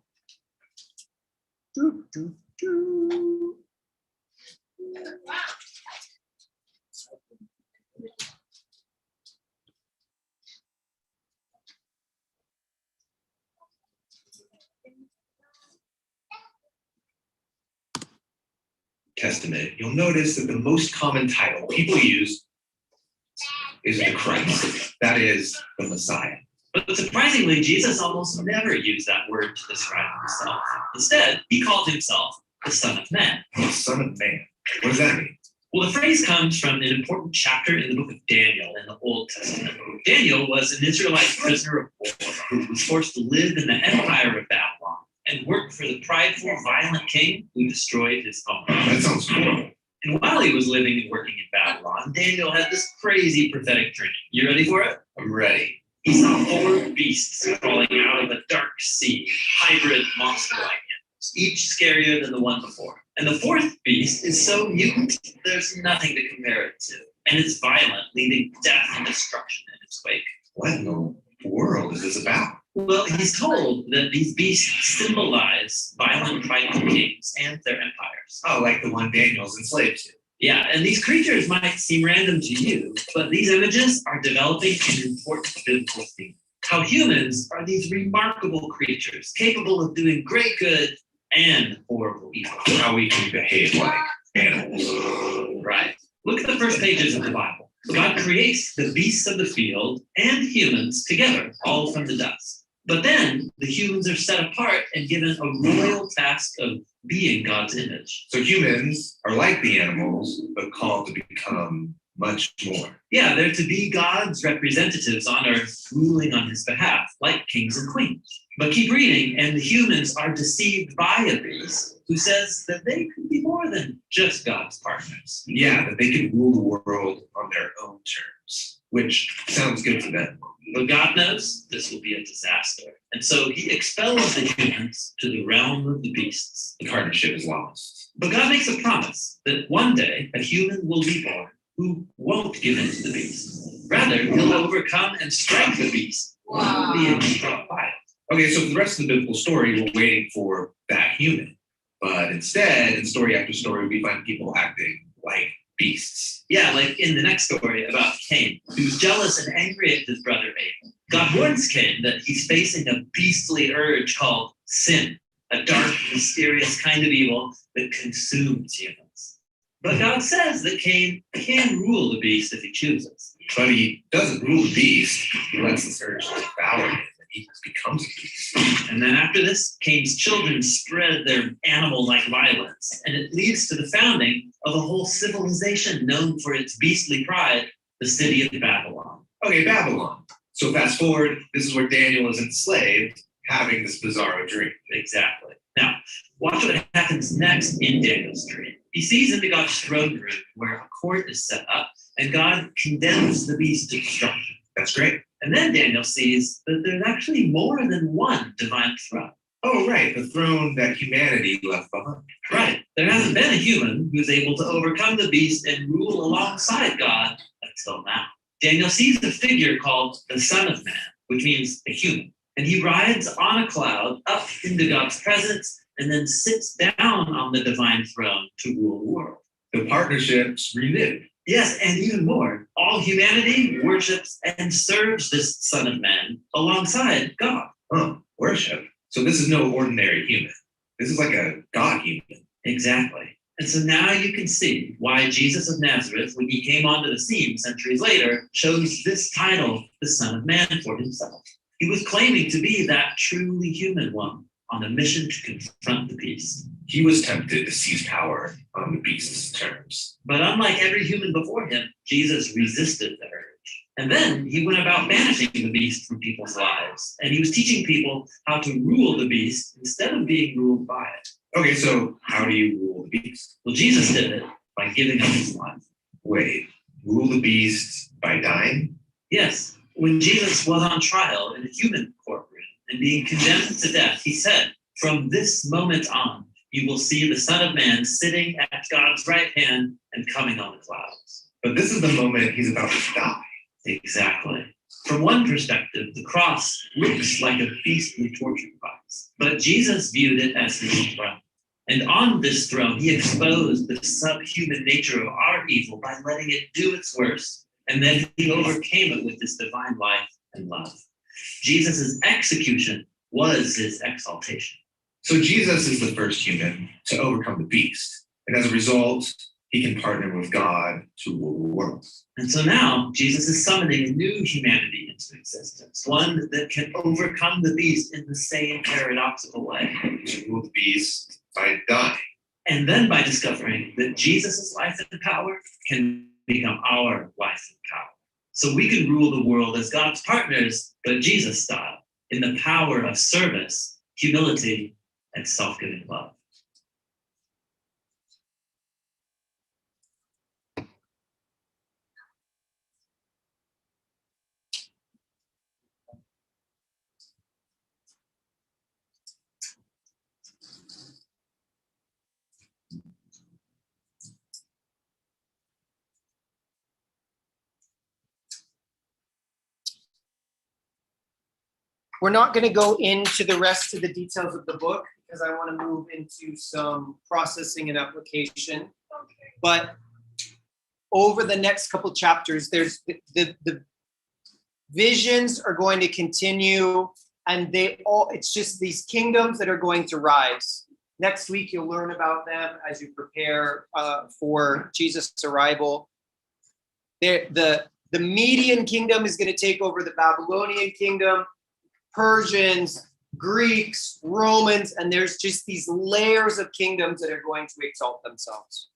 Testament, you'll notice that the most common title people use is the Christ. That is the Messiah. But surprisingly, Jesus almost never used that word to describe himself. Instead, he called himself the Son of Man. The Son of Man. What does that mean? Well, the phrase comes from an important chapter in the book of Daniel in the Old Testament. Daniel was an Israelite prisoner of war who was forced to live in the empire of Babylon and work for the prideful, violent king who destroyed his home. That sounds cool. And while he was living and working in Babylon, Daniel had this crazy prophetic dream. You ready for it? I'm ready. He saw 4 beasts crawling out of a dark sea, hybrid monster-like animals, each scarier than the one before. And the 4th beast is so mutant, there's nothing to compare it to. And it's violent, leaving death and destruction in its wake. What in the world is this about? Well, he's told that these beasts symbolize violent, prideful kings and their empires. Oh, like the one Daniel's enslaved to. Yeah, and these creatures might seem random to you, but these images are developing an important biblical theme. How humans are these remarkable creatures, capable of doing great good and horrible evil. How we can behave like animals. Right. Look at the first pages of the Bible. God creates the beasts of the field and humans together, all from the dust. But then the humans are set apart and given a royal task of being God's image. So humans are like the animals, but called to become much more. Yeah, they're to be God's representatives on earth, ruling on his behalf, like kings and queens. But keep reading, and the humans are deceived by a beast who says that they could be more than just God's partners. Yeah, that they could rule the world on their own terms, which sounds good for them. But God knows this will be a disaster. And so he expels the humans to the realm of the beasts. The partnership is lost. But God makes a promise that one day a human will be born who won't give in to the beast. Rather, he'll overcome and strike the beast, being struck by it. Okay, so for the rest of the biblical story, we're waiting for that human. But instead, in story after story, we find people acting like beasts. Yeah, like in the next story about Cain, who's jealous and angry at his brother Abel. God warns Cain that he's facing a beastly urge called sin, a dark, mysterious kind of evil that consumes humans. But God says that Cain can rule the beast if he chooses. But he doesn't rule the beast. He lets this urge devour him. He becomes a beast. And then after this, Cain's children spread their animal-like violence, and it leads to the founding of a whole civilization known for its beastly pride, the city of Babylon. Okay, Babylon. So fast forward, this is where Daniel is enslaved, having this bizarro dream. Exactly. Now, watch what happens next in Daniel's dream. He sees into God's throne room where a court is set up, and God condemns the beast to destruction. That's great. And then Daniel sees that there's actually more than one divine throne. Oh, right, the throne that humanity left behind. Right. There hasn't been a human who's able to overcome the beast and rule alongside God until now. Daniel sees a figure called the Son of Man, which means a human. And he rides on a cloud up into God's presence and then sits down on the divine throne to rule the world. The partnership's renewed. Yes, and even more, all humanity worships and serves this Son of Man alongside God. Oh, worship. So this is no ordinary human. This is like a God human. Exactly. And so now you can see why Jesus of Nazareth, when he came onto the scene centuries later, chose this title, the Son of Man, for himself. He was claiming to be that truly human one on a mission to confront the beast. He was tempted to seize power on the beast's terms. But unlike every human before him, Jesus resisted the urge. And then he went about banishing the beast from people's lives. And he was teaching people how to rule the beast instead of being ruled by it. Okay, so how do you rule the beast? Well, Jesus did it by giving up his life. Wait, rule the beast by dying? Yes, when Jesus was on trial in a human courtroom and being condemned to death, he said, "From this moment on, you will see the Son of Man sitting at God's right hand and coming on the clouds." But this is the moment he's about to die. Exactly. From one perspective, the cross looks like a beastly torture device, but Jesus viewed it as his throne. And on this throne, he exposed the subhuman nature of our evil by letting it do its worst, and then he overcame it with his divine life and love. Jesus' execution was his exaltation. So Jesus is the first human to overcome the beast. And as a result, he can partner with God to rule the world. And so now Jesus is summoning a new humanity into existence, one that can overcome the beast in the same paradoxical way. To rule the beast by dying. And then by discovering that Jesus' life and power can become our life and power. So we can rule the world as God's partners, but Jesus style, in the power of service, humility, and self-giving love. We're not going to go into the rest of the details of the book because I want to move into some processing and application. But over the next couple chapters, there's the visions are going to continue, and it's just these kingdoms that are going to rise. Next week, you'll learn about them as you prepare for Jesus' arrival. The Median kingdom is going to take over the Babylonian kingdom, Persians, Greeks, Romans, and there's just these layers of kingdoms that are going to exalt themselves.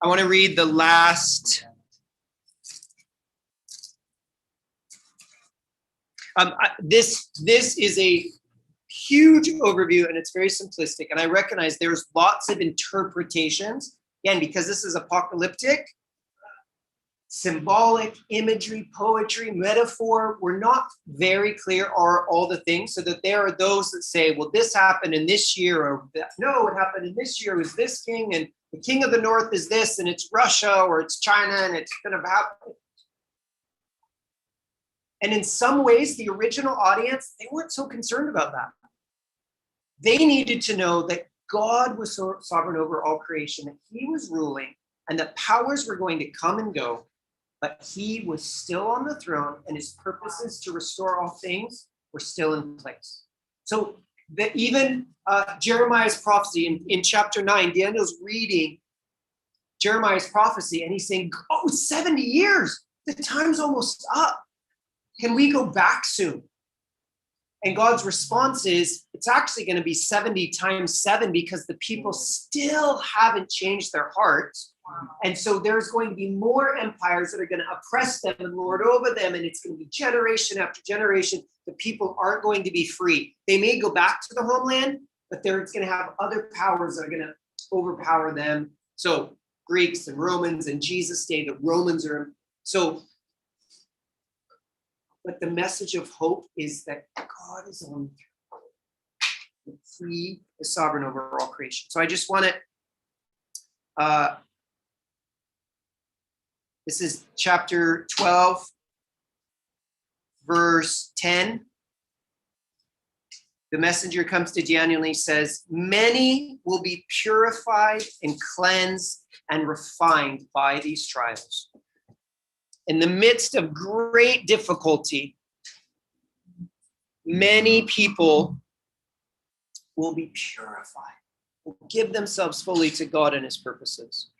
I want to read the last. This is a huge overview and it's very simplistic. And I recognize there's lots of interpretations. Again, because this is apocalyptic, symbolic, imagery, poetry, metaphor, we're not very clear are all the things, so that there are those that say, well, this happened in this year, or no, it happened in this year, it was this king, and the king of the north is this, and it's Russia, or it's China, and it's going to happen. And in some ways, the original audience, they weren't so concerned about that. They needed to know that God was sovereign over all creation, that he was ruling, and that powers were going to come and go, but he was still on the throne, and his purposes to restore all things were still in place. So that even Jeremiah's prophecy in chapter 9, Daniel's reading Jeremiah's prophecy, and he's saying, 70 years, the time's almost up. Can we go back soon? And God's response is, it's actually going to be 70 times 7 because the people still haven't changed their hearts. And so there's going to be more empires that are going to oppress them and lord over them. And it's going to be generation after generation. The people aren't going to be free. They may go back to the homeland, but they're going to have other powers that are going to overpower them. So Greeks and Romans, and Jesus' day, the Romans are. So, but the message of hope is that God is on the throne. He is sovereign over all creation. So I just want to, this is chapter 12, verse 10. The messenger comes to Daniel and he says, many will be purified and cleansed and refined by these trials. In the midst of great difficulty, many people will be purified, will give themselves fully to God and his purposes.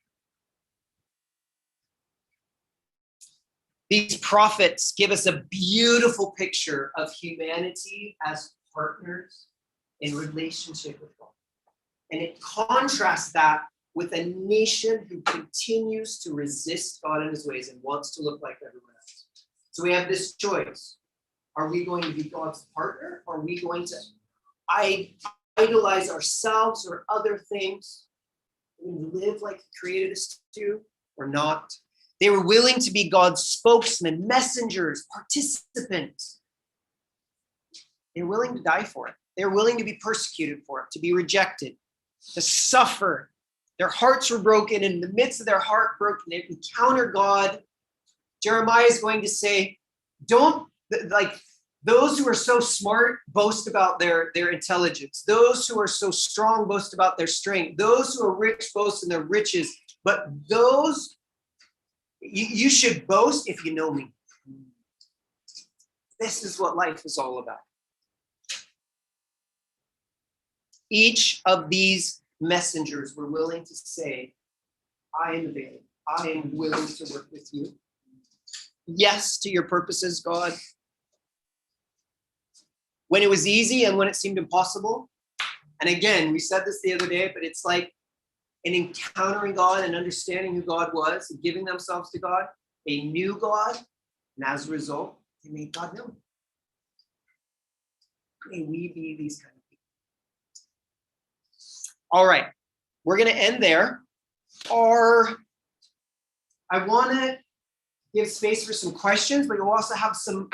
These prophets give us a beautiful picture of humanity as partners in relationship with God. And it contrasts that with a nation who continues to resist God and his ways and wants to look like everyone else. So we have this choice. Are we going to be God's partner? Or are we going to idolize ourselves or other things? We live like he created us to or not? They were willing to be God's spokesmen, messengers, participants. They're willing to die for it. They're willing to be persecuted for it, to be rejected, to suffer. Their hearts were broken. In the midst of their heart broken, they encounter God. Jeremiah is going to say, don't, like, those who are so smart boast about their intelligence. Those who are so strong boast about their strength. Those who are rich boast in their riches. But those, you should boast if you know me. This is what life is all about. Each of these messengers were willing to say, I am available. I am willing to work with you. Yes to your purposes, God. When it was easy and when it seemed impossible. And again, we said this the other day, but it's like in encountering God and understanding who God was and giving themselves to God, they knew God, and as a result, they made God known. May we be these kind of people. All right, we're going to end there. I want to give space for some questions, but you'll also have some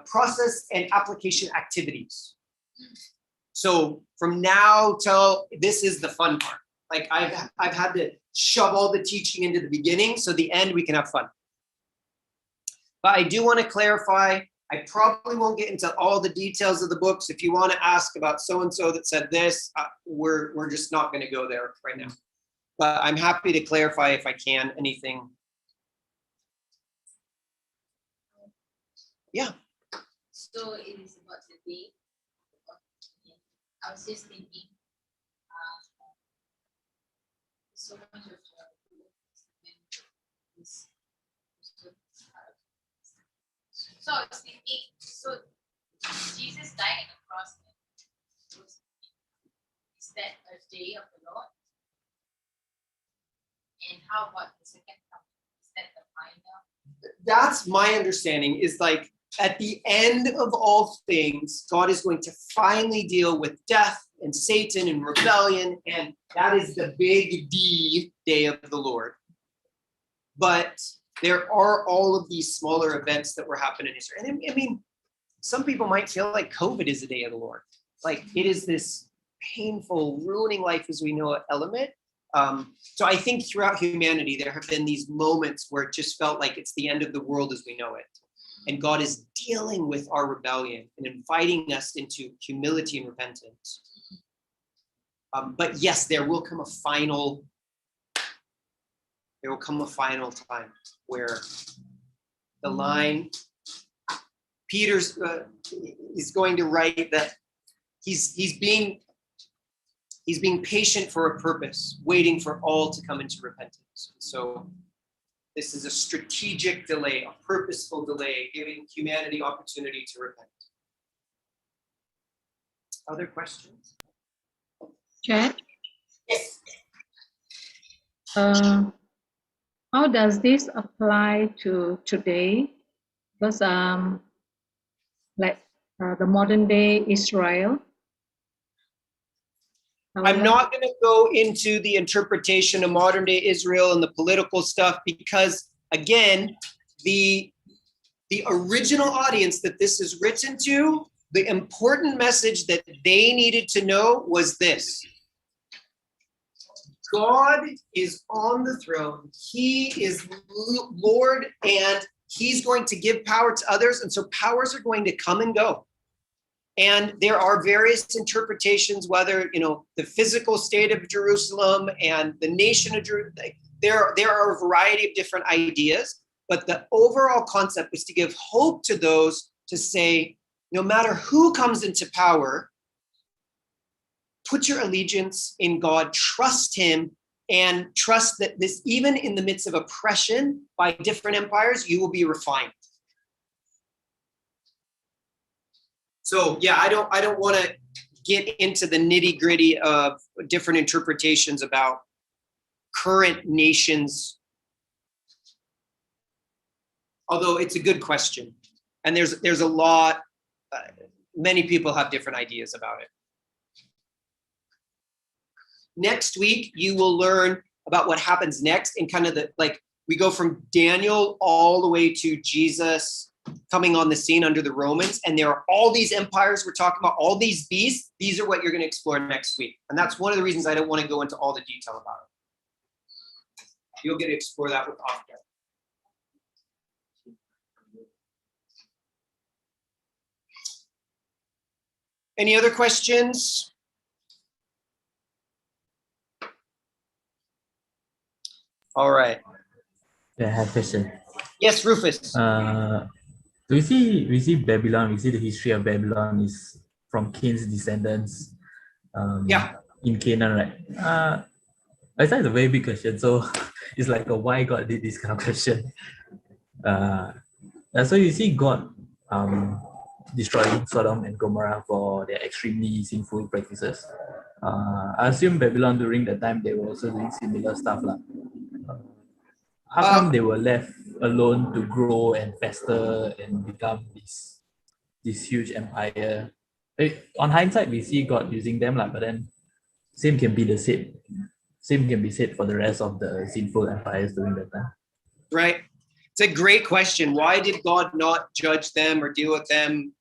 process and application activities. So from now till this is the fun part. Like I've had to shove all the teaching into the beginning, so the end we can have fun. But I do want to clarify, I probably won't get into all the details of the books. If you want to ask about so-and-so that said this, we're just not going to go there right now. But I'm happy to clarify if I can anything. Yeah. So it is about the day. I was just thinking, so much of this. So I was thinking, so Jesus died on the cross. Is that a day of the Lord? And how about the second coming? Is that the final? That's my understanding, is like at the end of all things, God is going to finally deal with death and Satan and rebellion, and that is the big D day of the Lord. But there are all of these smaller events that were happening in Israel. And I mean, some people might feel like COVID is the day of the Lord. Like it is this painful, ruining life as we know it element. So I think throughout humanity, there have been these moments where it just felt like it's the end of the world as we know it. And God is dealing with our rebellion and inviting us into humility and repentance. But yes, there will come a final time where the line, Peter's is going to write that he's being patient for a purpose, waiting for all to come into repentance. So this is a strategic delay, a purposeful delay, giving humanity opportunity to repent. Other questions? Chad? Yes. How does this apply to today? Because the modern day Israel. I'm not going to go into the interpretation of modern day Israel and the political stuff because, again, the original audience that this is written to, the important message that they needed to know was this. God is on the throne. He is Lord, and he's going to give power to others. And so powers are going to come and go. And there are various interpretations, whether, the physical state of Jerusalem and the nation of Jerusalem, there are a variety of different ideas, but the overall concept was to give hope to those to say, no matter who comes into power, put your allegiance in God, trust him, and trust that this, even in the midst of oppression by different empires, you will be refined. So yeah, I don't want to get into the nitty-gritty of different interpretations about current nations, although it's a good question. And there's a lot, many people have different ideas about it. Next week, you will learn about what happens next and kind of we go from Daniel all the way to Jesus coming on the scene under the Romans. And there are all these empires we're talking about, all these beasts. These are what you're going to explore next week. And that's one of the reasons I don't want to go into all the detail about it. You'll get to explore that with Oscar. Any other questions? All right. Yeah, I have a question. Yes, Rufus. We see Babylon. We see the history of Babylon is from Cain's descendants. In Canaan, right? It's a very big question. So it's like a why God did this kind of question. So you see God destroying Sodom and Gomorrah for their extremely sinful practices. I assume Babylon during that time they were also doing similar stuff. How come they were left alone to grow and fester and become this huge empire? On hindsight, we see God using them, but then same can be said for the rest of the sinful empires during that time. Right. It's a great question. Why did God not judge them or deal with them?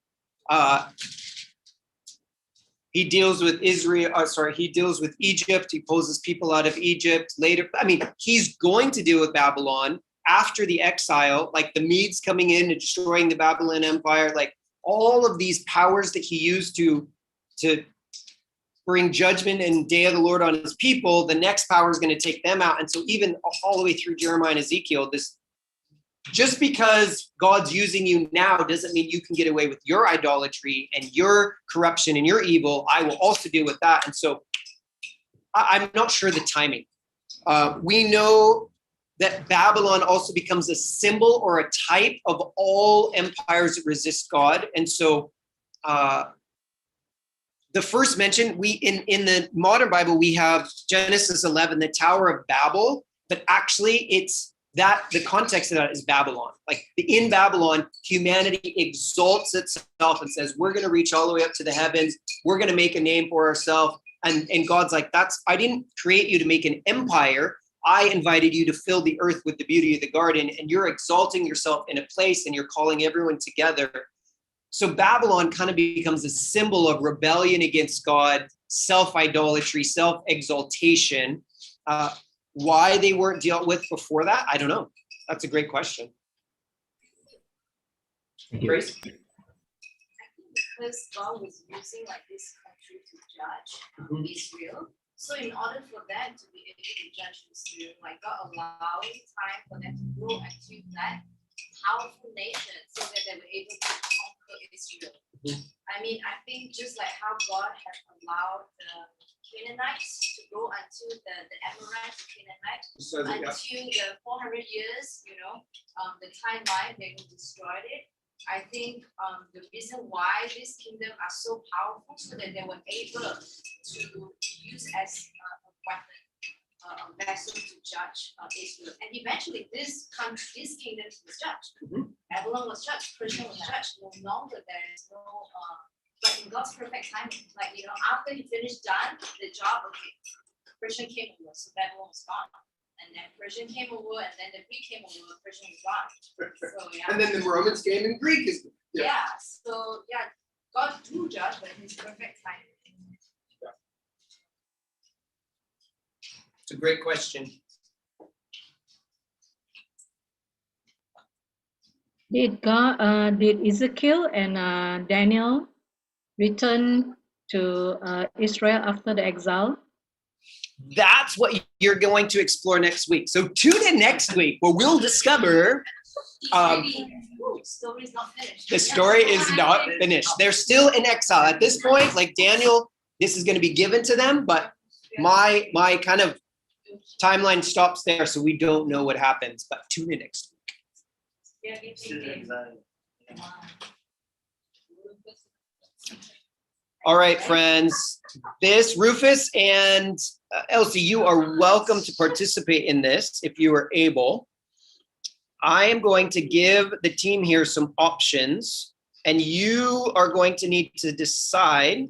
He deals with he deals with Egypt. He pulls his people out of Egypt later. I mean, he's going to deal with Babylon after the exile, like the Medes coming in and destroying the Babylon Empire, like all of these powers that he used to bring judgment and day of the Lord on his people. The next power is going to take them out. And so even all the way through Jeremiah and Ezekiel, just because God's using you now doesn't mean you can get away with your idolatry and your corruption and your evil. I will also deal with that. And so I'm not sure the timing. We know that Babylon also becomes a symbol or a type of all empires that resist God. And so the first mention, in the modern Bible, we have Genesis 11, the Tower of Babel, but actually the context of that is Babylon. Like in Babylon, humanity exalts itself and says, we're going to reach all the way up to the heavens. We're going to make a name for ourselves. And God's like, I didn't create you to make an empire. I invited you to fill the earth with the beauty of the garden, and you're exalting yourself in a place and you're calling everyone together. So Babylon kind of becomes a symbol of rebellion against God, self-idolatry, self-exaltation. Why they weren't dealt with before that, I don't know. That's a great question. Grace? I think because God was using this country to judge Israel, so in order for them to be able to judge Israel, God allowing time for them to grow into that powerful nation so that they were able to conquer Israel. I mean, I think just like how God has allowed the Canaanites to go until the Amorites, the Canaanites, until the 400 years, the timeline, they destroyed it. I think the reason why this kingdom are so powerful so that they were able to use as a weapon, a vessel to judge Israel. And eventually this kingdom was judged. Babylon was judged, Persia was judged. No longer there is no but in God's perfect timing, after he finished done the job, Persian came over, so Babylon was gone. And then Persian came over, and then the Greek came over, Persian was gone. So, yeah. And then the Romans came, and Greek is. So God do judge, but in his perfect timing. It's a great question. Did Ezekiel and Daniel return to Israel after the exile? That's what you're going to explore next week. So tune in next week where we'll discover Story is not finished. The story is not finished. They're still in exile. At this point, like Daniel, this is going to be given to them, but my kind of timeline stops there, so we don't know what happens. But tune in next week. All right, friends. This, Rufus and Elsie, you are welcome to participate in this if you are able. I am going to give the team here some options, and you are going to need to decide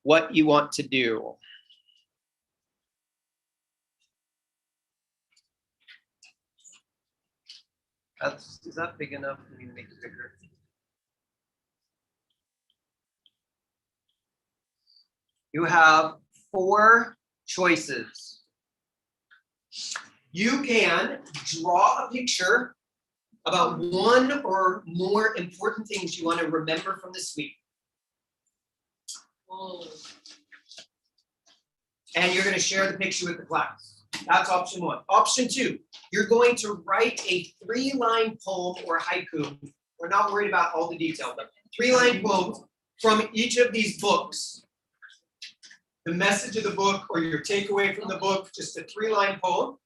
what you want to do. Is that big enough? Let me make it bigger. You have 4 choices. You can draw a picture about one or more important things you want to remember from this week. And you're going to share the picture with the class. That's option 1. Option 2, you're going to write a 3-line poem or haiku. We're not worried about all the detail, but 3-line poem from each of these books. The message of the book or your takeaway from the book, just a 3-line poem.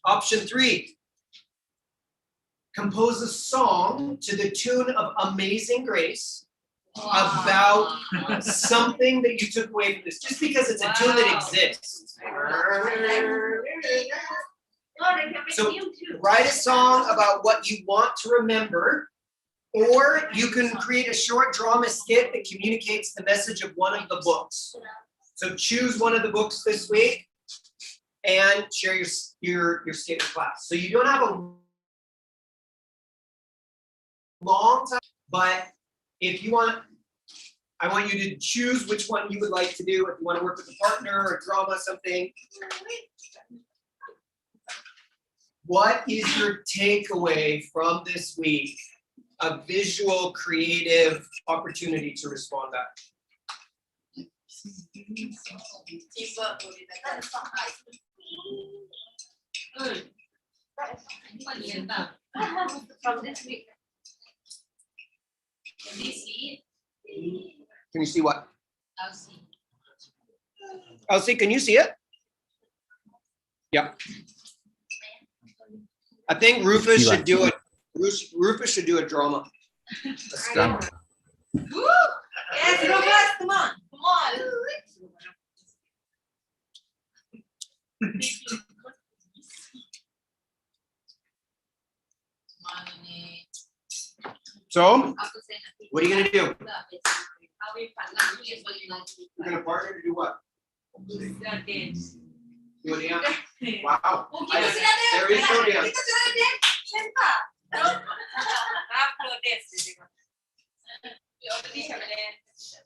Option 3, compose a song to the tune of Amazing Grace about something that you took away from this, just because it's a tune that exists. So write a song about what you want to remember, or you can create a short drama skit that communicates the message of one of the books. So choose one of the books this week and share your skit in class. So you don't have a long time, but if you want, I want you to choose which one you would like to do. If you want to work with a partner or drama, something. What is your takeaway from this week? A visual, creative opportunity to respond back. From this week. Can they see Can you see what? it? I'll see. Elsie, can you see it? Yeah. I think Rufus should do it. Rufus should do a drama. Drama. Yes, Rufus, come on. Come on. So, what are you gonna do? You're You're gonna partner to do what? The dance. Do a dance? Wow. Kita sudah dance. There is no dance. Kita sudah dance. Nampak? After dance. We already have a dance.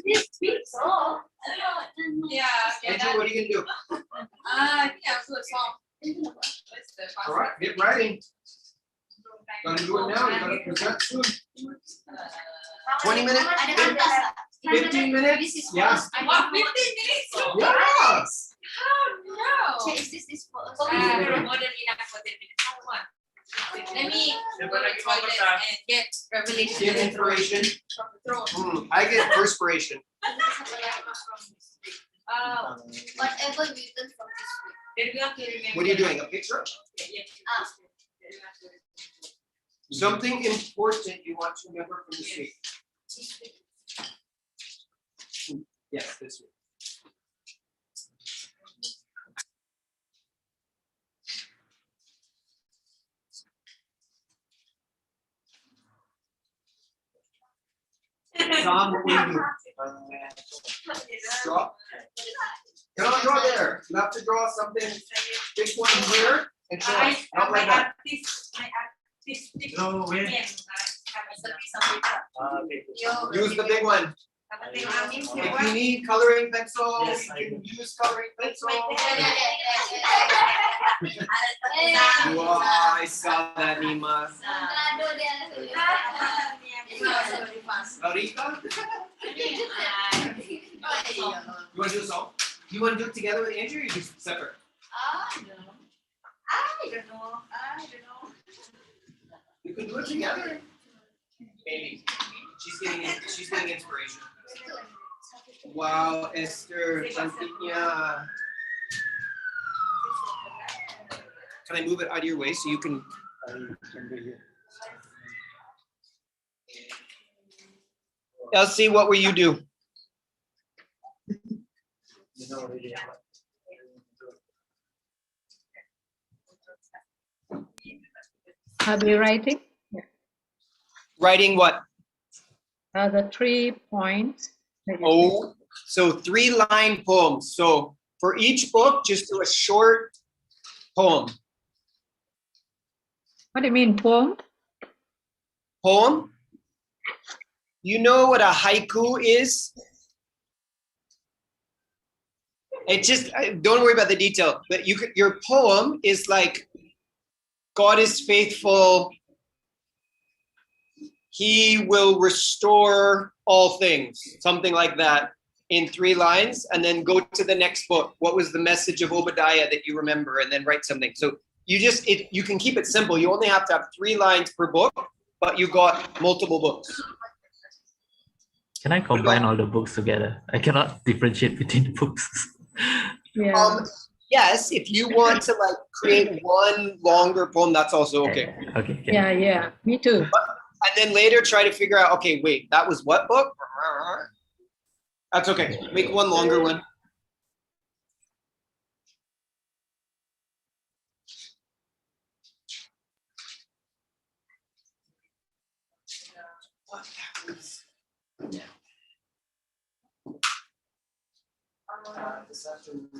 This week, so. Yeah. Andrew, what are you gonna do? yeah, good song. What's the All right, get writing. Gotta do it now. You gotta present soon. 20 minutes? 15 minutes? Yes. What, 15 minutes? Yes. Oh, no. This is for us. More than enough for 10 minutes. How much? Let me go to the toilet and get revelation Get inspiration. from the throne. I get perspiration. Whatever we learn from this week. Then we have to remember. What are you doing? A picture? Yeah. Something important you want to remember from this week? Yes, this week. Tom, what will you do? Draw? Cannot draw there. You have to draw something, big one here, and show us. Not like that. No, wait. Use the big one. If you need coloring pencils, Yes, you can use coloring pencils. Wow, I saw that, Nima. Laurita? You want to do a song? You want to do it together with Andrew or you just separate? I don't know. You can do it together. Maybe. She's getting inspiration. Wow, Esther, cantiknya. Can I move it out of your way so you can? Elsie, what will you do? I'll be writing. Yeah. Writing what? The 3 points. Oh, so 3-line poems. So for each book, just do a short poem. What do you mean, poem? Poem? You know what a haiku is? It just, don't worry about the detail, but your poem is like, God is faithful. He will restore all things, something like that, in 3 lines, and then go to the next book. What was the message of Obadiah that you remember, and then write something. So you can keep it simple. You only have to have 3 lines per book, but you got multiple books. Can I combine all the books together? I cannot differentiate between the books. Yeah. Yes, if you want to like create one longer poem, that's also okay. Okay. Yeah, me too. And then later try to figure out, okay, wait, that was what book? That's okay. Make one longer one. What happens now? This afternoon,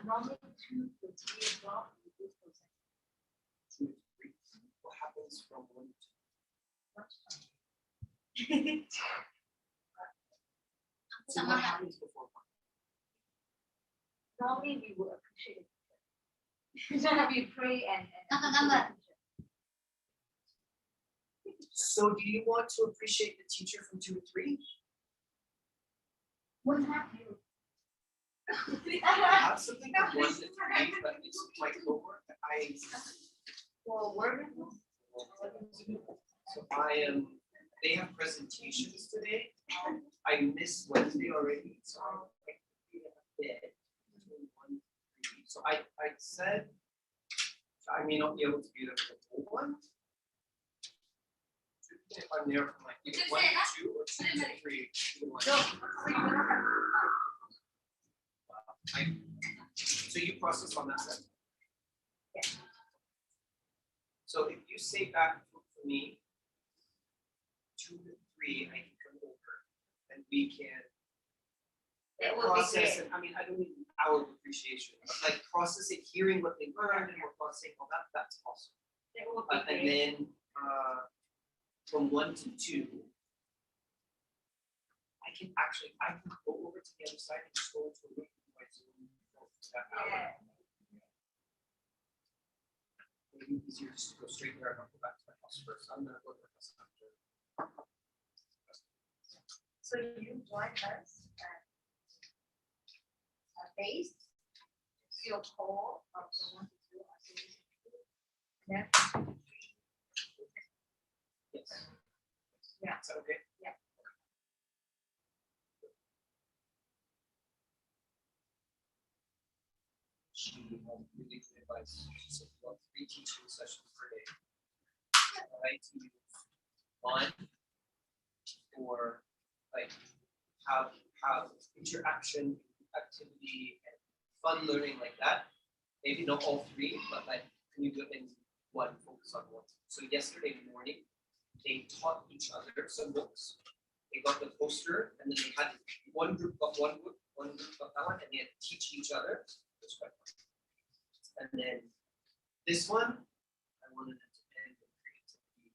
Normally 2 to 3 o'clock. 2 to 3. What happens from 1 to 2? So what happens before 1? Normally we will appreciate it. So we pray and So do you want to appreciate the teacher from 2 to 3? what have you? I have something from 1 to 3, but it's my homework. For work? So they have presentations today. I missed Wednesday already, so I'm in bed between 1 and 3. So I said I may not be able to be there for the whole one. If I'm there from like either 1 to 2 or 2 to 3. So you process on that side. Yeah. So if you say back for me 2 to 3, I can come over and we can process it. I mean, I don't need an hour of appreciation, but like process it, hearing what they learned, and we're processing all that. That's awesome. And then from 1 to 2, I can go over to the other side and just go into a room with my Zoom for that hour. Maybe easier just to go straight there and not go back to my house first. I'm gonna go to my house after. So you join us at base, your call of the 1 to 2 activities. Yeah. Yes. Yeah. Is that okay? Yeah. She had really good advice. She said about 3 teaching sessions per day. I like to use 1 for like have interaction, activity, and fun learning like that. Maybe not all 3, but like can you do it in 1, focus on 1. So yesterday morning, they taught each other some books. They got the poster, and then they had one group got one book, one group got that one, and they had to teach each other. It was quite fun. And then this one, I wanted them to end with creativity.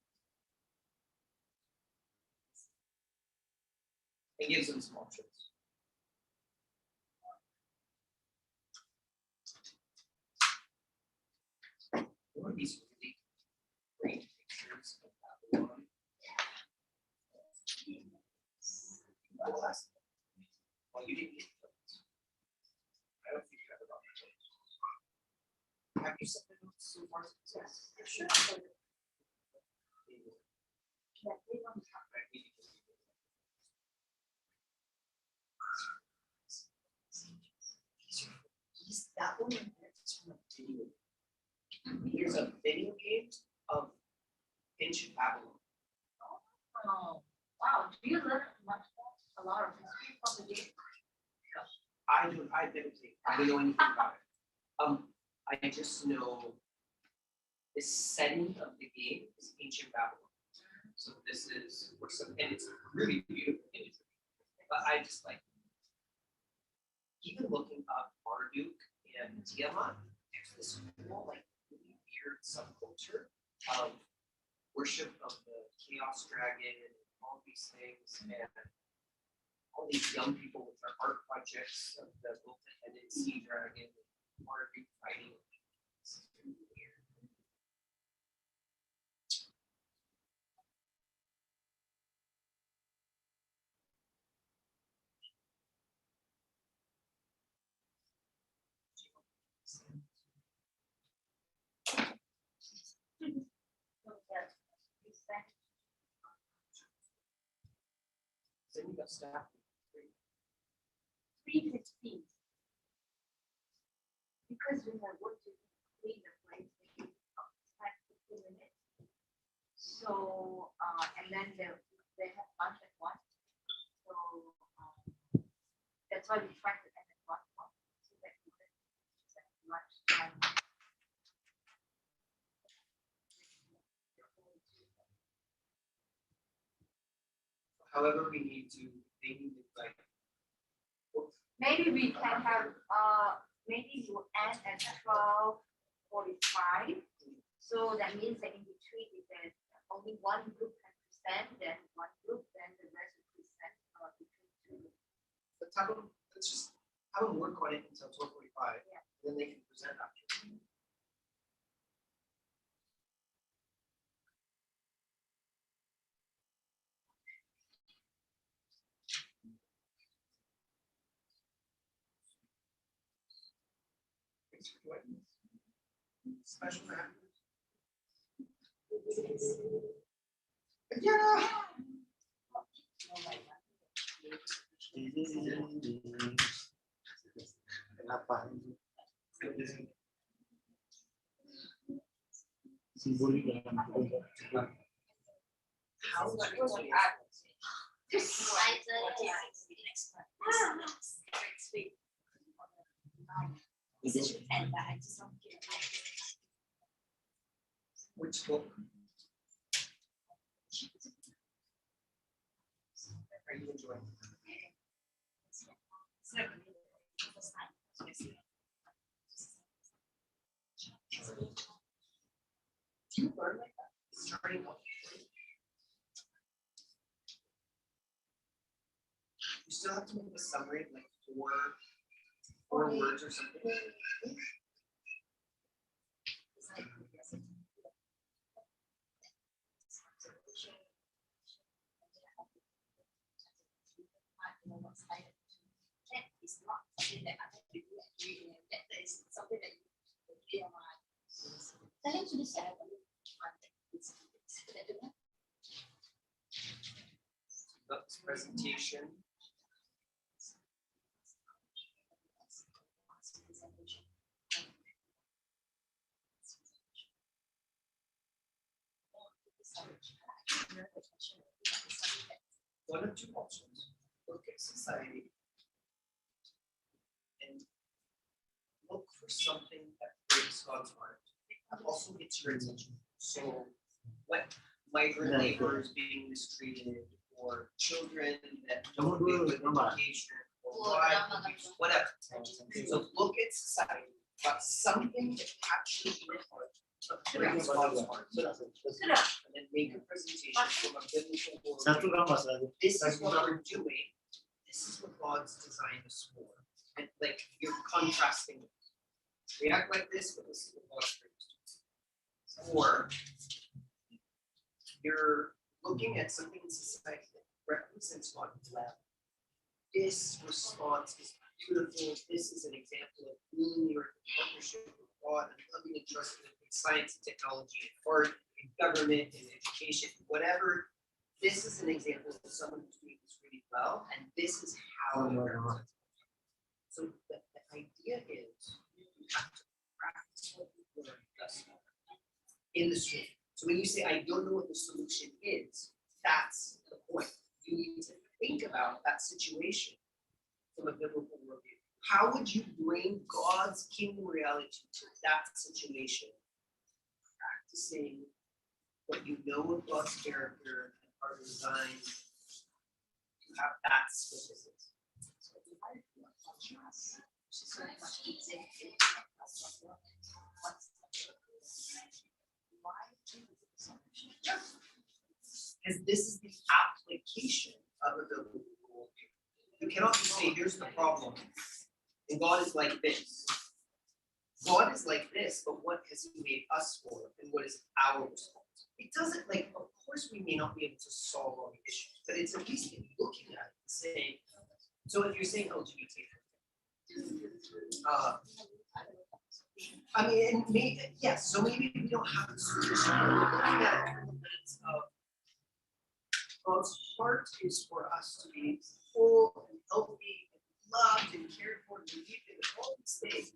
It gives them some options. One of these really great pictures of that you didn't get those. I don't think you have it on your notes. Have you sent the notes so far? Yes. Sure. That one is from a video. Here's a video game of ancient Babylon. Oh, wow, do you learn a lot of history from the game? I've never played. I don't know anything about it. I just know the setting of the game is ancient Babylon. So this is what's and it's really beautiful imagery. But I just like even looking up Marduk and Tiamat, there's this whole like really weird subculture of worship of the chaos dragon and all these things, and all these young people with their art projects of the multi-headed sea dragon and Marduk fighting. It's really weird. Then you got staff. 3:15. Because we have work to clean the place, we have 15 minutes. So, and then they have lunch at 1. So, that's why we try to end at 1. So that we can lunch time. However, we need to, they need to like. Maybe we can have, maybe you end at 12:45. So that means that in between, if there's only one group can present, then one group, then the rest will present between 2. Let's just have them work on it until 12:45. Yeah. Then they can present after. Special map. Yeah. Kenapa? Simbolik dalam How much was it? Which book? Are you enjoying? Do you learn like that? Starting off. You still have to make a summary of like four words or something. It's not something that I have to do every day. That is something that you clear mind. Tell him to decide. This presentation. One of two options. Look at society and look for something that breaks God's heart. That also gets your attention. So what migrant laborers being mistreated, or children that don't get good education, or whatever. So look at society, but something that captures your heart, that breaks God's heart. And then make a presentation from a biblical worldview. This is what we're doing. This is what God's designed us for. And like you're contrasting it. We act like this, but this is what God's created. Or you're looking at something in society that represents God well. this response is beautiful. This is an example of ruling your partnership with God and loving and trusting in science and technology and art and government and education, whatever. This is an example of someone who's doing this really well, and this is how you represent. So the idea is you have to practice what you learn thus far in the stream. So when you say, I don't know what the solution is, that's the point. You need to think about that situation from a biblical worldview. How would you bring God's kingdom reality to that situation? Practicing what you know of God's character and our design to have that specific. Because this is the application of a biblical worldview. You cannot just say, here's the problem, and God is like this. God is like this, but what has He made us for, and what is our response? It doesn't, like, of course we may not be able to solve all the issues, but it's at least looking at it and saying, so if you're saying LGBT, I mean, yes, so maybe we don't have the solution, but we're looking at it from the lens of God's heart is for us to be whole and healthy and loved and cared for and believed in all these things.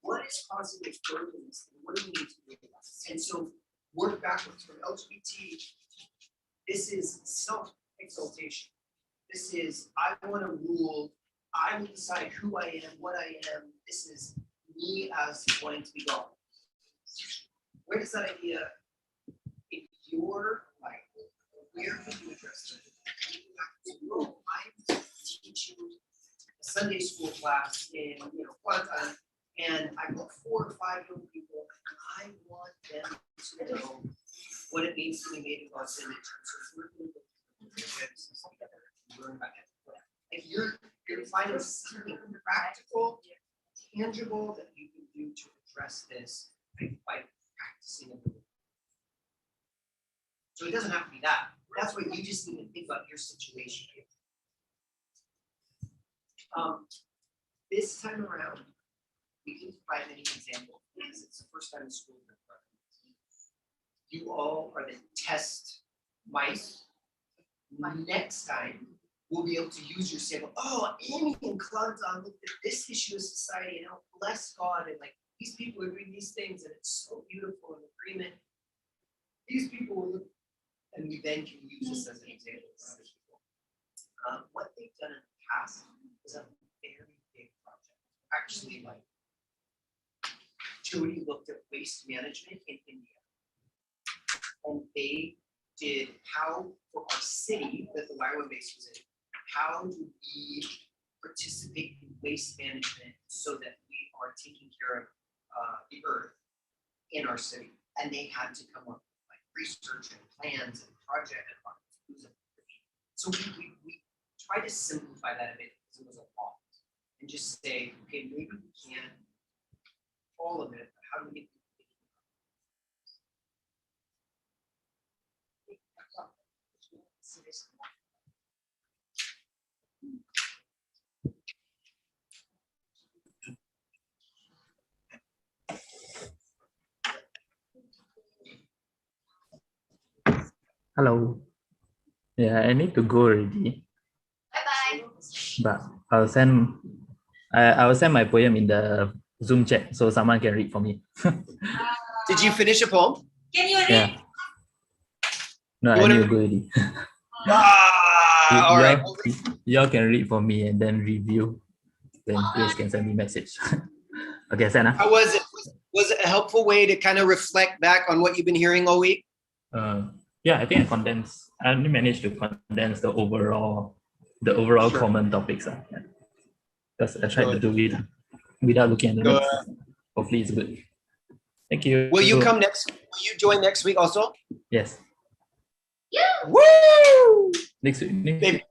What is causing this brokenness and what do we need to do? And so work backwards from LGBT. This is self-exaltation. This is, I want to rule. I will decide who I am, what I am. This is me as wanting to be God. Where does that idea in your life? Where can you address it? Oh, I'm teaching a Sunday school class in Quantan, and I've got 4 or 5 young people, and I want them to know what it means to be made in God's image. So we're going to learn about it. If you're finding something practical, tangible that you can do to address this by practicing it. So it doesn't have to be that. That's what you just need to think about your situation. This time around, we can provide many examples because it's the first time in school. You all are the test mice. Next time, we'll be able to use your sample. Oh, Amy and Clanton looked at this issue of society and how bless God and like these people are doing these things and it's so beautiful in agreement. These people will look, and we then can use this as an example for other people. What they've done in the past is a very big project. Actually, like Jody looked at waste management in India, and they did how for our city that the Waiwa base was in. How do we participate in waste management so that we are taking care of the earth in our city? And they had to come up with like research and plans and project and so we try to simplify that a bit because it was a lot and just say, okay, maybe we can't all of it, but how do we get Hello. Yeah, I need to go already. Bye-bye. But I will send my poem in the Zoom chat so someone can read for me. Did you finish a poem? Can you read? Yeah. No, You I wanna- need to go already. All right. Y'all can read for me and then review. Then Grace can send me message. Okay, Sana. How was it? Was it a helpful way to kind of reflect back on what you've been hearing all week? Yeah, I think I only managed to condense the overall Sure. common topics. Yeah. Because I tried to do it without looking at the Good. notes. Hopefully it's good. Thank you. Will you come next? Will you join next week also? Yes. Woo! Next week. Maybe.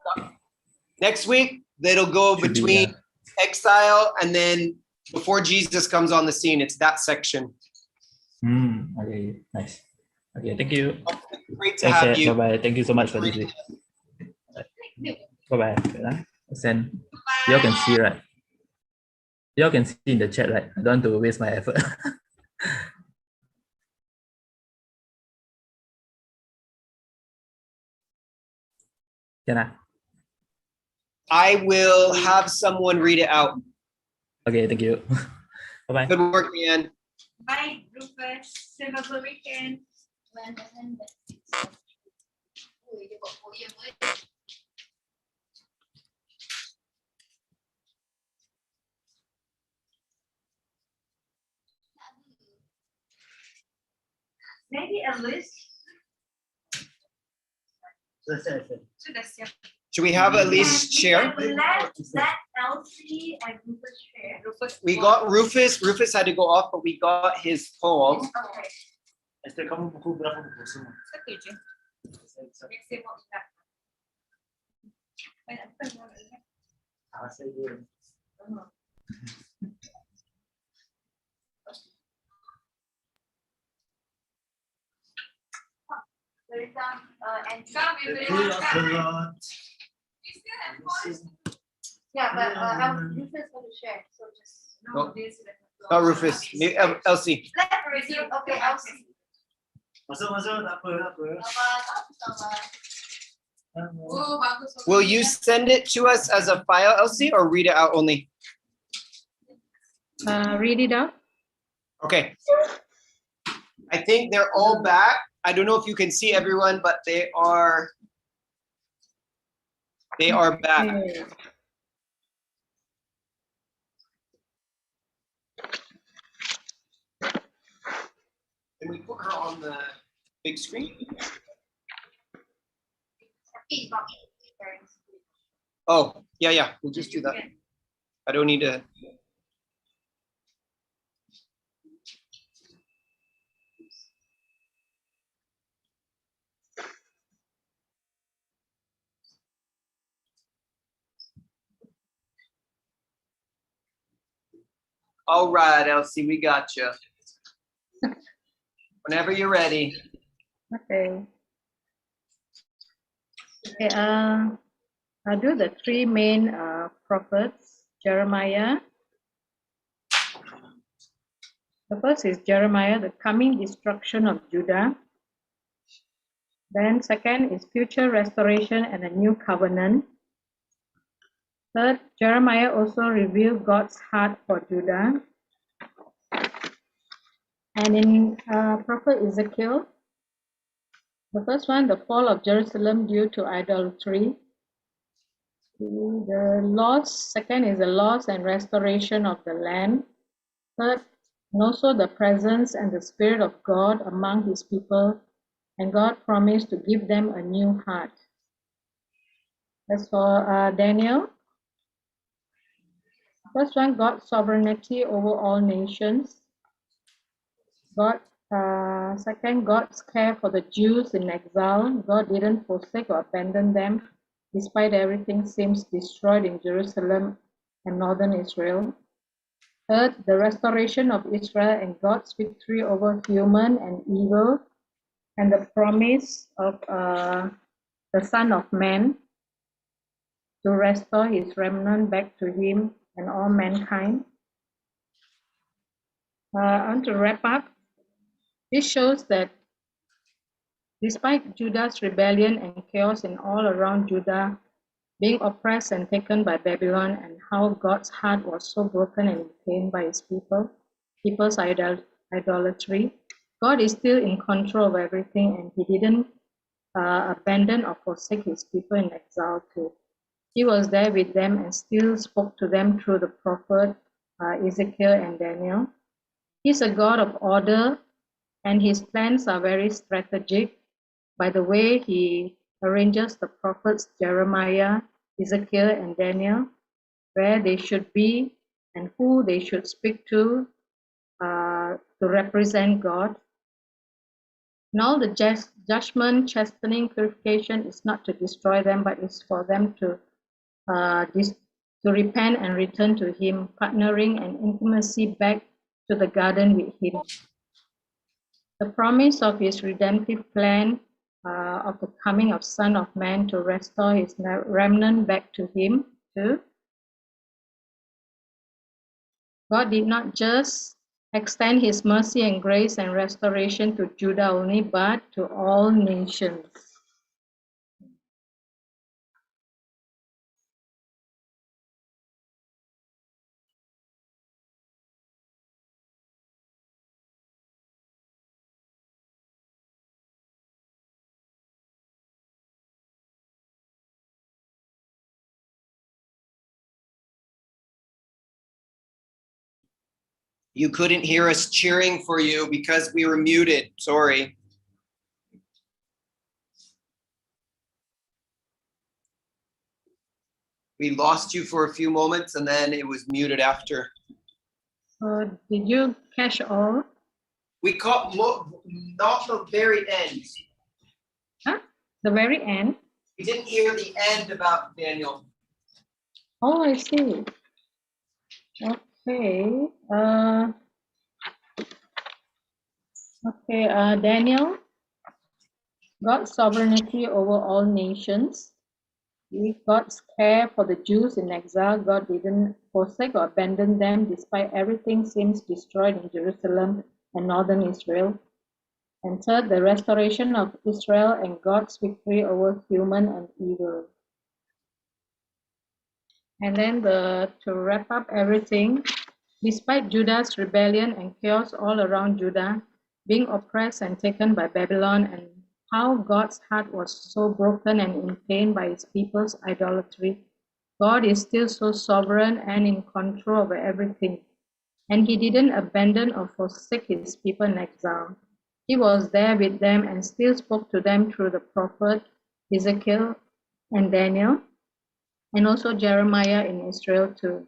Next week, that'll go Should be, between exile and then before Jesus comes on the scene. It's that section. Okay, nice. Okay, thank you. Great to have you. Bye-bye. Thank you so much for this week. Bye-bye. Send. Y'all can see, right? Y'all can see in the chat, right? I don't want to waste my effort. Can I? I will have someone read it out. Okay, thank you. Bye-bye. Good work, Ian. Bye, Rufus. Have a good weekend. Ui, dia buat poem weh. Maybe a list. Sudah siap. Should we have at least share? Let Elsie and Rufus share. Rufus. We got Rufus. Rufus had to go off, but we got his poem. Okay. Esther, kamu buku berapa buku semua? Satu je. Yang saya mau ingat. Banyak apa yang mau ingat? Saya dulu. There is some and Come, The everyone. fear of the Lord. We still have points. yeah, but Rufus going to share. So just No. Dia sudah. Not Rufus. Elsie. let review. Okay, Elsie. Masuk, tak apa. Oh, bagus. Will you send it to us as a file, Elsie, or read it out only? Read it out. Okay. I think they're all back. I don't know if you can see everyone, but they are back. Okay. Can we put her on the big screen? Oh, yeah. We'll just do that. I don't need to. All right, Elsie, we got you. Whenever you're ready. Okay. Okay. I'll do the three main prophets. Jeremiah. The first is Jeremiah, the coming destruction of Judah. Then second is future restoration and a new covenant. Third, Jeremiah also revealed God's heart for Judah. And in prophet Ezekiel, the first one, the fall of Jerusalem due to idolatry. The loss, second is the loss and restoration of the land. Third, and also the presence and the spirit of God among his people, and God promised to give them a new heart. As for Daniel, first one, God's sovereignty over all nations. Second, God's care for the Jews in exile. God didn't forsake or abandon them, despite everything seems destroyed in Jerusalem and northern Israel. Third, the restoration of Israel and God's victory over human and evil, and the promise of the Son of Man to restore his remnant back to him and all mankind. I want to wrap up. This shows that despite Judah's rebellion and chaos in all around Judah, being oppressed and taken by Babylon, and how God's heart was so broken and pained by his people's idolatry, God is still in control of everything, and he didn't abandon or forsake his people in exile too. He was there with them and still spoke to them through the prophet Ezekiel and Daniel. He's a God of order, and his plans are very strategic by the way he arranges the prophets Jeremiah, Ezekiel, and Daniel, where they should be and who they should speak to represent God. And all the judgment, chastening, purification is not to destroy them, but is for them to repent and return to him, partnering and intimacy back to the garden with him. The promise of his redemptive plan of the coming of Son of Man to restore his remnant back to him 2. God did not just extend his mercy and grace and restoration to Judah only, but to all nations. You couldn't hear us cheering for you because we were muted. Sorry. We lost you for a few moments and then it was muted after. Did you catch all? We caught not the very end. Huh? The very end? We didn't hear the end about Daniel. Oh, I see. Okay. Daniel, God's sovereignty over all nations. With God's care for the Jews in exile, God didn't forsake or abandon them despite everything seems destroyed in Jerusalem and northern Israel. And third, the restoration of Israel and God's victory over human and evil. And then to wrap up everything, despite Judah's rebellion and chaos all around Judah, being oppressed and taken by Babylon, and how God's heart was so broken and in pain by his people's idolatry, God is still so sovereign and in control over everything. And he didn't abandon or forsake his people in exile. He was there with them and still spoke to them through the prophet Ezekiel and Daniel, and also Jeremiah in Israel too.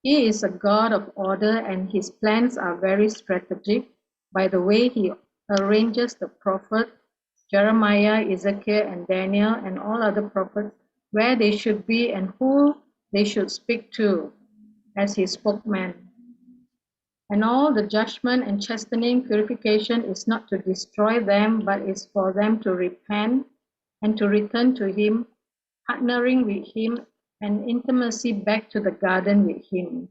He is a God of order and his plans are very strategic by the way he arranges the prophet, Jeremiah, Ezekiel, and Daniel, and all other prophets, where they should be and who they should speak to as his spokesman. And all the judgment and chastening purification is not to destroy them, but is for them to repent and to return to him, partnering with him and intimacy back to the garden with him.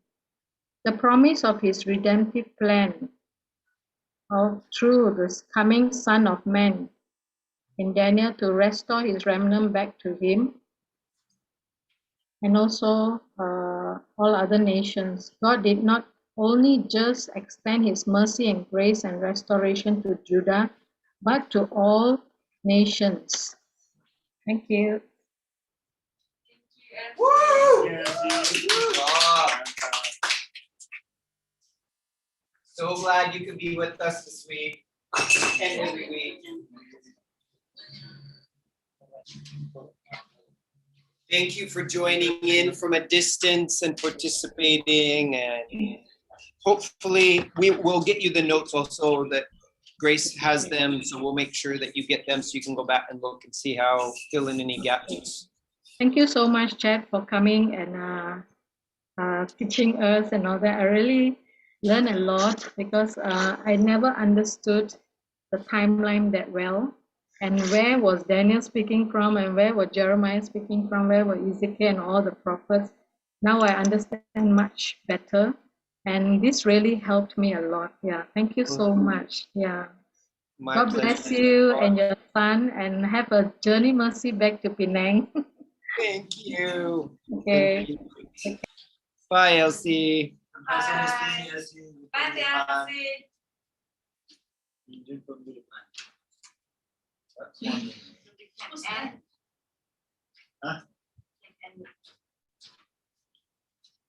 The promise of his redemptive plan through the coming Son of Man in Daniel to restore his remnant back to him, and also all other nations. God did not only just extend his mercy and grace and restoration to Judah, but to all nations. Thank you. Woo! So glad you could be with us this week and every week. Thank you for joining in from a distance and participating, and hopefully we will get you the notes also that Grace has them, so we'll make sure that you get them so you can go back and look and see how fill in any gaps. Thank you so much, Chad, for coming and teaching us and all that. I really learned a lot because I never understood the timeline that well. And where was Daniel speaking from, and where was Jeremiah speaking from, where were Ezekiel and all the prophets. Now I understand much better. And this really helped me a lot. Yeah, thank you so much. Yeah. God bless you and your son, and have a journey mercy back to Penang. Thank you. Okay. Bye, Elsie. Bye, Elsie. Huh?